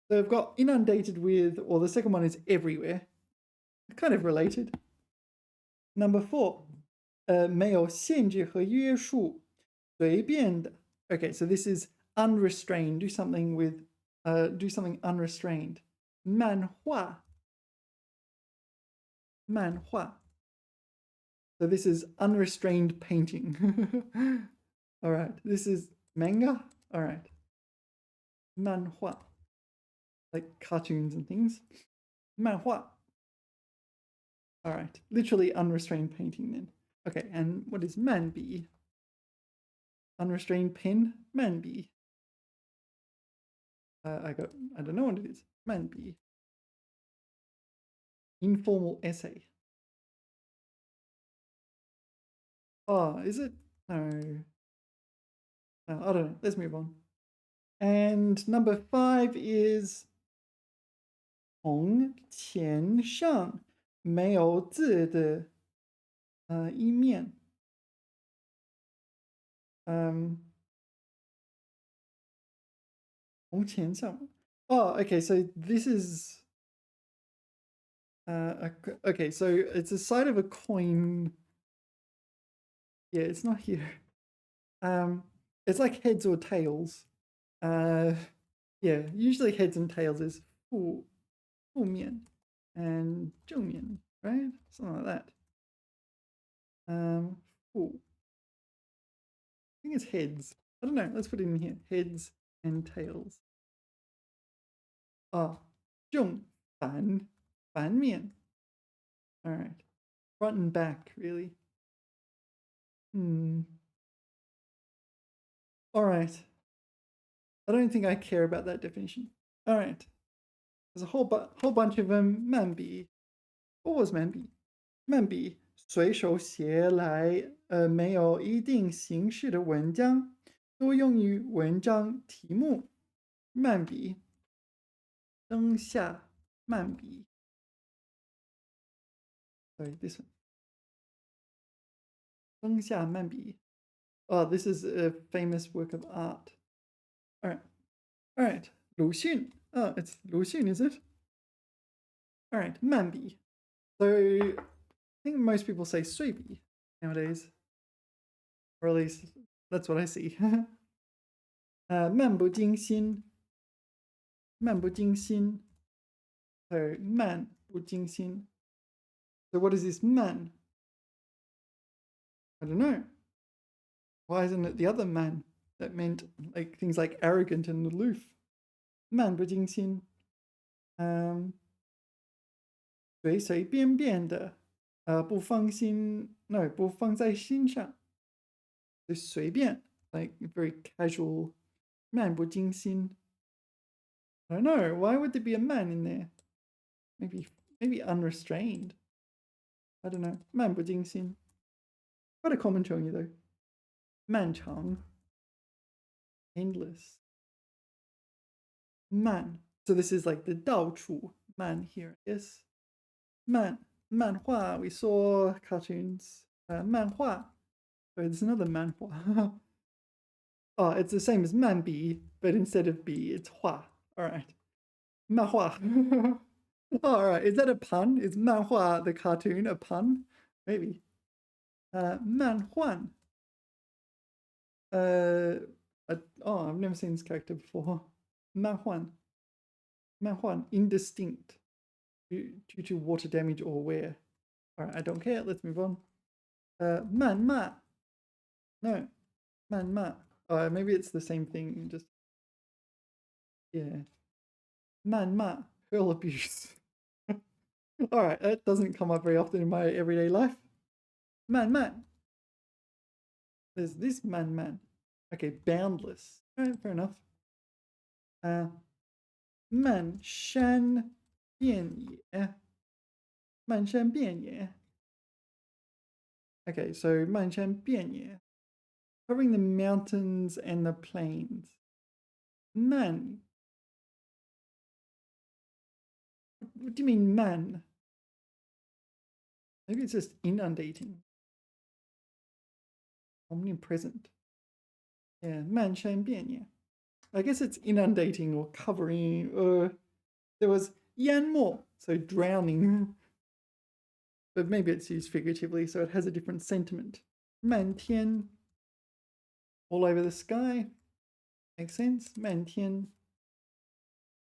they've got inundated with, or the second one is everywhere. Kind of related. Number 4, 没有限制和约束，随便的. Okay, so this is unrestrained. Do something unrestrained. 漫画. So this is unrestrained painting. All right, this is manga. All right. 漫画. Like cartoons and things. 漫画. All right, literally unrestrained painting then. Okay, and what is 漫笔? Unrestrained pen, 漫笔. I don't know what it is. 漫笔. Informal essay. Oh, is it? No. No, I don't know. Let's move on. And number 5 is 从前上没有字的一面. Oh, okay, so this is okay, so it's a side of a coin. Yeah, it's not here. It's like heads or tails. Yeah, usually heads and tails is 负面 and 正面, right? Something like that. 负. I think it's heads. I don't know. Let's put it in here. Heads and tails. Ah, 正反面. All right. Front and back, really. All right. I don't think I care about that definition. All right. There's a whole bunch of them. 漫笔. What was 漫笔? 漫笔随手写来没有一定形式的文章，多用于文章题目。漫笔。灯下漫笔. Sorry, this one. 灯下漫笔. Oh, this is a famous work of art. All right. 鲁迅. Oh, it's 鲁迅, is it? All right, 漫笔. So I think most people say 随笔 nowadays, or at least that's what I see. 漫不经心. So 漫不经心. So what is this 漫? I don't know. Why isn't it the other 慢 that meant like things like arrogant and aloof? 漫不经心. 随随便便的，不放在心上。随便 like very casual. 漫不经心. I don't know. Why would there be a man in there? Maybe unrestrained. I don't know. 漫不经心. Quite a common 成语 though. 漫长. Endless. 漫. So this is like the 到处 man here, I guess. 漫画. We saw cartoons. 漫画. So there's another 漫画. Oh, it's the same as 漫笔, but instead of 笔, it's 画. All right. 漫画. Oh, all right. Is that a pun? Is 漫画 the cartoon a pun? Maybe. 漫画. I've never seen this character before. 漫画. Indistinct. Due to water damage or wear. All right, I don't care. Let's move on. 谩骂. No. 谩骂. Maybe it's the same thing. Just yeah. 谩骂. Hurl abuse. All right, that doesn't come up very often in my everyday life. 慢慢. There's this 慢慢. Okay, boundless. All right, fair enough. 漫山遍野. 漫山遍野. Okay, so 漫山遍野, covering the mountains and the plains. 漫, what do you mean 漫? Maybe it's just inundating. Omnipresent. Yeah, 漫山遍野. I guess it's inundating or covering. There was 淹没, so drowning. But maybe it's used figuratively, so it has a different sentiment. 漫天, all over the sky. Makes sense. 漫天.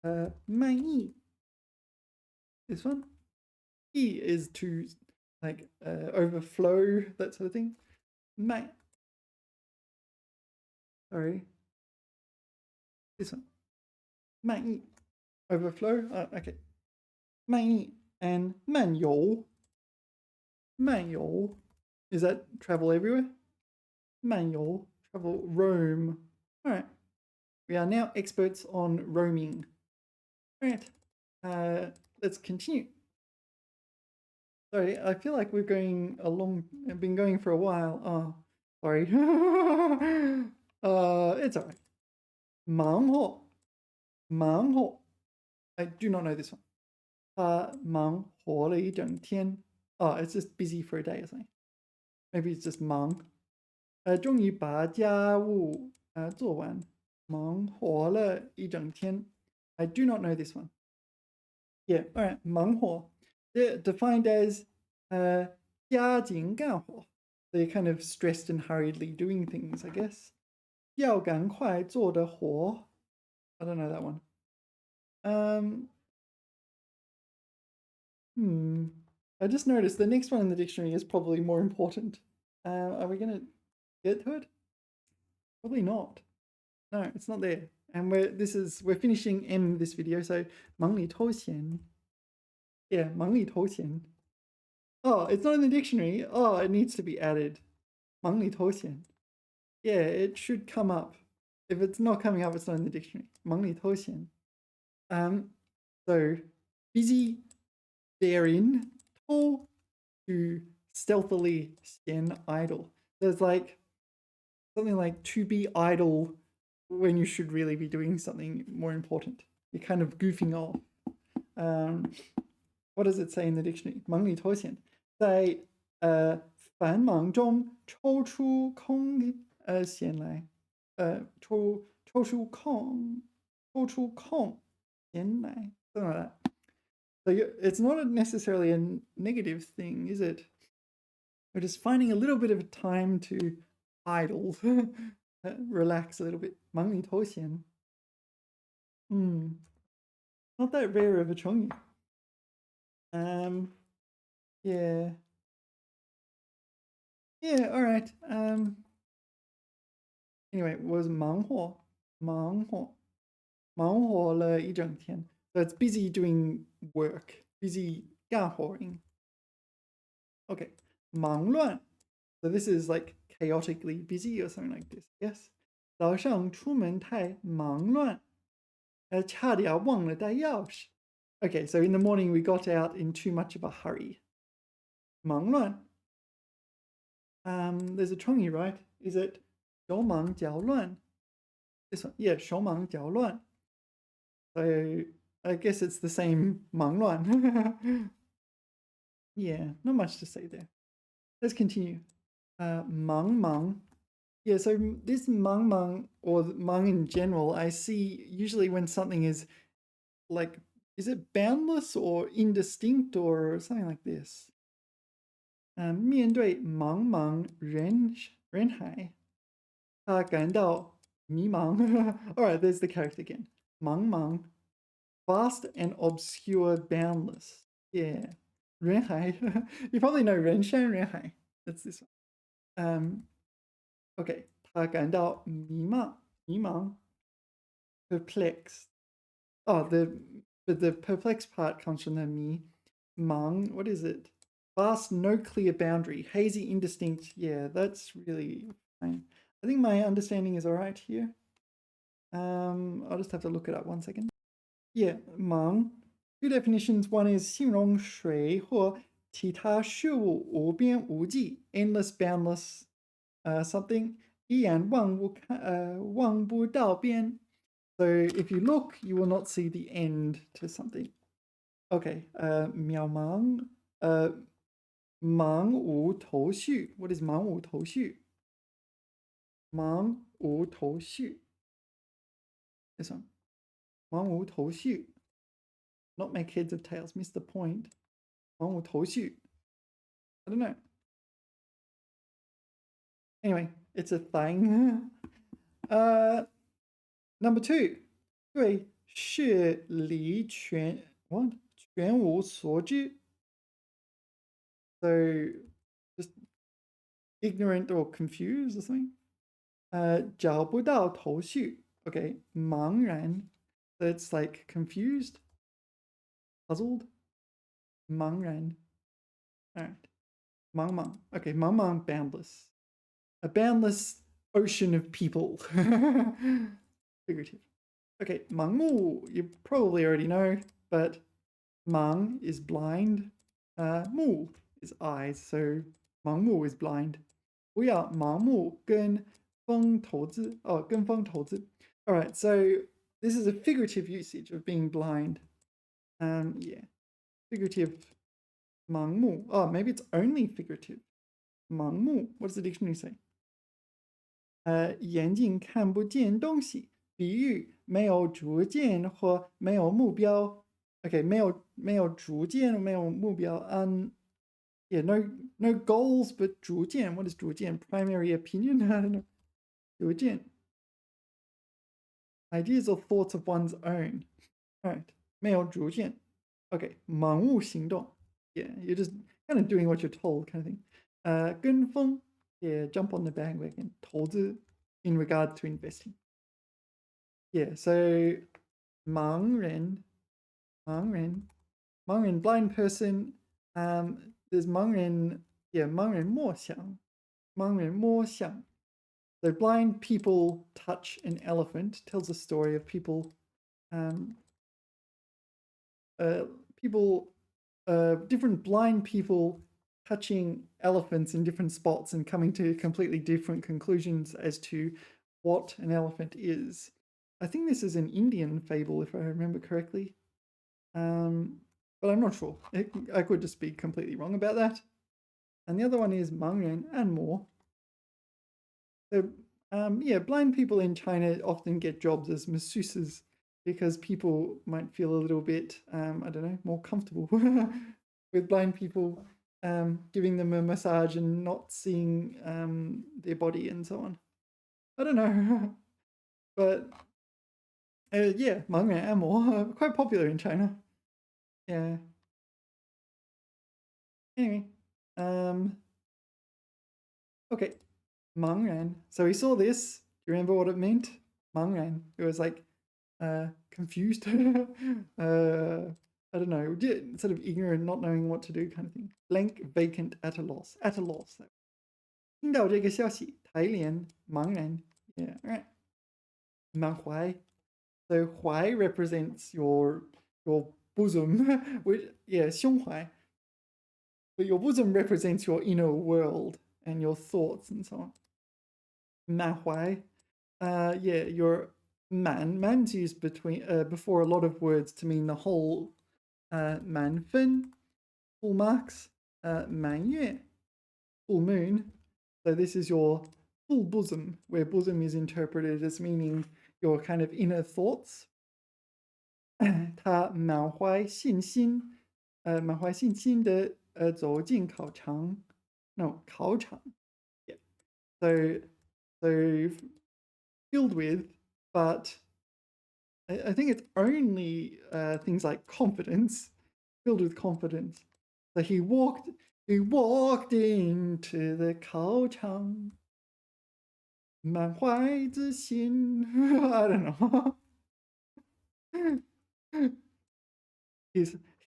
漫溢. This one. 溢 is to like overflow, that sort of thing. 漫. Sorry. This one. 漫溢. Overflow. Okay. 漫溢 and 漫游. 漫游. Is that travel everywhere? 漫游. Travel, roam. All right. We are now experts on roaming. All right. Let's continue. Sorry, I feel like we've been going for a while. Oh, sorry. It's all right. 忙活. 忙活. I do not know this one. 忙活了一整天. Oh, it's just busy for a day or something. Maybe it's just 忙. 终于把家务做完. 忙活了一整天. I do not know this one. Yeah, all right. 忙活. They're defined as 加紧干活. They're kind of stressed and hurriedly doing things, I guess. 要赶快做的活. I don't know that one. I just noticed the next one in the dictionary is probably more important. Are we going to get to it? Probably not. No, it's not there. And we're finishing M this video, so 忙里偷闲. Yeah, 忙里偷闲. Oh, it's not in the dictionary. Oh, it needs to be added. 忙里偷闲. Yeah, it should come up. If it's not coming up, it's not in the dictionary. 忙里偷闲. So busy therein, 偷 to stealthily, 闲 idle. There's like something like to be idle when you should really be doing something more important. You're kind of goofing off. What does it say in the dictionary? 忙里偷闲. 在繁忙中抽出空闲来. 抽出空闲来. Something like that. So it's not necessarily a negative thing, is it? We're just finding a little bit of time to idle, relax a little bit. 忙里偷闲. Not that rare of a 成语. Yeah. Yeah, all right. Anyway, it was 忙活了一整天. So it's busy doing work, busy 干活. Okay, 忙乱. So this is like chaotically busy or something like this. Yes. 早上出门太忙乱，差点忘了带钥匙. Okay, so in the morning we got out in too much of a hurry. 忙乱. There's a 成语, right? Is it 手忙脚乱? This one, yeah, 手忙脚乱. So I guess it's the same 忙乱. Yeah, not much to say there. Let's continue. 忙. Yeah, so this 忙 or 忙 in general, I see usually when something is like, is it boundless or indistinct or something like this? 面对茫人海, 他感到迷茫. All right, there's the character again. 茫, vast and obscure, boundless. Yeah. 人海. You probably know 人山人海. That's this one. Okay. 他感到迷茫. Perplexed. Oh, the perplexed part comes from the 迷. 茫, what is it? Vast, no clear boundary. Hazy, indistinct. Yeah, that's really fine. I think my understanding is all right here. I'll just have to look it up 1 second. Yeah, 忙. Two definitions. One is 形容水或其他事物无边无际 endless, boundless, something 一眼望不到边 So if you look, you will not see the end to something. Okay, 渺茫茫无头绪 What is 茫无头绪？茫无头绪 This one. 茫无头绪 Not make heads of tails, miss the point. 茫无头绪 I don't know. Anyway, it's a thing. Number 2. 对事理全 what? 全无所知 So just ignorant or confused or something. 找不到头绪 Okay, 茫然 So it's like confused, puzzled. 茫然 Alright. 茫茫 Okay, 茫茫 boundless. A boundless ocean of people. Figurative. Okay, 盲目 you probably already know, but 盲 is blind. 目 is eyes, so 盲目 is blind. 不要盲目跟风投资 跟风投资 Alright, so this is a figurative usage of being blind. Yeah. Figurative 盲目 maybe it's only figurative. 盲目 What does the dictionary say? 眼睛看不见东西，比喻没有主见或没有目标。Okay, 没有主见，没有目标。Yeah, no goals, but 主见. What is 主见? Primary opinion? I don't know. 主见 Ideas or thoughts of one's own. Alright, 没有主见. Okay, 盲目行动. Yeah, you're just kind of doing what you're told, kind of thing. 跟风 Yeah, jump on the bandwagon. 投资 in regard to investing. Yeah, so 盲人 blind person. There's 盲人 盲人摸象 So blind people touch an elephant tells a story of people different blind people touching elephants in different spots and coming to completely different conclusions as to what an elephant is. I think this is an Indian fable, if I remember correctly. But I'm not sure. I could just be completely wrong about that. And the other one is 盲人 and more. So, yeah, blind people in China often get jobs as masseuses because people might feel a little bit, I don't know, more comfortable with blind people giving them a massage and not seeing their body and so on. I don't know. But yeah, 盲人 and more quite popular in China. Yeah. Anyway, okay, 茫然. So we saw this. Do you remember what it meant? 茫然. It was like confused. I don't know, sort of ignorant, not knowing what to do kind of thing. Blank, vacant, at a loss. At a loss. 听到这个消息，台联茫然. Yeah, right. 满怀. So 怀 represents your bosom, which, yeah, 胸怀. But your bosom represents your inner world and your thoughts and so on. 满怀. Yeah, your man's used before a lot of words to mean the whole. 满分 full marks. 满月 full moon. So this is your full bosom, where bosom is interpreted as meaning your kind of inner thoughts. 他满怀信心的走进考场 No, 考场 Yeah. So filled with, but I think it's only things like confidence, filled with confidence. So he walked into the 考场满怀自信 I don't know.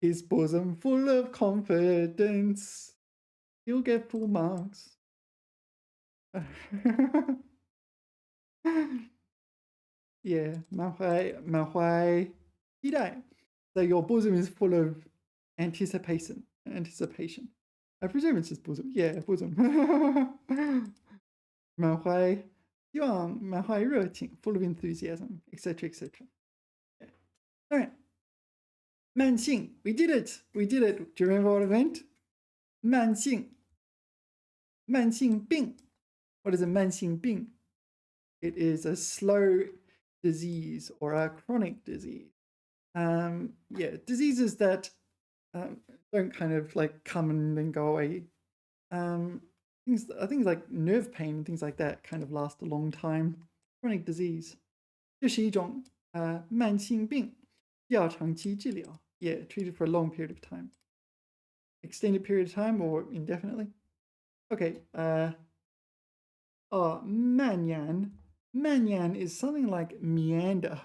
His bosom full of confidence. He'll get full marks. Yeah, 满怀期待. So your bosom is full of anticipation. I presume it's just bosom. Yeah, bosom. 满怀希望，满怀热情 full of enthusiasm, etc., etc. Yeah. All right. 慢性 we did it. We did it. Do you remember what it meant? 慢性病 What is a 慢性病? It is a slow disease or a chronic disease. Yeah, diseases that don't kind of like come and then go away. Things like nerve pain and things like that kind of last a long time. Chronic disease. 这是一种慢性病，要长期治疗. Yeah, treated for a long period of time. Extended period of time or indefinitely. Okay. 蔓延. 蔓延 is something like meander.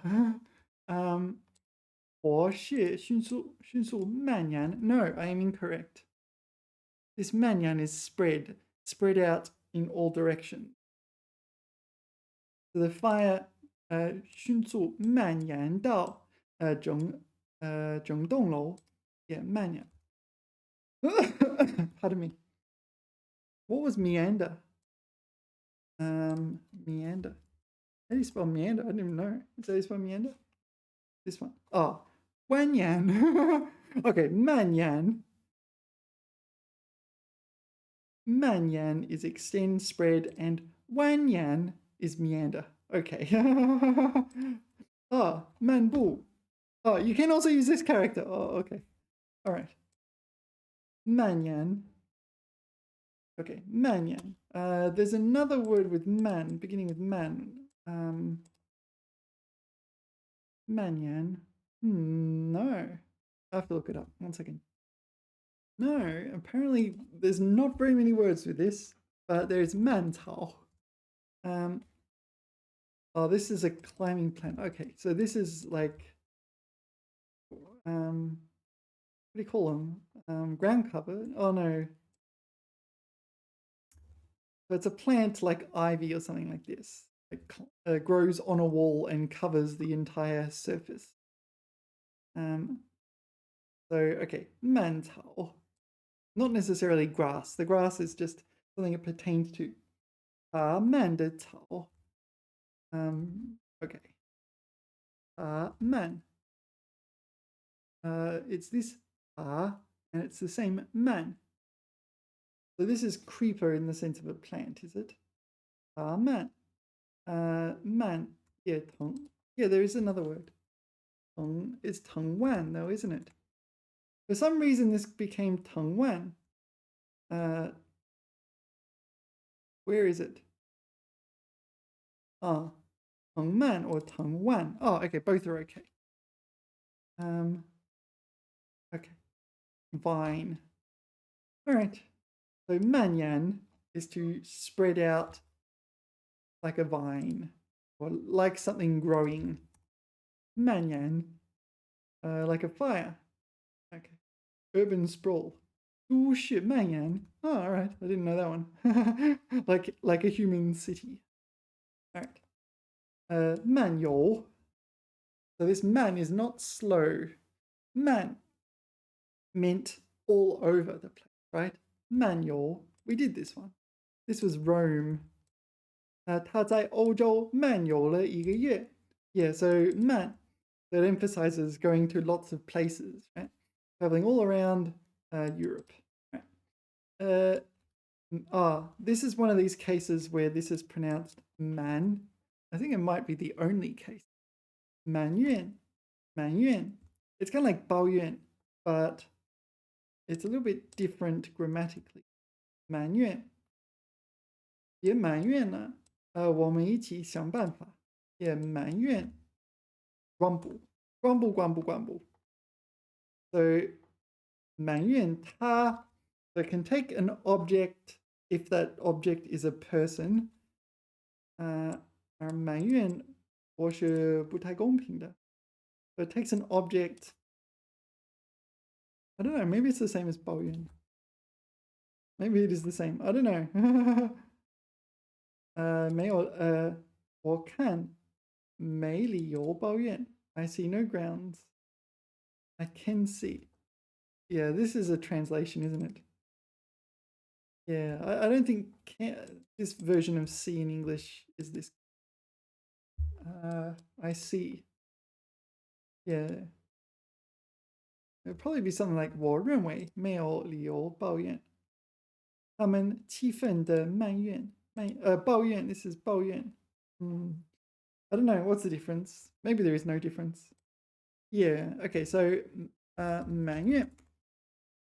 活血迅速蔓延. No, I am incorrect. This 蔓延 is spread out in all directions. So the fire 迅速蔓延到整栋楼. Yeah, 蔓延. Pardon me. What was meander? Meander. How do you spell meander? I didn't even know. Is that how you spell meander? This one. Oh, 蜿蜒. Okay, 蔓延. 蔓延 is extend, spread, and 蜿蜒 is meander. Okay. Oh, 漫步. Oh, you can also use this character. Oh, okay. All right. 蔓延. Okay, 蔓延. There's another word with man, beginning with man. 蔓延. No. I have to look it up. 1 second. No, apparently there's not very many words with this, but there's 蔓草. Oh, this is a climbing plant. Okay, so this is like, what do you call them? Ground cover? Oh no. So it's a plant like ivy or something like this. It grows on a wall and covers the entire surface. So, okay, 蔓草. Not necessarily grass. The grass is just something it pertains to. 蔓的草. Okay. 蔓. It's this and it's the same 蔓. So this is creeper in the sense of a plant, is it? 蔓. 蔓叶藤. Yeah, there is another word. 藤 is 藤蔓 though, isn't it? For some reason this became 藤蔓. Where is it? 藤蔓 or 藤蔓. Oh, okay, both are okay. Okay. Vine. All right. So 蔓延 is to spread out like a vine or like something growing. 蔓延, like a fire. Okay. Urban sprawl. 都市蔓延. Oh, all right. I didn't know that one. like a human city. All right. 漫游. So this man is not slow. Man meant all over the place, right? 漫游. We did this one. This was Rome. 他在欧洲漫游了1个月. Yeah, so 漫 that emphasizes going to lots of places, right? Traveling all around Europe. Right? This is one of these cases where this is pronounced man. I think it might be the only case. 满院. It's kind of like 抱怨, but it's a little bit different grammatically. 满院. 也满院了. 我们一起想办法. 也埋怨. Grumble. So 埋怨他. So it can take an object if that object is a person. 而埋怨我是不太公平的. So it takes an object. I don't know, maybe it's the same as 抱怨. Maybe it is the same. I don't know. 没有我看没理由抱怨. I see no grounds. I can see. Yeah, this is a translation, isn't it? Yeah, I don't think this version of see in English is this. I see. Yeah. It'd probably be something like 我认为没有理由抱怨他们气愤的抱怨 this is 抱怨 I don't know what's the difference, maybe there is no difference. Yeah, okay, so 埋怨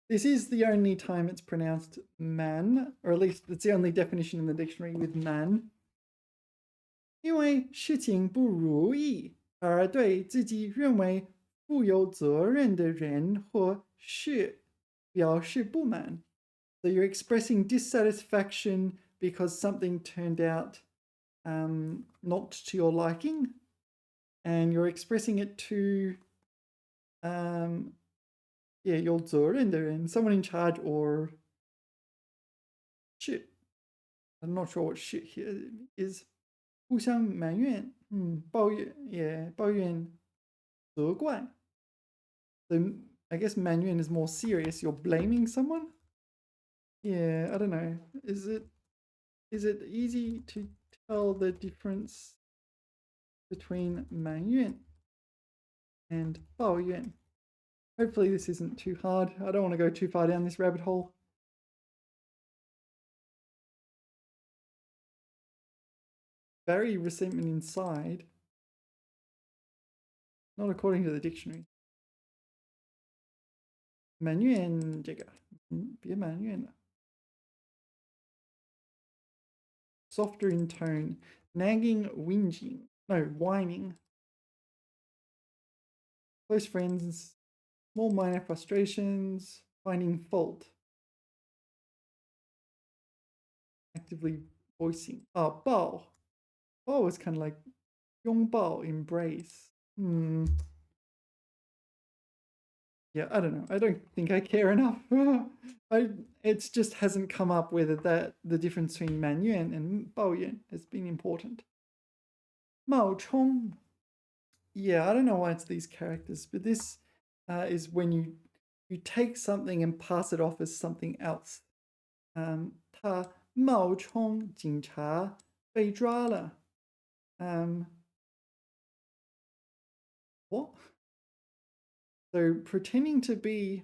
this is the only time it's pronounced man, or at least it's the only definition in the dictionary with man. 因为事情不如意而对自己认为负有责任的人或事表示不满. So you're expressing dissatisfaction because something turned out not to your liking, and you're expressing it to your 责任的人, someone in charge, or 事. I'm not sure what shit here is. 互相埋怨, 抱怨, yeah, 抱怨, 责怪. So I guess 埋怨 is more serious. You're blaming someone? Yeah, I don't know. Is it easy to tell the difference between 埋怨 and 抱怨? Hopefully this isn't too hard. I don't want to go too far down this rabbit hole. Bury resentment inside. Not according to the dictionary. 埋怨这个，别埋怨了。Softer in tone, nagging, whinging, no, whining. Close friends, small minor frustrations, finding fault. Actively voicing. Oh, 抱.抱is kind of like 拥抱, embrace. Yeah, I don't know. I don't think I care enough. It just hasn't come up whether the difference between 埋怨 and 抱怨 has been important. 冒充. Yeah, I don't know why it's these characters, but this is when you take something and pass it off as something else. 他冒充警察被抓了. What? So pretending to be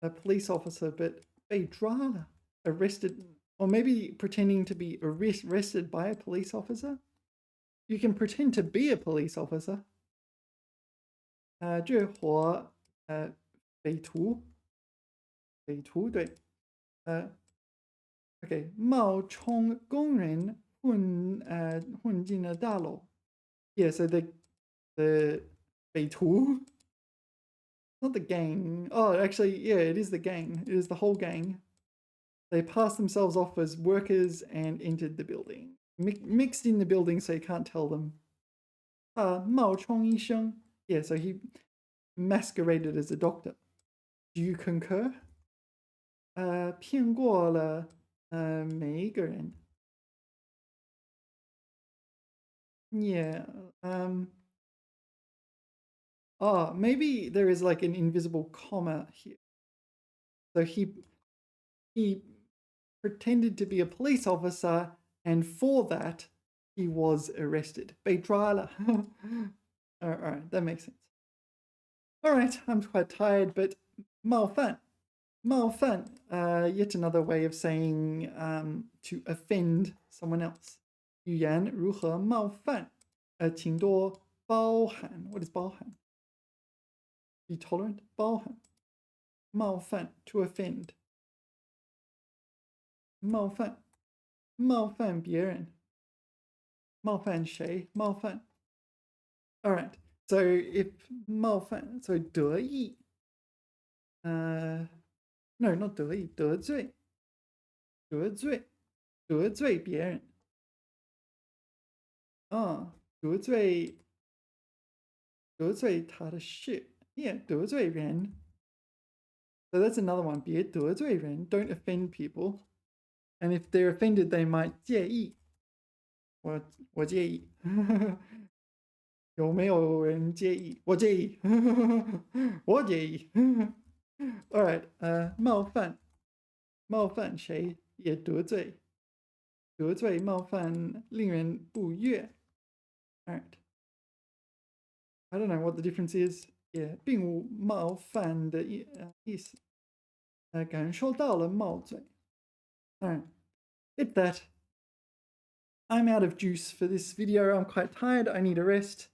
a police officer, but 被抓了, arrested, or maybe pretending to be arrested by a police officer. You can pretend to be a police officer. 这伙匪徒对. Okay, 冒充工人混进了大楼. Yeah, so the 匪徒, not the gang. Oh, actually, yeah, it is the gang. It is the whole gang. They passed themselves off as workers and entered the building. Mixed in the building so you can't tell them. 冒充医生. Yeah, so he masqueraded as a doctor. Do you concur? 骗过了每一个人. Yeah. Maybe there is like an invisible comma here. So he pretended to be a police officer, and for that he was arrested. 被抓了. All right, that makes sense. All right, I'm quite tired, but 冒犯, yet another way of saying to offend someone else. 语言如何冒犯? 请多包涵. What is 包涵? Be tolerant. 包涵. 冒犯, to offend. 冒犯别人. 冒犯谁? 冒犯. All right. So if 冒犯, so 得意. No, not 得意, 得罪别人. 得罪他的事. Yeah, 得罪人. So that's another one. 别得罪人. Don't offend people. And if they're offended, they might 介意. 我介意. 有没有人介意? 我介意. 我介意. All right. 冒犯谁?也得罪，得罪冒犯令人不悦。All right. I don't know what the difference is. Yeah, 并无冒犯的意思。感受到了冒罪。All right. Hit that. I'm out of juice for this video. I'm quite tired. I need a rest.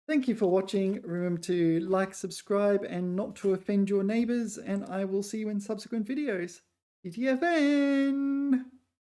Thank you for watching. Remember to like, subscribe, and not to offend your neighbors. And I will see you in subsequent videos. TTFN!